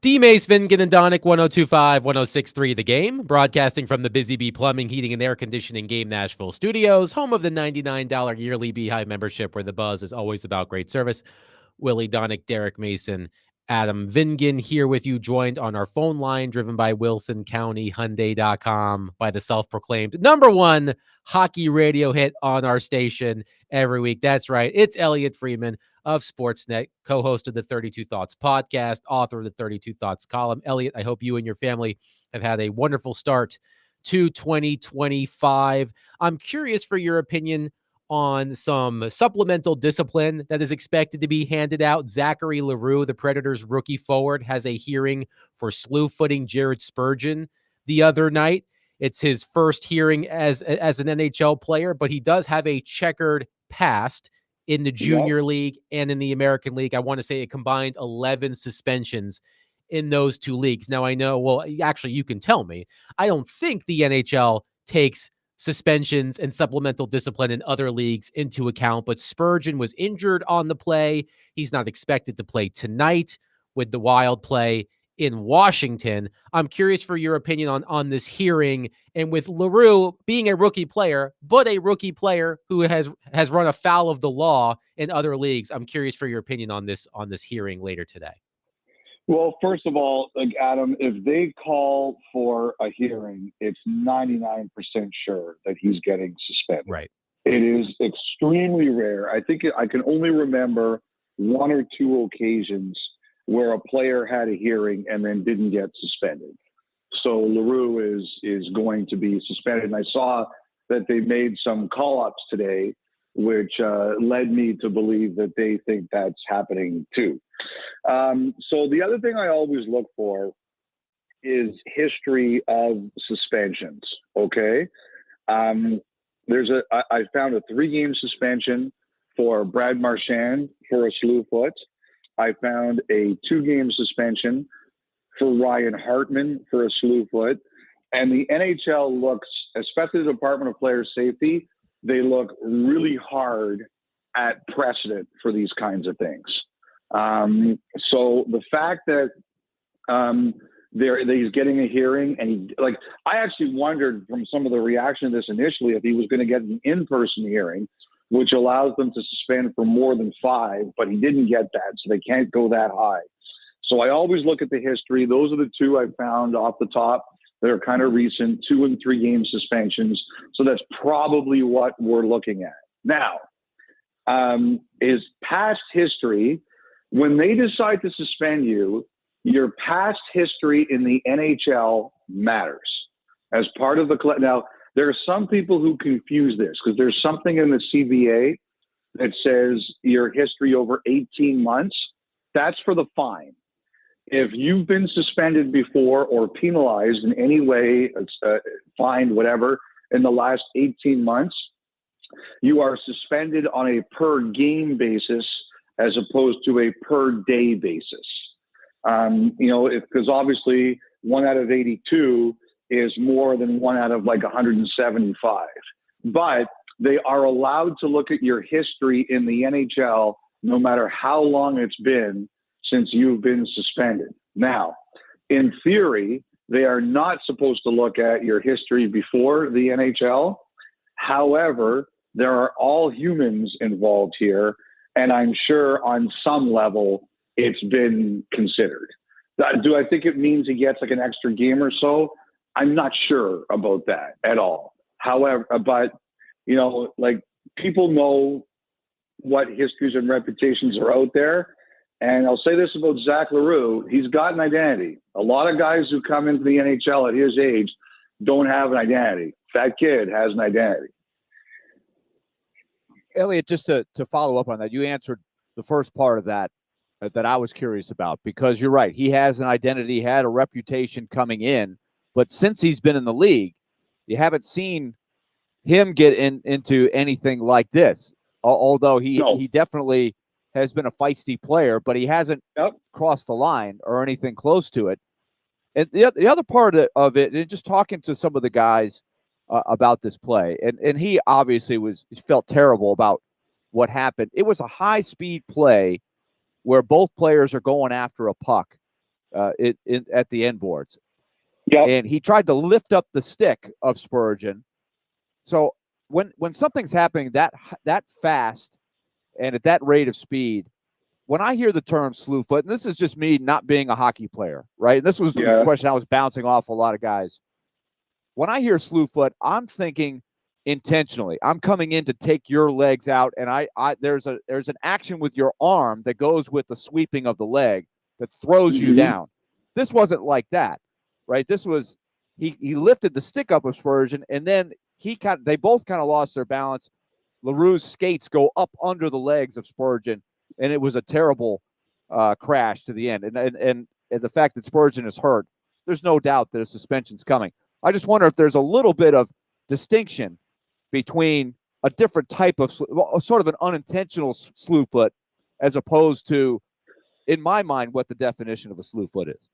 Speaker 1: D. Mace, Vingan, and Donick, 102.5, 106.3 The Game, broadcasting from the Busy Bee Plumbing, Heating, and Air Conditioning Game Nashville studios, home of the $99 yearly Beehive membership, where the buzz is always about great service. Willie Donick, Derek Mason, Adam Vingan here with you, joined on our phone line, driven by Wilson County Hyundai.com, by the self-proclaimed #1 hockey radio hit on our station every week. That's right. It's Elliot Freeman of Sportsnet, co-host of the 32 Thoughts podcast, author of the 32 Thoughts column. Elliot, I hope you and your family have had a wonderful start to 2025. I'm curious for your opinion on some supplemental discipline that is expected to be handed out. Zachary Leroux, the Predators' rookie forward, has a hearing for slew-footing Jared Spurgeon the other night. It's his first hearing as an NHL player, but he does have a checkered past in the junior league and in the American League. I want to say a combined 11 suspensions in those two leagues. Now, I know, well, actually, you can tell me. I don't think the NHL takes suspensions and supplemental discipline in other leagues into account, but Spurgeon was injured on the play. He's not expected to play tonight with the Wild play in Washington. I'm curious for your opinion on this hearing, and with Leroux being a rookie player, but a rookie player who has run afoul of the law in other leagues. I'm curious for your opinion on this hearing later today.
Speaker 13: Well, first of all, like Adam, if they call for a hearing, it's 99% sure that he's getting suspended.
Speaker 1: Right.
Speaker 13: It is extremely rare. I think I can only remember one or two occasions where a player had a hearing and then didn't get suspended. So Leroux is going to be suspended. And I saw that they made some call-ups today, which led me to believe that they think that's happening too. So the other thing I always look for is history of suspensions. Okay. I found a 3-game suspension for Brad Marchand for a slew foot. I found a 2-game suspension for Ryan Hartman for a slew foot. And the NHL looks, especially the Department of Player Safety, they look really hard at precedent for these kinds of things. So the fact that he's getting a hearing, and I actually wondered from some of the reaction to this initially if he was going to get an in-person hearing, which allows them to suspend for more than 5, but he didn't get that, so they can't go that high. So I always look at the history. Those are the 2 I found off the top. They're kind of recent, 2- and 3-game suspensions. So that's probably what we're looking at. Now, is past history, when they decide to suspend you, your past history in the NHL matters as part of the now. There are some people who confuse this because there's something in the CBA that says your history over 18 months. That's for the fine. If you've been suspended before or penalized in any way, fined, whatever, in the last 18 months, you are suspended on a per game basis as opposed to a per day basis. Because obviously 1 out of 82 is more than 1 out of 175. But they are allowed to look at your history in the NHL no matter how long it's been since you've been suspended. Now, in theory, they are not supposed to look at your history before the NHL. However, there are all humans involved here, and I'm sure on some level it's been considered. Do I think it means he gets an extra game or so? I'm not sure about that at all. However, but people know what histories and reputations are out there. And I'll say this about Zach Leroux, he's got an identity. A lot of guys who come into the NHL at his age don't have an identity. That kid has an identity.
Speaker 3: Elliot, just to follow up on that, you answered the first part of that I was curious about, because you're right. He has an identity, had a reputation coming in, but since he's been in the league, you haven't seen him get into anything like this. Although he definitely has been a feisty player, but he hasn't crossed the line or anything close to it. And the other part of it, and just talking to some of the guys about this play, and he obviously felt terrible about what happened. It was a high-speed play where both players are going after a puck, at the end boards.
Speaker 13: Yep.
Speaker 3: And he tried to lift up the stick of Spurgeon. So when something's happening that fast and at that rate of speed, when I hear the term slew foot, and this is just me not being a hockey player, right? And this was the question I was bouncing off a lot of guys. When I hear slew foot, I'm thinking intentionally. I'm coming in to take your legs out, and there's an action with your arm that goes with the sweeping of the leg that throws you down. This wasn't like that, right? This was he lifted the stick up of Spurgeon, and then they both kind of lost their balance. LaRue's skates go up under the legs of Spurgeon, and it was a terrible crash to the end. And the fact that Spurgeon is hurt, there's no doubt that a suspension's coming. I just wonder if there's a little bit of distinction between a different type of sort of an unintentional slew foot as opposed to, in my mind, what the definition of a slew foot is.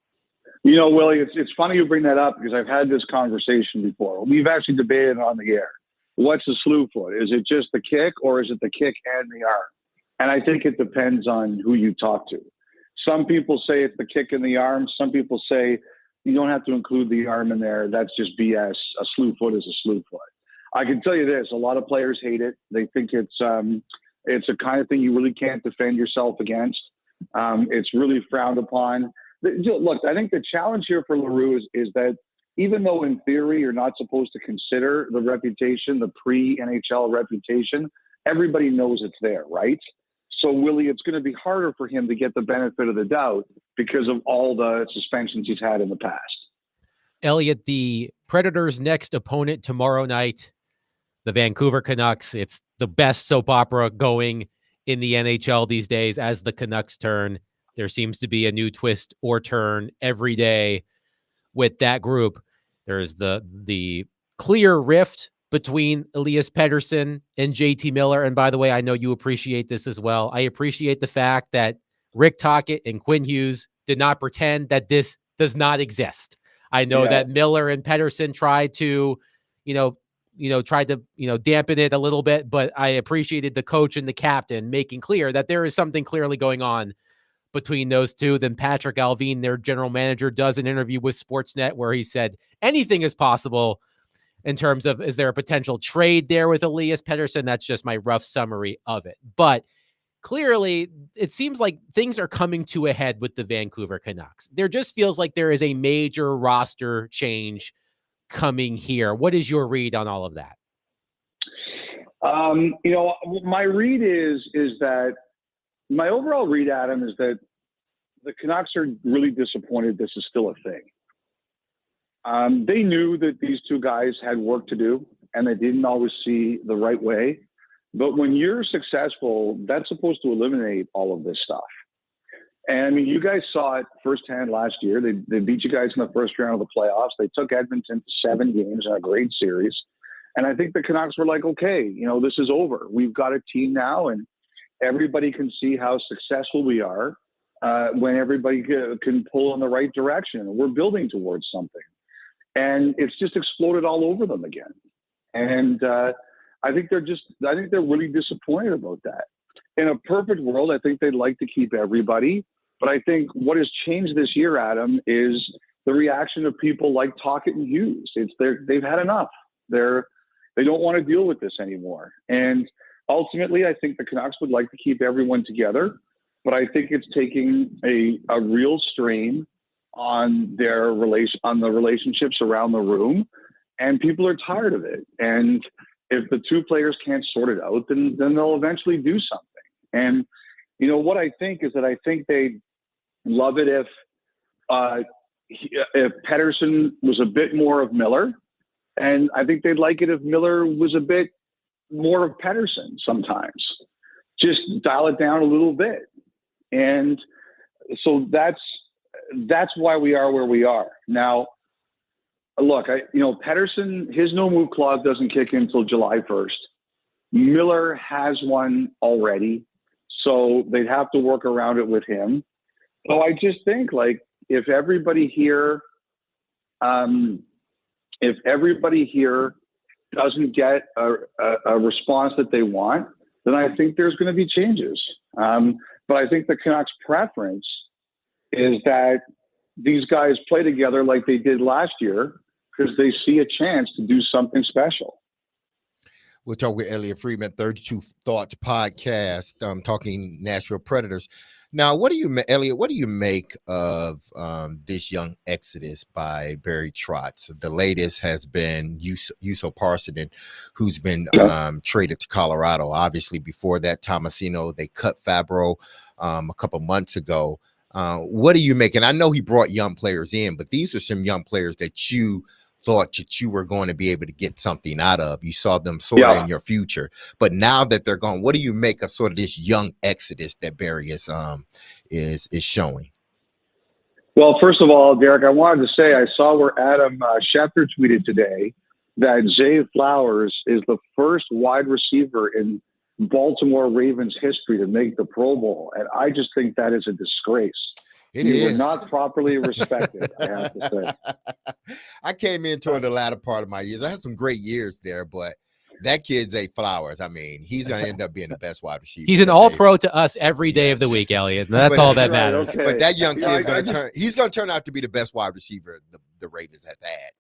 Speaker 13: You know, Willie, it's funny you bring that up because I've had this conversation before. We've actually debated on the air. What's a slew foot? Is it just the kick or is it the kick and the arm? And I think it depends on who you talk to. Some people say it's the kick in the arm. Some people say you don't have to include the arm in there. That's just BS. A slew foot is a slew foot. I can tell you this, a lot of players hate it. They think it's a kind of thing you really can't defend yourself against. It's really frowned upon. Look, I think the challenge here for LaRue is that even though in theory you're not supposed to consider the reputation, the pre-NHL reputation, everybody knows it's there, right? So, Willie, it's going to be harder for him to get the benefit of the doubt because of all the suspensions he's had in the past.
Speaker 1: Elliot, the Predators' next opponent tomorrow night, the Vancouver Canucks. It's the best soap opera going in the NHL these days as the Canucks turn. There seems to be a new twist or turn every day with that group. There's the clear rift between Elias Pettersson and JT Miller. And by the way, I know you appreciate this as well. I appreciate the fact that Rick Tocchet and Quinn Hughes did not pretend that this does not exist. I know that Miller and Pettersson tried to, dampen it a little bit, but I appreciated the coach and the captain making clear that there is something clearly going on between those two. Then Patrick Alvin, their general manager, does an interview with Sportsnet where he said anything is possible in terms of, is there a potential trade there with Elias Pettersson? That's just my rough summary of it. But clearly, it seems like things are coming to a head with the Vancouver Canucks. There just feels like there is a major roster change coming here. What is your read on all of that?
Speaker 13: My read is that my overall read, Adam, is that the Canucks are really disappointed this is still a thing. They knew that these two guys had work to do, and they didn't always see the right way. But when you're successful, that's supposed to eliminate all of this stuff. And I mean, you guys saw it firsthand last year. They beat you guys in the first round of the playoffs. They took Edmonton to 7 games in a great series. And I think the Canucks were like, okay, this is over. We've got a team now, and everybody can see how successful we are when everybody can pull in the right direction. We're building towards something. And it's just exploded all over them again. And I think they're really disappointed about that. In a perfect world, I think they'd like to keep everybody. But I think what has changed this year, Adam, is the reaction of people like Tocchet and Hughes. They've had enough. They don't want to deal with this anymore. And ultimately, I think the Canucks would like to keep everyone together. But I think it's taking a real strain on the relationships around the room, and people are tired of it. And if the two players can't sort it out, then they'll eventually do something. And what I think is that I think they'd love it if Pettersson was a bit more of Miller, and I think they'd like it if Miller was a bit more of Pettersson sometimes. Just dial it down a little bit. And so that's why we are where we are. Now, look, Pettersson, his no-move clause doesn't kick in until July 1st. Miller has one already, so they'd have to work around it with him. So I just think, if everybody here doesn't get a response that they want, then I think there's going to be changes. But I think the Canucks' preference is that these guys play together like they did last year because they see a chance to do something special.
Speaker 2: We'll talk with Elliot Friedman, 32 Thoughts podcast, talking Nashville Predators. Now, Elliot, what do you make of this young exodus by Barry Trotz? The latest has been Juuso Parssinen, who's been traded to Colorado. Obviously, before that, Tomasino, they cut Fabro a couple months ago. What do you make? And I know he brought young players in, but these are some young players that you thought that you were going to be able to get something out of. You saw them sort of in your future, but now that they're gone, what do you make of sort of this young exodus that Barry is showing?
Speaker 13: Well, first of all, Derek, I wanted to say I saw where Adam Schefter tweeted today that Zay Flowers is the first wide receiver in Baltimore Ravens history to make the Pro Bowl, and I just think that is a disgrace. You were not properly respected, I have to say.
Speaker 2: I came in toward the latter part of my years. I had some great years there, but that kid's Zay Flowers. I mean, he's going to end up being the best wide receiver.
Speaker 1: He's an all-pro to us every day of the week, Elliot. That's all that matters.
Speaker 13: Okay.
Speaker 2: But that young kid is going to turn out to be the best wide receiver the Ravens have had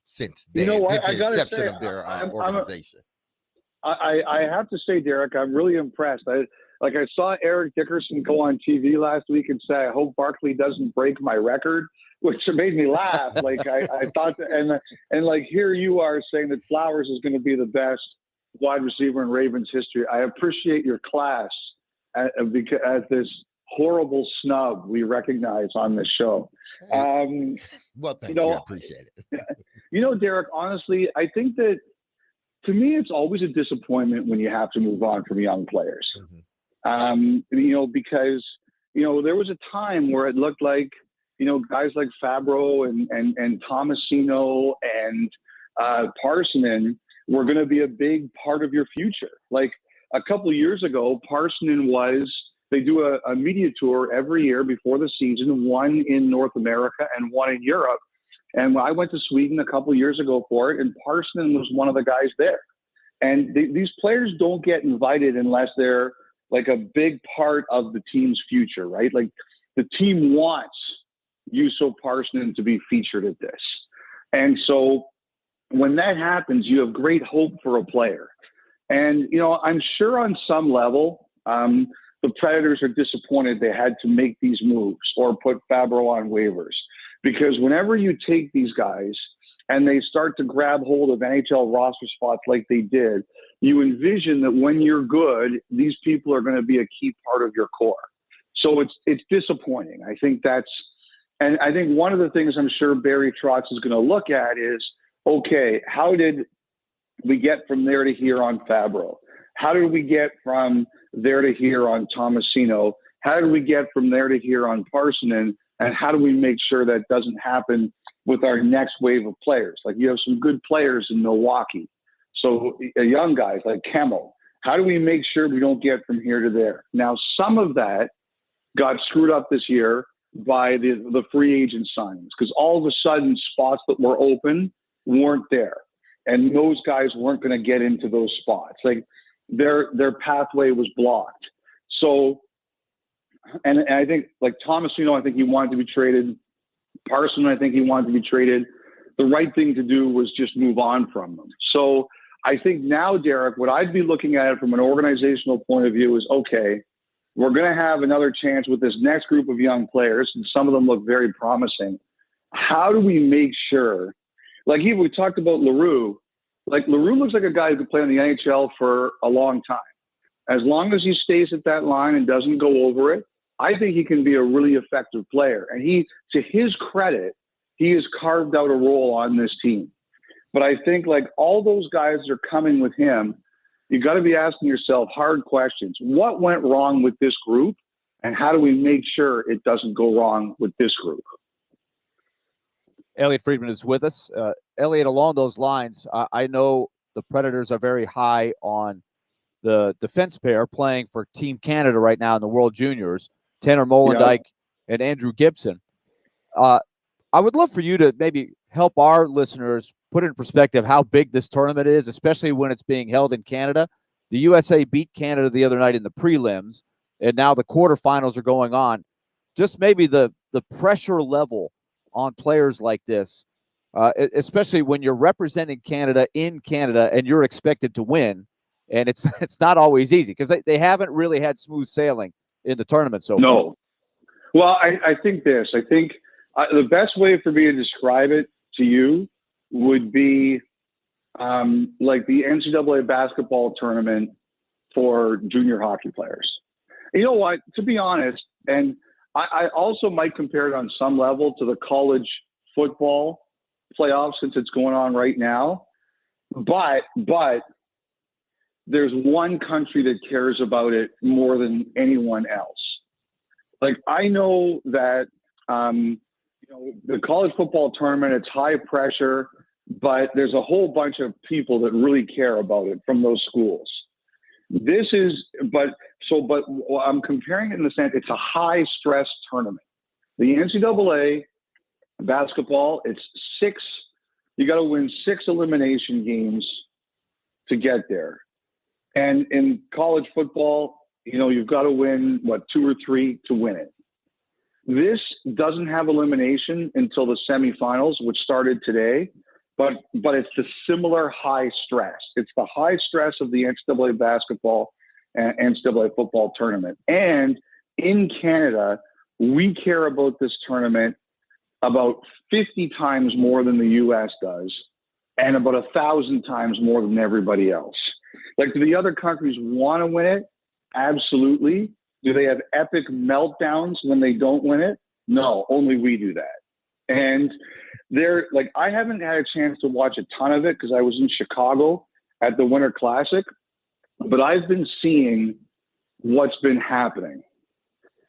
Speaker 2: since the inception of their organization.
Speaker 13: I have to say, Derek, I'm really impressed. I saw Eric Dickerson go on TV last week and say, I hope Barkley doesn't break my record, which made me laugh. I thought that, and here you are saying that Flowers is going to be the best wide receiver in Ravens history. I appreciate your class as this horrible snub we recognize on this show.
Speaker 2: Well, thank you. I appreciate it.
Speaker 13: Derek, honestly, I think that to me, it's always a disappointment when you have to move on from young players.
Speaker 2: Mm-hmm.
Speaker 13: Because there was a time where it looked like, guys like Fabro and Tomasino and Parssinen were going to be a big part of your future. Like a couple of years ago, Parssinen they do a media tour every year before the season, one in North America and one in Europe. And I went to Sweden a couple of years ago for it, and Parssinen was one of the guys there. And these players don't get invited unless they're like a big part of the team's future, right? Like the team wants Juuso Parssinen to be featured at this. And so when that happens, you have great hope for a player. And, I'm sure on some level, the Predators are disappointed they had to make these moves or put Fabro on waivers. Because whenever you take these guys and they start to grab hold of NHL roster spots like they did, you envision that when you're good, these people are going to be a key part of your core. So it's disappointing. I think and I think one of the things I'm sure Barry Trotz is going to look at is, okay, how did we get from there to here on Fabro? How did we get from there to here on Tomasino? How did we get from there to here on Parssinen? And how do we make sure that doesn't happen with our next wave of players? Like you have some good players in Milwaukee. So young guys like Kemmel, how do we make sure we don't get from here to there? Now, some of that got screwed up this year by the free agent signings because all of a sudden spots that were open weren't there. And those guys weren't going to get into those spots. Like their pathway was blocked. So, and I think like Tomasino, I think he wanted to be traded. Parssinen, I think he wanted to be traded. The right thing to do was just move on from them. So I think now, Derek, what I'd be looking at it from an organizational point of view is, okay, we're going to have another chance with this next group of young players, and some of them look very promising. How do we make sure, like even we talked about Leroux, like Leroux looks like a guy who could play in the NHL for a long time. As long as he stays at that line and doesn't go over it, I think he can be a really effective player. And he, to his credit, he has carved out a role on this team. But I think like all those guys that are coming with him, you got to be asking yourself hard questions. What went wrong with this group? And how do we make sure it doesn't go wrong with this group?
Speaker 3: Elliot Friedman is with us. Elliot, along those lines, I know the Predators are very high on the defense pair playing for Team Canada right now in the World Juniors, Tanner Molendyk and Andrew Gibson. I would love for you to maybe help our listeners put in perspective how big this tournament is, especially when it's being held in Canada. The USA beat Canada the other night in the prelims, and now the quarterfinals are going on. Just maybe the pressure level on players like this, especially when you're representing Canada in Canada and you're expected to win. And it's not always easy because they haven't really had smooth sailing in the tournament so far.
Speaker 13: No. Well, I think this. I think the best way for me to describe it to you would be like the NCAA basketball tournament for junior hockey players. You know what? To be honest, and I also might compare it on some level to the college football playoffs since it's going on right now. But there's one country that cares about it more than anyone else. Like, I know that the college football tournament, it's high pressure, but there's a whole bunch of people that really care about it from those schools. But I'm comparing it in the sense it's a high stress tournament. The NCAA basketball, it's 6. You got to win 6 elimination games to get there. And in college football, you've got to win 2 or 3 to win it. This doesn't have elimination until the semifinals, which started today, but it's the similar high stress. It's the high stress of the NCAA basketball and NCAA football tournament. And in Canada, we care about this tournament about 50 times more than the U.S. does, and about 1,000 times more than everybody else. Like, do the other countries want to win it? Absolutely. Do they have epic meltdowns when they don't win it? No, only we do that. And I haven't had a chance to watch a ton of it because I was in Chicago at the Winter Classic, but I've been seeing what's been happening.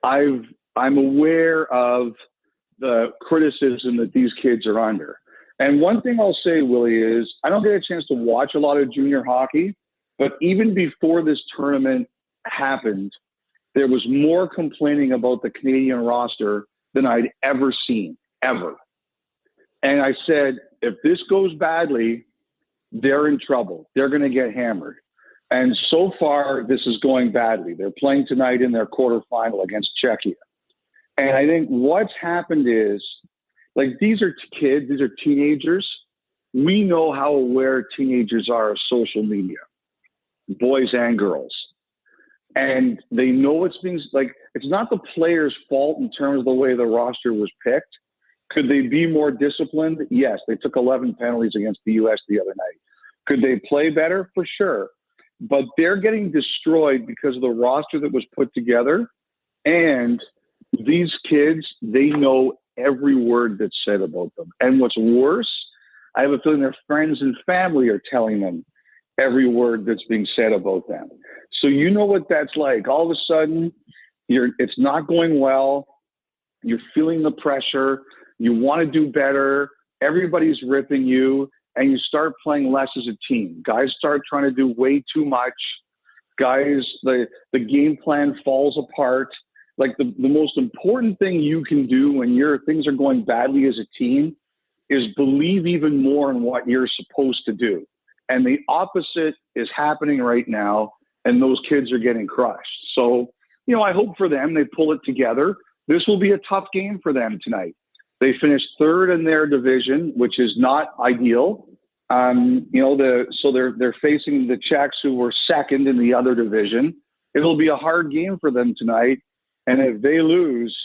Speaker 13: I'm aware of the criticism that these kids are under. And one thing I'll say, Willie, is I don't get a chance to watch a lot of junior hockey, but even before this tournament happened, there was more complaining about the Canadian roster than I'd ever seen, ever. And I said, if this goes badly, they're in trouble. They're going to get hammered. And so far, this is going badly. They're playing tonight in their quarterfinal against Czechia. And I think what's happened is, these are kids, these are teenagers. We know how aware teenagers are of social media, boys and girls. And they know it's not the players' fault in terms of the way the roster was picked. Could they be more disciplined? Yes, they took 11 penalties against the U.S. the other night. Could they play better? For sure. But they're getting destroyed because of the roster that was put together. And these kids, they know every word that's said about them. And what's worse, I have a feeling their friends and family are telling them every word that's being said about them. So you know what that's like. All of a sudden, it's not going well. You're feeling the pressure. You want to do better. Everybody's ripping you, and you start playing less as a team. Guys start trying to do way too much. Guys, the game plan falls apart. Like, the most important thing you can do when things are going badly as a team is believe even more in what you're supposed to do. And the opposite is happening right now, and those kids are getting crushed. So, I hope for them they pull it together. This will be a tough game for them tonight. They finished 3rd in their division, which is not ideal. So they're facing the Czechs, who were 2nd in the other division. It'll be a hard game for them tonight. And if they lose,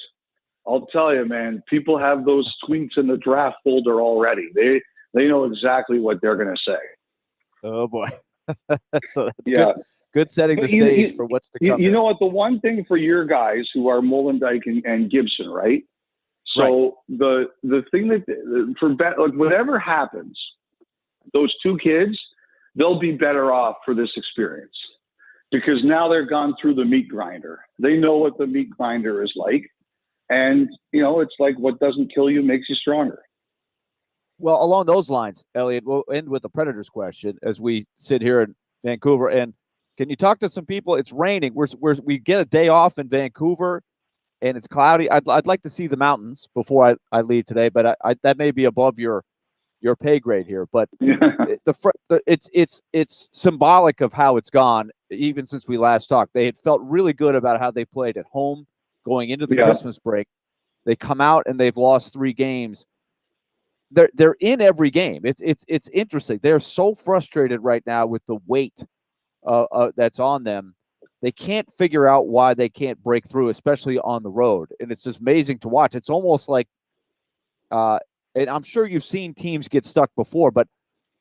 Speaker 13: I'll tell you, man, people have those tweets in the draft folder already. They know exactly what they're going to say.
Speaker 3: Oh boy. So
Speaker 13: yeah,
Speaker 3: good setting the stage for what's to come.
Speaker 13: You know what? The one thing for your guys who are Molendyk and Gibson, right? So right. The thing that whatever happens, those 2 kids, they'll be better off for this experience. Because now they're gone through the meat grinder. They know what the meat grinder is like. And, it's like what doesn't kill you makes you stronger.
Speaker 3: Well, along those lines, Elliot, we'll end with the Predators question as we sit here in Vancouver. And can you talk to some people? It's raining. We get a day off in Vancouver, and it's cloudy. I'd like to see the mountains before I leave today, but that may be above your pay grade here. But it's symbolic of how it's gone. Even since we last talked, they had felt really good about how they played at home going into the Christmas break. They come out and they've lost 3 games. They're in every game. It's interesting. They're so frustrated right now with the weight that's on them. They can't figure out why they can't break through, especially on the road. And it's just amazing to watch. It's almost like, and I'm sure you've seen teams get stuck before, but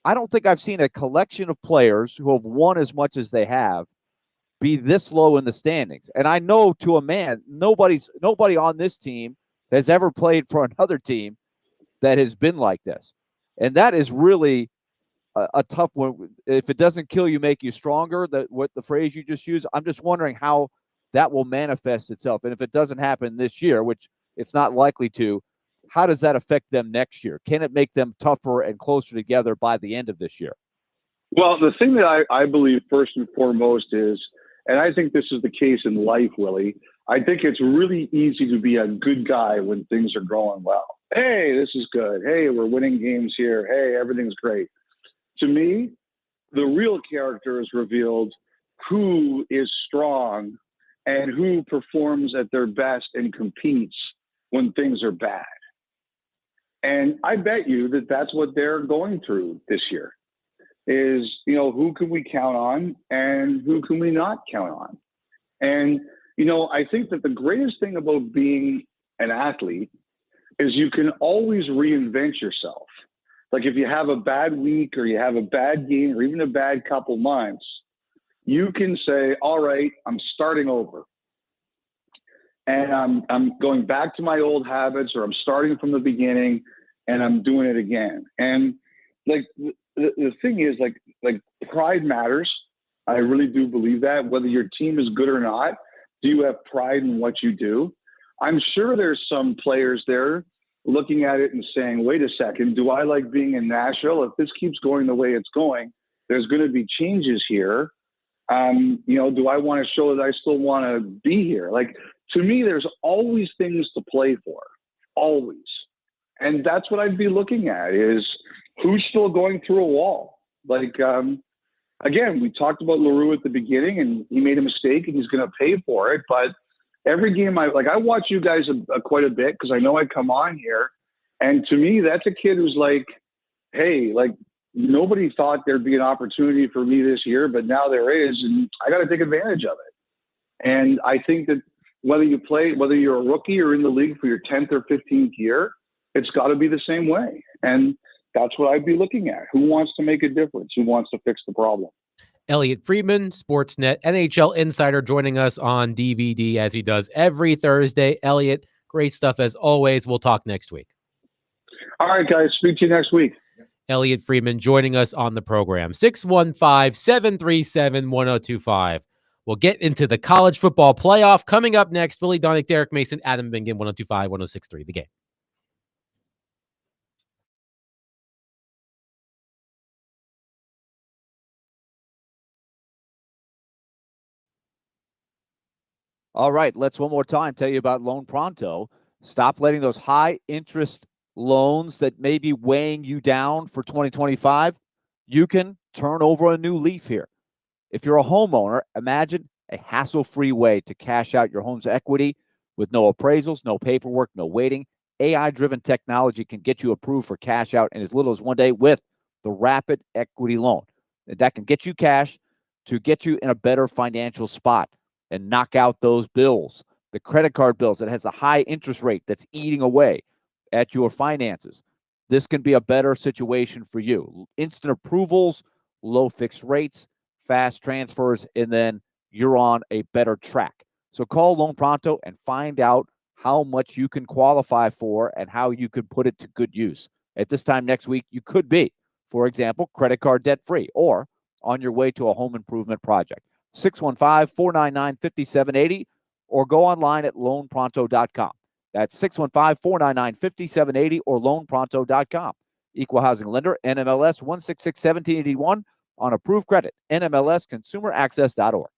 Speaker 3: I don't think I've seen a collection of players who have won as much as they have be this low in the standings. And I know to a man, nobody on this team has ever played for another team that has been like this. And that is really a tough one. If it doesn't kill you, make you stronger, what the phrase you just used, I'm just wondering how that will manifest itself. And if it doesn't happen this year, which it's not likely to, how does that affect them next year? Can it make them tougher and closer together by the end of this year?
Speaker 13: Well, the thing that I believe first and foremost is, and I think this is the case in life, Willie, I think it's really easy to be a good guy when things are going well. Hey, this is good. Hey, we're winning games here. Hey, everything's great. To me, the real character is revealed who is strong and who performs at their best and competes when things are bad. And I bet you that that's what they're going through this year is, who can we count on and who can we not count on? And, I think that the greatest thing about being an athlete is you can always reinvent yourself. Like if you have a bad week or you have a bad game or even a bad couple months, you can say, all right, I'm starting over. And I'm going back to my old habits, or I'm starting from the beginning and I'm doing it again. And like the thing is like pride matters. I really do believe that. Whether your team is good or not, do you have pride in what you do? I'm sure there's some players there looking at it and saying, wait a second, do I like being in Nashville? If this keeps going the way it's going, there's going to be changes here. Do I want to show that I still want to be here? Like, to me, there's always things to play for, always. And that's what I'd be looking at is who's still going through a wall. Like, again, we talked about Leroux at the beginning and he made a mistake and he's going to pay for it. But every game I watch you guys quite a bit because I know I come on here. And to me, that's a kid who's like, hey, like nobody thought there'd be an opportunity for me this year, but now there is. And I got to take advantage of it. And I think that whether you're a rookie or in the league for your 10th or 15th year, it's got to be the same way. And that's what I'd be looking at. Who wants to make a difference? Who wants to fix the problem?
Speaker 1: Elliotte Friedman, Sportsnet NHL insider, joining us on DVD as he does every Thursday. Elliotte, great stuff as always. We'll talk next week.
Speaker 13: All right, guys. Speak to you next week.
Speaker 1: Elliotte Friedman joining us on the program. 615-737-1025. We'll get into the college football playoff coming up next. Willie Donick, Derek Mason, Adam Bingen, 1025-1063, The Game.
Speaker 3: All right, let's one more time tell you about Loan Pronto. Stop letting those high interest loans that may be weighing you down for 2025. You can turn over a new leaf here. If you're a homeowner, imagine a hassle-free way to cash out your home's equity with no appraisals, no paperwork, no waiting. AI-driven technology can get you approved for cash out in as little as 1 day with the Rapid Equity Loan. That can get you cash to get you in a better financial spot and knock out those bills, the credit card bills that has a high interest rate that's eating away at your finances. This can be a better situation for you. Instant approvals, low fixed rates, fast transfers, and then you're on a better track. So call Loan Pronto and find out how much you can qualify for and how you can put it to good use. At this time next week, you could be, for example, credit card debt free or on your way to a home improvement project. 615-499-5780 or go online at loanpronto.com. That's 615-499-5780 or loanpronto.com. Equal housing lender, NMLS 1661781 on approved credit, NMLSconsumeraccess.org.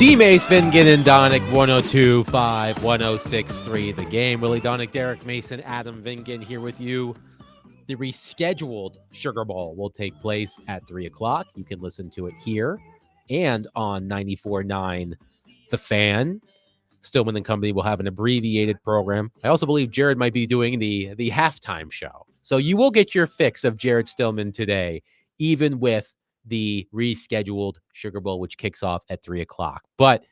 Speaker 1: D-Mace, Vingan, and Donick, 102.5, 106.3 The Game. Willie Donick, Derek Mason, Adam Vingan here with you. The rescheduled Sugar Bowl will take place at 3 o'clock. You can listen to it here and on 94.9 The Fan. Stillman and Company will have an abbreviated program. I also believe Jared might be doing the halftime show. So you will get your fix of Jared Stillman today, even with the rescheduled Sugar Bowl, which kicks off at 3 o'clock. But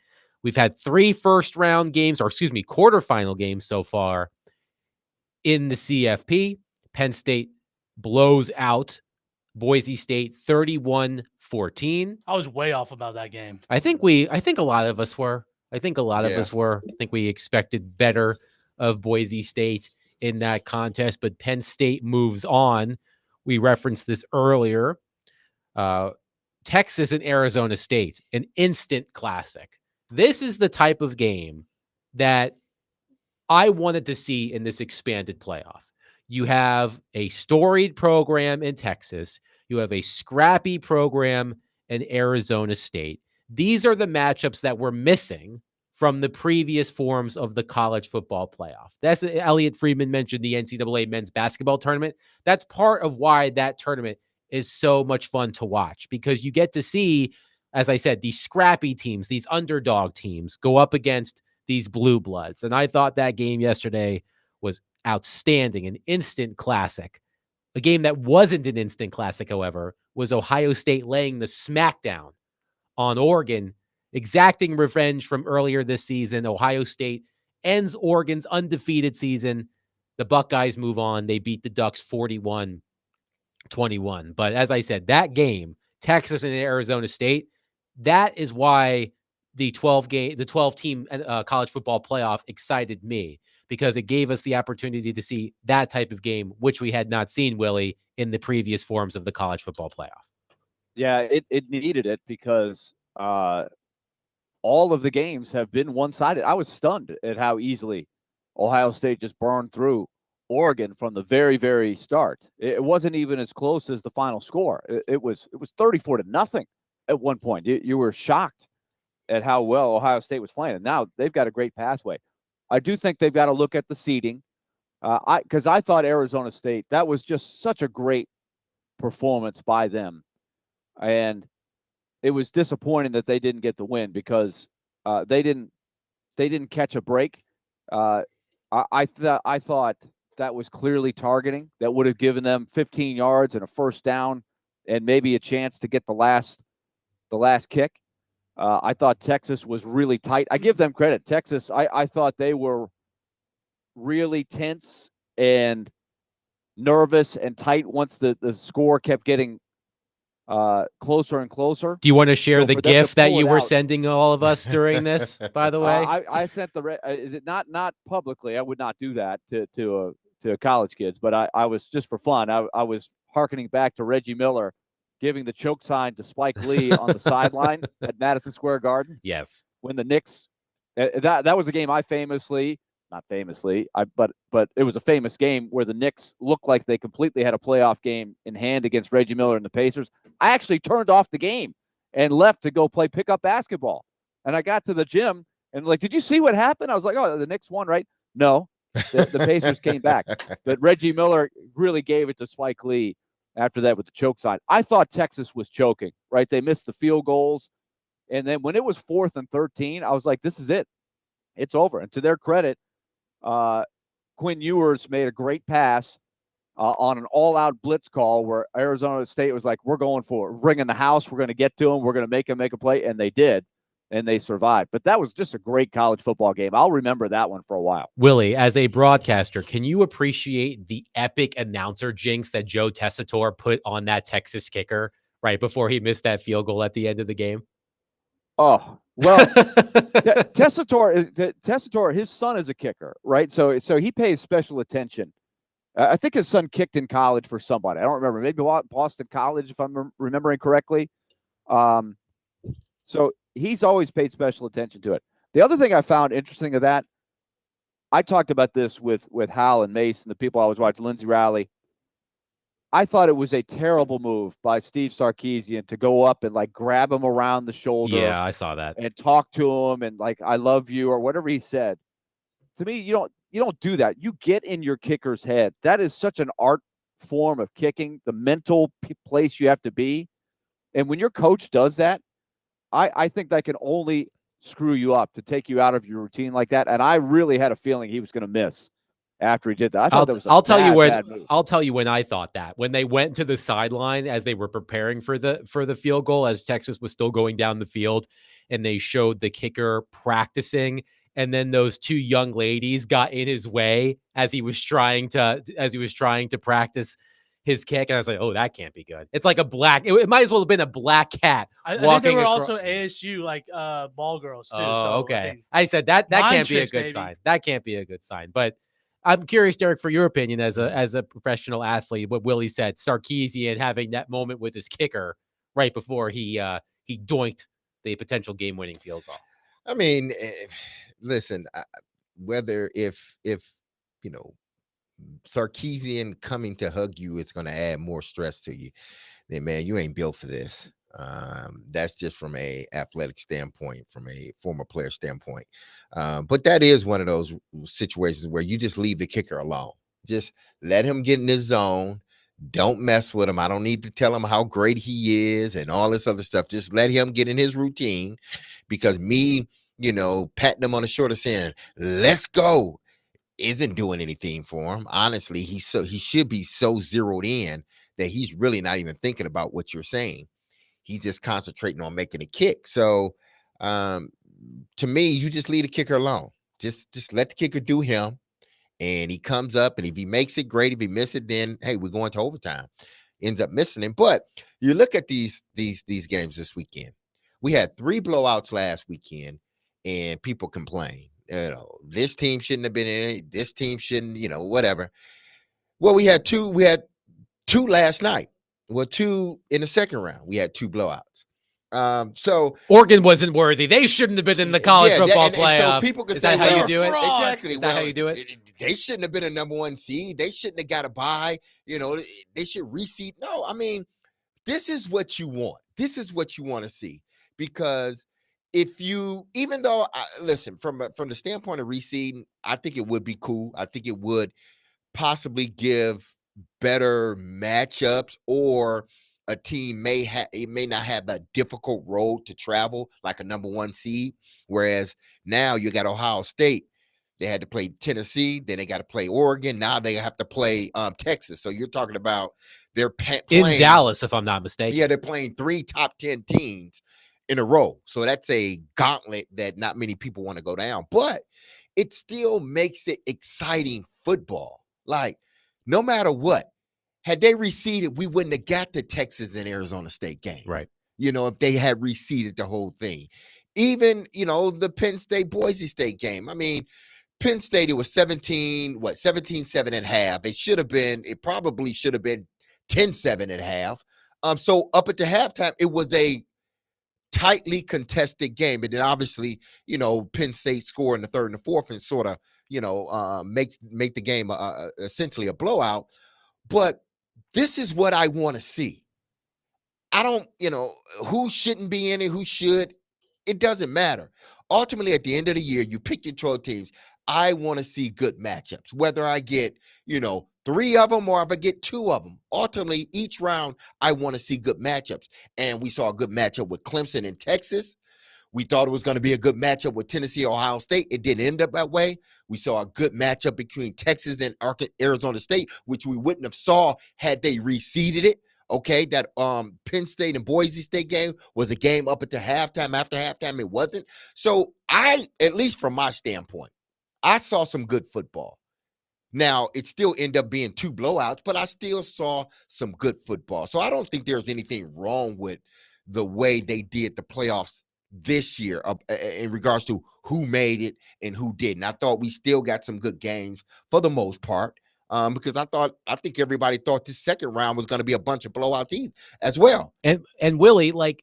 Speaker 1: we've had 3 first-round games, quarterfinal games so far in the CFP. Penn State blows out Boise State 31-14.
Speaker 4: I was way off about that game.
Speaker 1: I think a lot of us were. I think we expected better of Boise State in that contest, but Penn State moves on. We referenced this earlier. Texas and Arizona State, an instant classic. This is the type of game that I wanted to see in this expanded playoff. You have a storied program in Texas. You have a scrappy program in Arizona State. These are the matchups that we're missing from the previous forms of the college football playoff. That's Elliot Friedman mentioned the NCAA men's basketball tournament. That's part of why that tournament is so much fun to watch, because you get to see, as I said, these scrappy teams, these underdog teams go up against these blue bloods. And I thought that game yesterday was outstanding, an instant classic. A game that wasn't an instant classic, however, was Ohio State laying the smackdown on Oregon, exacting revenge from earlier this season. Ohio State ends Oregon's undefeated season. The Buckeyes move on. They beat the Ducks 41-21. But as I said, that game, Texas and Arizona State, that is why the 12-team college football playoff excited me, because it gave us the opportunity to see that type of game, which we had not seen, Willie, in the previous forms of the college football playoff.
Speaker 3: Yeah, it needed it because all of the games have been one-sided. I was stunned at how easily Ohio State just burned through Oregon from the very, very start. It wasn't even as close as the final score. It was 34-0 at one point. You were shocked at how well Ohio State was playing. And now they've got a great pathway. I do think they've got to look at the seeding. Because I thought Arizona State, that was just such a great performance by them. And it was disappointing that they didn't get the win because they didn't catch a break. I thought that was clearly targeting. That would have given them 15 yards and a first down and maybe a chance to get the last kick. I thought Texas was really tight. I give them credit. Texas, I thought they were really tense and nervous and tight once the score kept getting closer and closer.
Speaker 1: Do you want to share the GIF that you were sending all of us during this, by the way?
Speaker 3: I sent is it not publicly? I would not do that to college kids, but I was just for fun. I was hearkening back to Reggie Miller giving the choke sign to Spike Lee on the sideline at Madison Square Garden.
Speaker 1: Yes.
Speaker 3: When the Knicks, that was a game but it was a famous game where the Knicks looked like they completely had a playoff game in hand against Reggie Miller and the Pacers. I actually turned off the game and left to go play pickup basketball. And I got to the gym and did you see what happened? I was like, oh, the Knicks won, right? No, the Pacers came back. But Reggie Miller really gave it to Spike Lee after that with the choke sign. I thought Texas was choking, right? They missed the field goals. And then when it was 4th and 13, I was like, this is it. It's over. And to their credit, Quinn Ewers made a great pass on an all-out blitz call where Arizona State was like, we're going for it. We're bringing the house. We're going to get to them. We're going to make them make a play. And they did. And they survived. But that was just a great college football game. I'll remember that one for a while.
Speaker 1: Willie, as a broadcaster, can you appreciate the epic announcer jinx that Joe Tessitore put on that Texas kicker right before he missed that field goal at the end of the game?
Speaker 3: Oh, well, Tessitore, his son is a kicker, right? So he pays special attention. I think his son kicked in college for somebody. I don't remember. Maybe Boston College, if I'm remembering correctly. So he's always paid special attention to it. The other thing I found interesting of that, I talked about this with Hal and Mace and the people I was watching, Lindsey Rowley. I thought it was a terrible move by Steve Sarkisian to go up and like grab him around the shoulder.
Speaker 1: Yeah, I saw that.
Speaker 3: And talk to him and like, I love you or whatever he said. To me, you don't do that. You get in your kicker's head. That is such an art form of kicking, the mental place you have to be. And when your coach does that, I think that can only screw you up, to take you out of your routine like that. And I really had a feeling he was going to miss after he did that. I thought that was
Speaker 1: I'll tell you
Speaker 3: when
Speaker 1: I thought that. When they went to the sideline as they were preparing for the field goal, as Texas was still going down the field, and they showed the kicker practicing, and then those two young ladies got in his way as he was trying to practice his kick, and I was like, "Oh, that can't be good." It's like a black. It might as well have been a black cat.
Speaker 4: I think they were also ASU ball girls too.
Speaker 1: Oh,
Speaker 4: so
Speaker 1: okay. I said that can't be a good
Speaker 4: baby.
Speaker 1: sign. That can't be a good sign. But I'm curious, Derek, for your opinion as a professional athlete. What Willie said, Sarkisian having that moment with his kicker right before he doinked the potential game-winning field goal.
Speaker 2: I mean, listen, whether if Sarkisian coming to hug you is going to add more stress to you, then man, you ain't built for this. That's just from a athletic standpoint, from a former player standpoint. But that is one of those situations where you just leave the kicker alone. Just let him get in his zone. Don't mess with him. I don't need to tell him how great he is and all this other stuff. Just let him get in his routine, because me, patting him on the shoulder saying, "Let's go," isn't doing anything for him. Honestly, he should be so zeroed in that he's really not even thinking about what you're saying. He's just concentrating on making a kick. So to me, you just leave the kicker alone. Just let the kicker do him. And he comes up, and if he makes it, great. If he misses it, then hey, we're going to overtime. Ends up missing him. But you look at these games this weekend. We had 3 blowouts last weekend, and people complain. This team shouldn't have been in it. This team shouldn't, whatever. Well, we had 2 last night. Well, 2 in the second round. We had 2 blowouts. So
Speaker 1: Oregon wasn't worthy. They shouldn't have been in the college football playoff.
Speaker 2: So people can
Speaker 1: Is
Speaker 2: say,
Speaker 1: that how you do it?
Speaker 2: Exactly.
Speaker 1: Is that how you do it?
Speaker 2: They shouldn't have been a number 1 seed. They shouldn't have got a bye. They should reseed. No, I mean, this is what you want. This is what you want to see, because even though listen, from the standpoint of reseeding, I think it would be cool. I think it would possibly give better matchups, or a team may not have a difficult road to travel like a number 1 seed. Whereas now you got Ohio State. They had to play Tennessee, then they got to play Oregon. Now they have to play Texas. So you're talking about they're playing
Speaker 1: in Dallas, if I'm not mistaken.
Speaker 2: Yeah, they're playing 3 top 10 teams in a row. So that's a gauntlet that not many people want to go down. But it still makes it exciting football. Like, no matter what, had they reseeded, we wouldn't have got the Texas and Arizona State game.
Speaker 1: Right.
Speaker 2: If they had reseeded the whole thing. Even, the Penn State Boise State game. I mean, Penn State, it was 17-7 at half. It probably should have been 10-7 at half. So up at the halftime, it was a tightly contested game. And then obviously, Penn State score in the third and the fourth and sort of, make the game essentially a blowout. But this is what I want to see. I don't, who shouldn't be in it, who should. It doesn't matter. Ultimately, at the end of the year, you pick your 12 teams. I want to see good matchups, whether I get, 3 of them or if I get 2 of them. Ultimately, each round, I want to see good matchups. And we saw a good matchup with Clemson and Texas. We thought it was going to be a good matchup with Tennessee, Ohio State. It didn't end up that way. We saw a good matchup between Texas and Arizona State, which we wouldn't have saw had they reseeded it. Okay, that Penn State and Boise State game was a game up until halftime. After halftime, it wasn't. So at least from my standpoint, I saw some good football. Now, it still ended up being 2 blowouts, but I still saw some good football. So I don't think there's anything wrong with the way they did the playoffs this year in regards to who made it and who didn't. I thought we still got some good games for the most part. Because I think everybody thought this second round was going to be a bunch of blowouts as well.
Speaker 1: And Willie, like,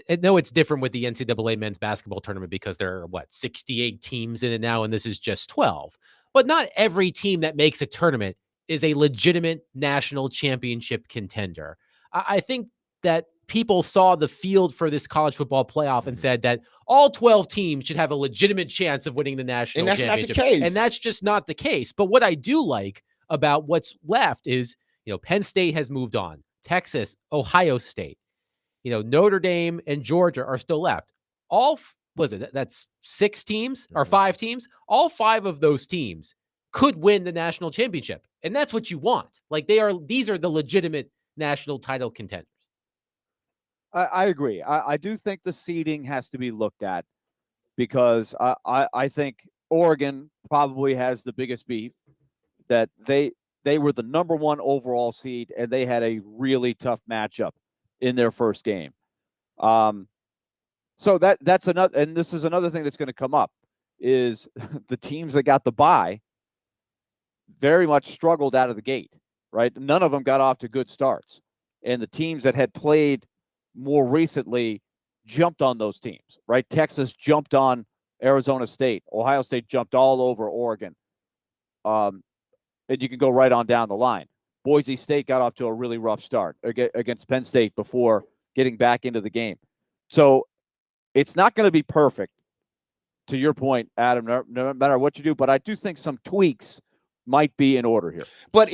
Speaker 1: I know it's different with the NCAA men's basketball tournament because there are 68 teams in it now, and this is just 12. But not every team that makes a tournament is a legitimate national championship contender. I think that people saw the field for this college football playoff and said that all 12 teams should have a legitimate chance of winning the national
Speaker 2: And that's not the
Speaker 1: championship.
Speaker 2: case.
Speaker 1: And that's just not the case. But what I do like about what's left is, Penn State has moved on. Texas, Ohio State, Notre Dame and Georgia are still left. That's 6 teams or 5 teams. All 5 of those teams could win the national championship. And that's what you want. Like these are the legitimate national title contenders.
Speaker 3: I agree. I do think the seeding has to be looked at because I think Oregon probably has the biggest beef that they were the number 1 overall seed and they had a really tough matchup in their first game. So that's another, and this is another thing that's going to come up is the teams that got the bye very much struggled out of the gate, right? None of them got off to good starts. And the teams that had played more recently jumped on those teams, right? Texas jumped on Arizona State. Ohio State jumped all over Oregon. And you can go right on down the line. Boise State got off to a really rough start against Penn State before getting back into the game. So it's not going to be perfect, to your point, Adam, no matter what you do. But I do think some tweaks might be in order here.
Speaker 2: But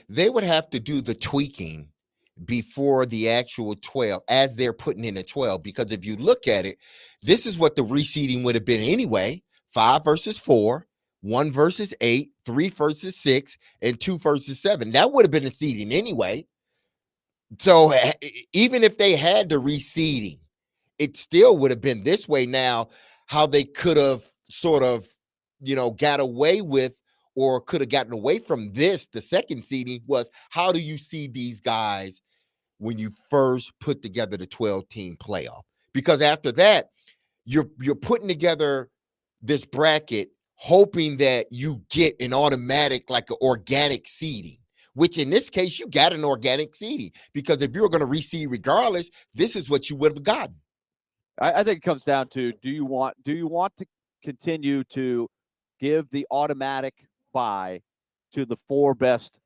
Speaker 2: they would have to do the tweaking before the actual 12 as they're putting in a 12, because if you look at it, this is what the reseeding would have been anyway: 5 versus 4, 1 versus 8, 3 versus 6, and 2 versus 7. That would have been a seeding anyway. So even if they had the reseeding, it still would have been this way. Now, how they could have sort of, got away with or could have gotten away from this, the second seeding, was how do you see these guys when you first put together the 12-team playoff? Because after that, you're putting together this bracket hoping that you get an automatic, like an organic seeding, which in this case, you got an organic seeding, because if you were going to reseed regardless, this is what you would have gotten.
Speaker 3: I think it comes down to, do you want to continue to give the automatic bye to the 4 best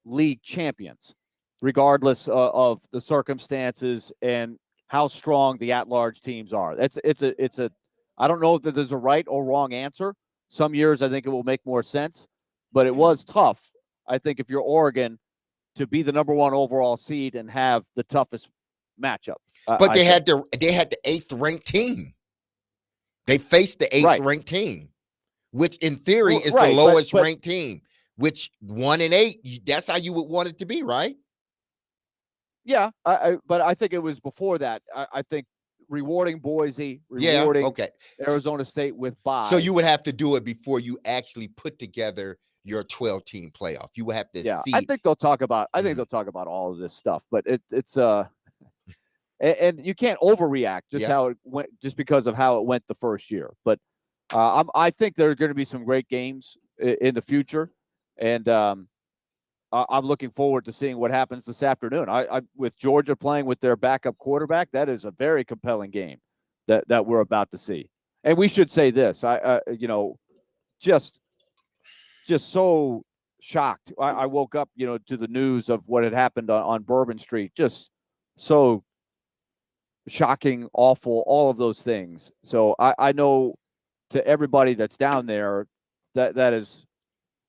Speaker 3: league champions, regardless of the circumstances and how strong the at-large teams are? It's a I don't know if there's a right or wrong answer. Some years I think it will make more sense, but it was tough, I think, if you're Oregon, to be the number 1 overall seed and have the toughest matchup.
Speaker 2: But they had the 8th ranked team. They faced the 8th ranked team, which in theory is the lowest ranked team, which 1 and 8, that's how you would want it to be, right?
Speaker 3: Yeah, but I think it was before that. I think rewarding Boise, rewarding Arizona State with bye.
Speaker 2: So you would have to do it before you actually put together your 12-team playoff. You would have to see.
Speaker 3: I think they'll talk about. I think they'll talk about all of this stuff, but it's and you can't overreact just how it went, just because of how it went the first year. But I think there are going to be some great games in the future, and I'm looking forward to seeing what happens this afternoon. I with Georgia playing with their backup quarterback, that is a very compelling game that we're about to see. And we should say this: just so shocked. I woke up, to the news of what had happened on Bourbon Street. Just so shocking, awful, all of those things. So I know, to everybody that's down there, that is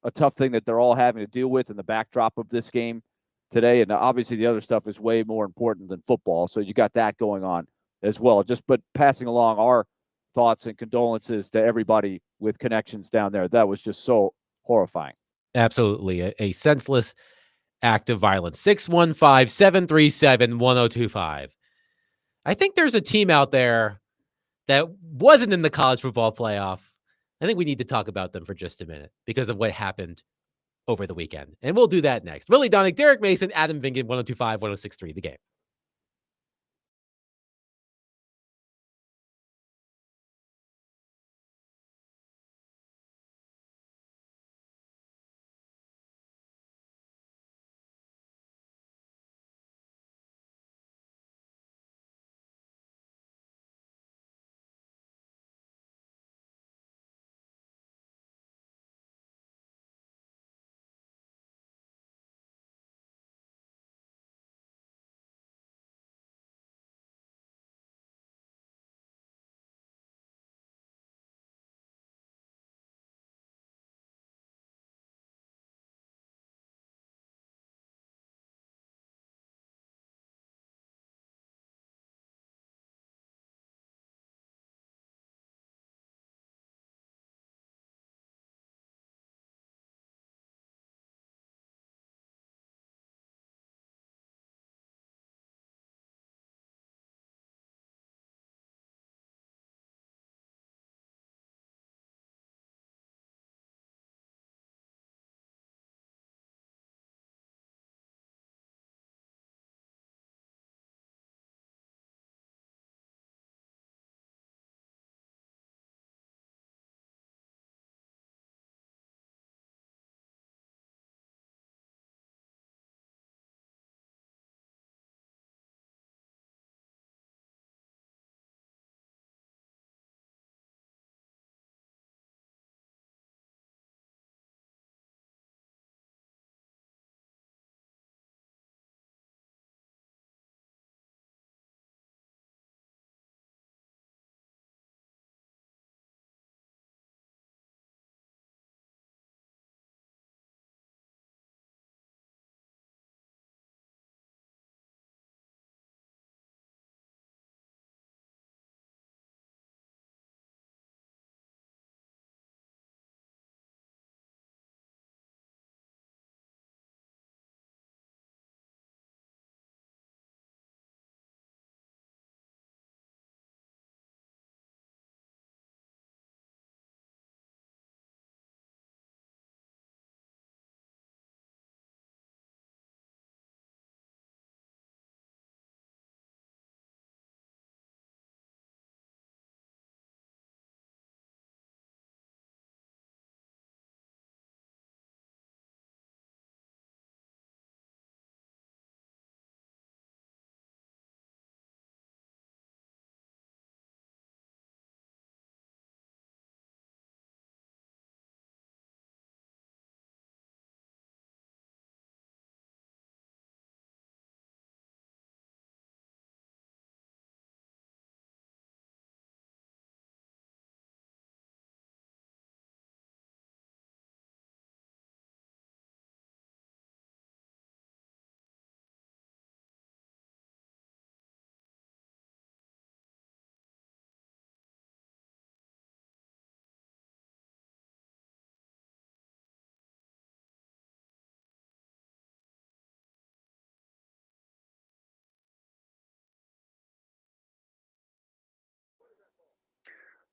Speaker 3: a tough thing that they're all having to deal with in the backdrop of this game today. And obviously the other stuff is way more important than football. So you got that going on as well. But passing along our thoughts and condolences to everybody with connections down there. That was just so horrifying.
Speaker 1: Absolutely. A senseless act of violence. 615-737-1025. I think there's a team out there that wasn't in the college football playoff. I think we need to talk about them for just a minute because of what happened over the weekend. And we'll do that next. Willie Donick, Derek Mason, Adam Vingan, 102.5, 106.3 The Game.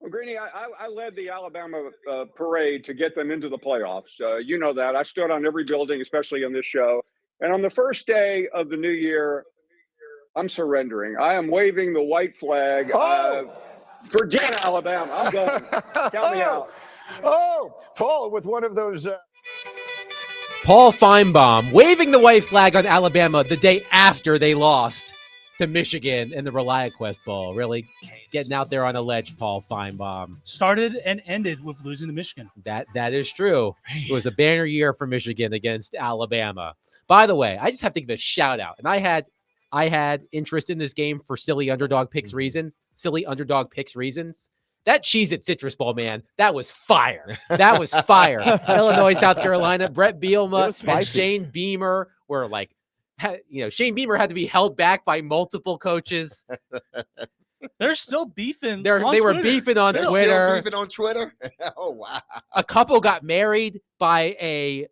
Speaker 14: Well, Greeny, I led the Alabama parade to get them into the playoffs. You know that. I stood on every building, especially on this show. And on the first day of the new year, I'm surrendering. I am waving the white flag. Forget Alabama. I'm done. Count me out.
Speaker 15: Oh, Paul with one of those.
Speaker 1: Paul Feinbaum waving the white flag on Alabama the day after they lost to Michigan in the ReliaQuest Bowl. Really getting out there on a ledge, Paul Feinbaum.
Speaker 4: Started and ended with losing to Michigan.
Speaker 1: That is true. It was a banner year for Michigan against Alabama. By the way, I just have to give a shout out. And I had interest in this game for silly underdog picks reasons. That Cheez-It Citrus Bowl, man, that was fire. That was fire. Illinois, South Carolina, Brett Bielema and Shane Beamer were like, Shane Beamer had to be held back by multiple coaches.
Speaker 4: They're still beefing.
Speaker 1: They were beefing on Twitter.
Speaker 2: Still beefing on Twitter. Oh wow!
Speaker 1: A couple got married by a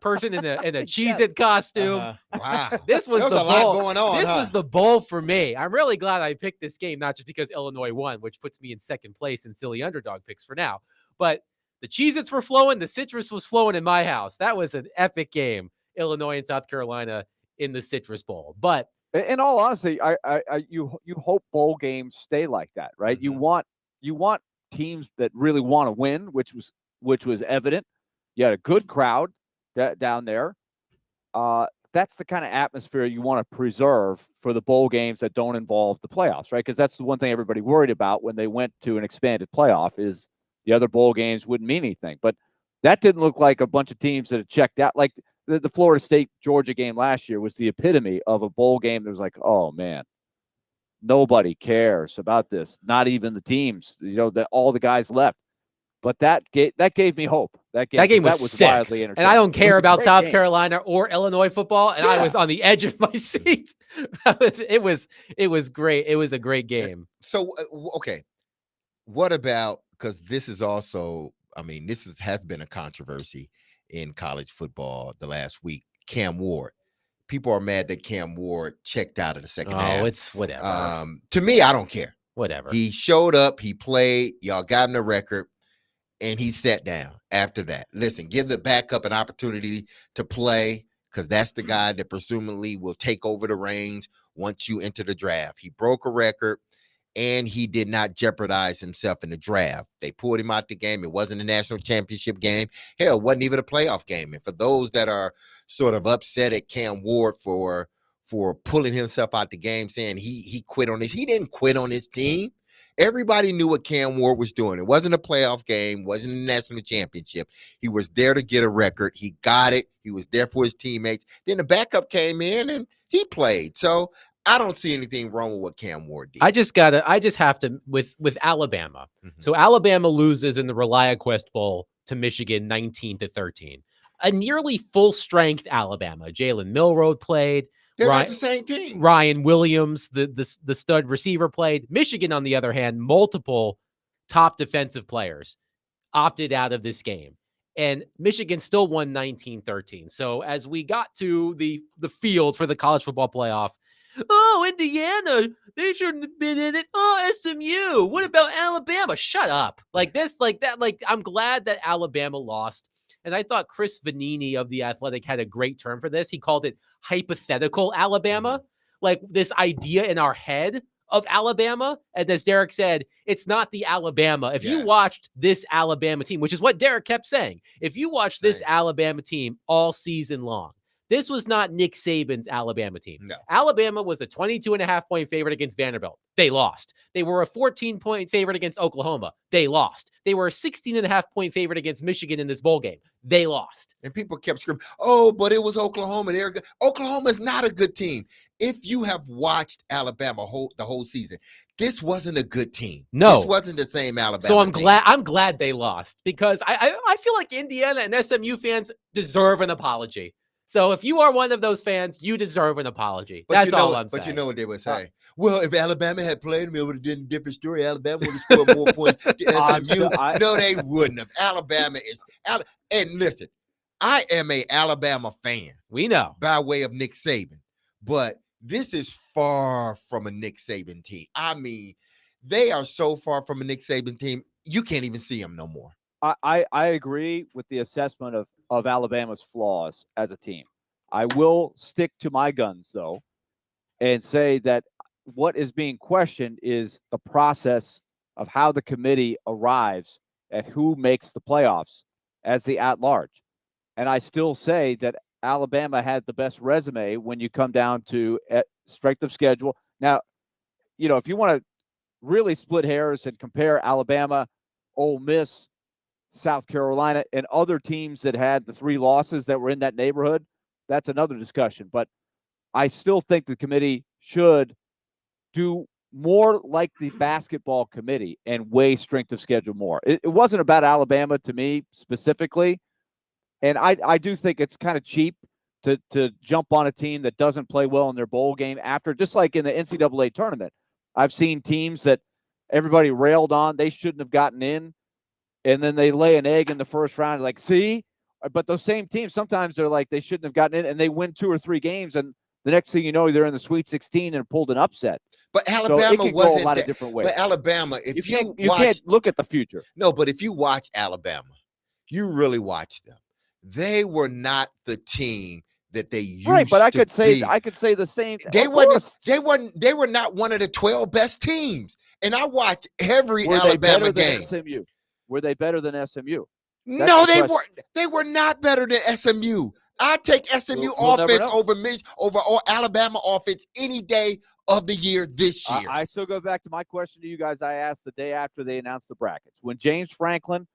Speaker 1: person in a Cheez-It costume.
Speaker 2: Wow!
Speaker 1: This was
Speaker 2: There
Speaker 1: the
Speaker 2: was a lot
Speaker 1: bowl.
Speaker 2: going on,
Speaker 1: This
Speaker 2: huh?
Speaker 1: was the bowl for me. I'm really glad I picked this game, not just because Illinois won, which puts me in second place in silly underdog picks for now, but the Cheez-Its were flowing. The citrus was flowing in my house. That was an epic game. Illinois and South Carolina in the Citrus Bowl, but.
Speaker 3: In all honesty, you hope bowl games stay like that, right?
Speaker 1: Mm-hmm.
Speaker 3: You want teams that really want to win, which was evident. You had a good crowd down there. That's the kind of atmosphere you want to preserve for the bowl games that don't involve the playoffs, right? Because that's the one thing everybody worried about when they went to an expanded playoff is the other bowl games wouldn't mean anything. But that didn't look like a bunch of teams that had checked out. Like the Florida State-Georgia game last year was the epitome of a bowl game that was like, oh, man, nobody cares about this. Not even the teams, that all the guys left. But that gave me hope. That game was
Speaker 1: sick.
Speaker 3: wildly entertaining.
Speaker 1: And I don't care about South
Speaker 3: game.
Speaker 1: Carolina or Illinois football, and I was on the edge of my seat. It was great. It was a great game.
Speaker 2: So, okay, what about, because this is also, has been a controversy in college football the last week, Cam Ward. People are mad that Cam Ward checked out of the second half.
Speaker 1: Oh, it's whatever.
Speaker 2: To me, I don't care.
Speaker 1: Whatever.
Speaker 2: He showed up, he played, y'all got him the record, and he sat down after that. Listen, give the backup an opportunity to play, because that's the guy that presumably will take over the reins once you enter the draft. He broke a record, and he did not jeopardize himself in the draft. They pulled him out the game. It wasn't a national championship game. Hell, it wasn't even a playoff game. And for those that are sort of upset at Cam Ward for pulling himself out the game, saying he quit on this, he didn't quit on his team. Everybody knew what Cam Ward was doing. It wasn't a playoff game, wasn't a national championship. He was there to get a record. He got it. He was there for his teammates. Then the backup came in and he played. So I don't see anything wrong with what Cam Ward did.
Speaker 1: I just have to with Alabama. So Alabama loses in the ReliaQuest Bowl to Michigan 19-13. A nearly full strength Alabama. Jalen Milroe played.
Speaker 2: They're not the same team.
Speaker 1: Ryan Williams, the stud receiver, played. Michigan, on the other hand, multiple top defensive players opted out of this game. And Michigan still won 19-13. So as we got to the field for the college football playoff, oh, Indiana, they shouldn't have been in it. Oh, SMU. What about Alabama? Shut up. Like this, like that. Like, I'm glad that Alabama lost. And I thought Chris Vanini of The Athletic had a great term for this. He called it hypothetical Alabama, like this idea in our head of Alabama. And as Derek said, it's not the Alabama. If you watched this Alabama team, which is what Derek kept saying, if you watched this Alabama team all season long, this was not Nick Saban's Alabama team.
Speaker 2: No.
Speaker 1: Alabama was a 22.5-point favorite against Vanderbilt. They lost. They were a 14-point favorite against Oklahoma. They lost. They were a 16.5-point favorite against Michigan in this bowl game. They lost.
Speaker 2: And people kept screaming, oh, but it was Oklahoma. They're good. Oklahoma is not a good team. If you have watched Alabama the whole season, this wasn't a good team.
Speaker 1: No.
Speaker 2: This wasn't the same Alabama
Speaker 1: So I'm
Speaker 2: team.
Speaker 1: glad they lost, because I feel like Indiana and SMU fans deserve an apology. So if you are one of those fans, you deserve an apology. That's all I'm saying.
Speaker 2: But you know what they would say? Well, if Alabama had played them, it would have been a different story. Alabama would have scored more points than SMU. No, they wouldn't have. Alabama is out. And listen, I am a Alabama fan.
Speaker 1: We know.
Speaker 2: By way of Nick Saban. But this is far from a Nick Saban team. I mean, They are so far from a Nick Saban team, you can't even see them no more.
Speaker 3: I agree with the assessment of Alabama's flaws as a team. I will stick to my guns, though, and say that what is being questioned is the process of how the committee arrives at who makes the playoffs as the at-large. And I still say that Alabama had the best resume when you come down to strength of schedule. Now, if you want to really split hairs and compare Alabama, Ole Miss, South Carolina, and other teams that had the 3 losses that were in that neighborhood, that's another discussion. But I still think the committee should do more like the basketball committee and weigh strength of schedule more. It wasn't about Alabama to me specifically. And I do think it's kind of cheap to jump on a team that doesn't play well in their bowl game after, just like in the NCAA tournament. I've seen teams that everybody railed on, they shouldn't have gotten in, and then they lay an egg in the first round. Like, see? But those same teams, sometimes they're like, they shouldn't have gotten in, and they win 2 or 3 games, and the next thing you know, they're in the Sweet 16 and pulled an upset.
Speaker 2: But Alabama
Speaker 3: so
Speaker 2: wasn't
Speaker 3: a lot of different ways.
Speaker 2: But Alabama, if
Speaker 3: you can't look at the future.
Speaker 2: No, but if you watch Alabama, you really watch them. They were not the team that they used
Speaker 3: right, but I
Speaker 2: to
Speaker 3: could say
Speaker 2: be.
Speaker 3: I could say the same.
Speaker 2: They were not one of the 12 best teams. And I watched every Alabama game.
Speaker 3: SMU? Were they better than SMU?
Speaker 2: No, they were not better than SMU. I take SMU offense over Alabama offense any day of the year this year.
Speaker 3: I still go back to my question to you guys I asked the day after they announced the brackets. When James Franklin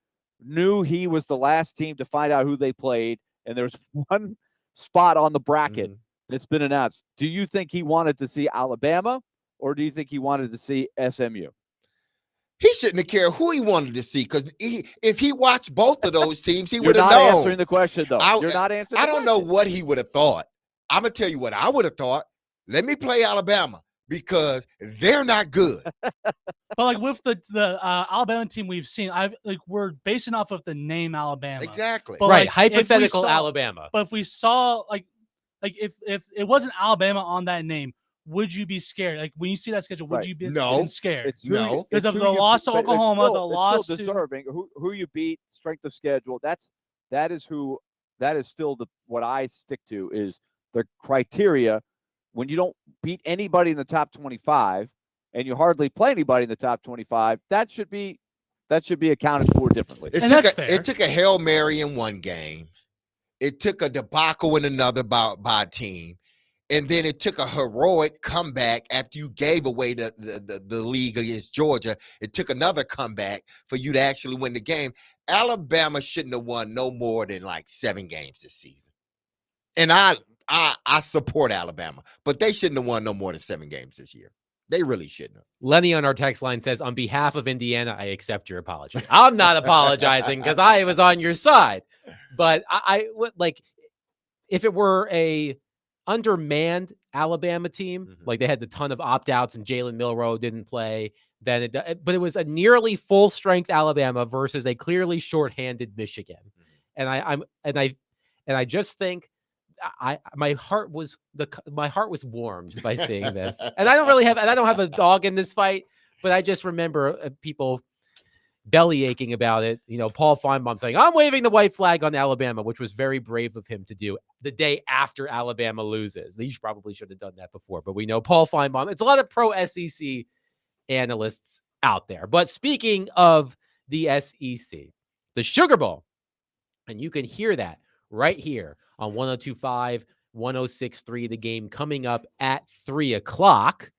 Speaker 3: knew he was the last team to find out who they played, and there's one spot on the bracket that's been announced. Do you think he wanted to see Alabama, or do you think he wanted to see SMU?
Speaker 2: He shouldn't have cared who he wanted to see, because if he watched both of those teams, he would have
Speaker 3: known.
Speaker 2: known.
Speaker 3: You're not answering the question, though. You're not answering
Speaker 2: I don't know what he would have thought. I'm going to tell you what I would have thought. Let me play Alabama, because they're not good.
Speaker 4: But like with the Alabama team we've seen, we're basing off of the name Alabama.
Speaker 2: Exactly.
Speaker 4: But
Speaker 1: right.
Speaker 4: Like,
Speaker 1: hypothetical Alabama.
Speaker 4: But if we saw like if it wasn't Alabama on that name, would you be scared? Like when you see that schedule, would you be scared? Because of the loss to Oklahoma, the loss to
Speaker 3: deserving. Who you beat, strength of schedule. That is still what I stick to is the criteria. When you don't beat anybody in the top 25 and you hardly play anybody in the top 25, that should be accounted for differently.
Speaker 2: It took a Hail Mary in one game. It took a debacle in another by a team. And then it took a heroic comeback after you gave away the league against Georgia. It took another comeback for you to actually win the game. Alabama shouldn't have won no more than like 7 games this season. And I support Alabama, but they shouldn't have won no more than 7 games this year. They really shouldn't have.
Speaker 1: Lenny on our text line says, on behalf of Indiana, I accept your apology. I'm not apologizing because I was on your side. But I would like, if it were a undermanned Alabama team, like they had the ton of opt-outs and Jalen Milroe didn't play, but it was a nearly full strength Alabama versus a clearly shorthanded Michigan. And I just think my heart was warmed by seeing this. And I don't have a dog in this fight, but I just remember people belly aching about it. Paul Feinbaum saying, I'm waving the white flag on Alabama, which was very brave of him to do the day after Alabama loses. He probably should have done that before, but we know Paul Feinbaum. It's a lot of pro SEC analysts out there. But speaking of the SEC, the Sugar Bowl, and you can hear that right here on 102.5, 106.3, the game coming up at 3:00.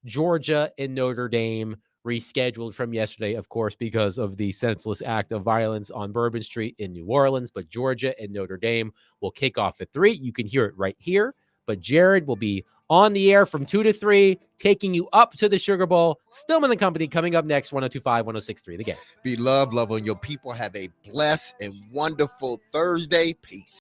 Speaker 1: Georgia and Notre Dame rescheduled from yesterday, of course, because of the senseless act of violence on Bourbon Street in New Orleans. But Georgia and Notre Dame will kick off at 3. You can hear it right here. But Jared will be on the air from 2 to 3, taking you up to the Sugar Bowl. Stillman and Company coming up next, 102.5, 106.3, the game.
Speaker 2: Be love on your people. Have a blessed and wonderful Thursday. Peace.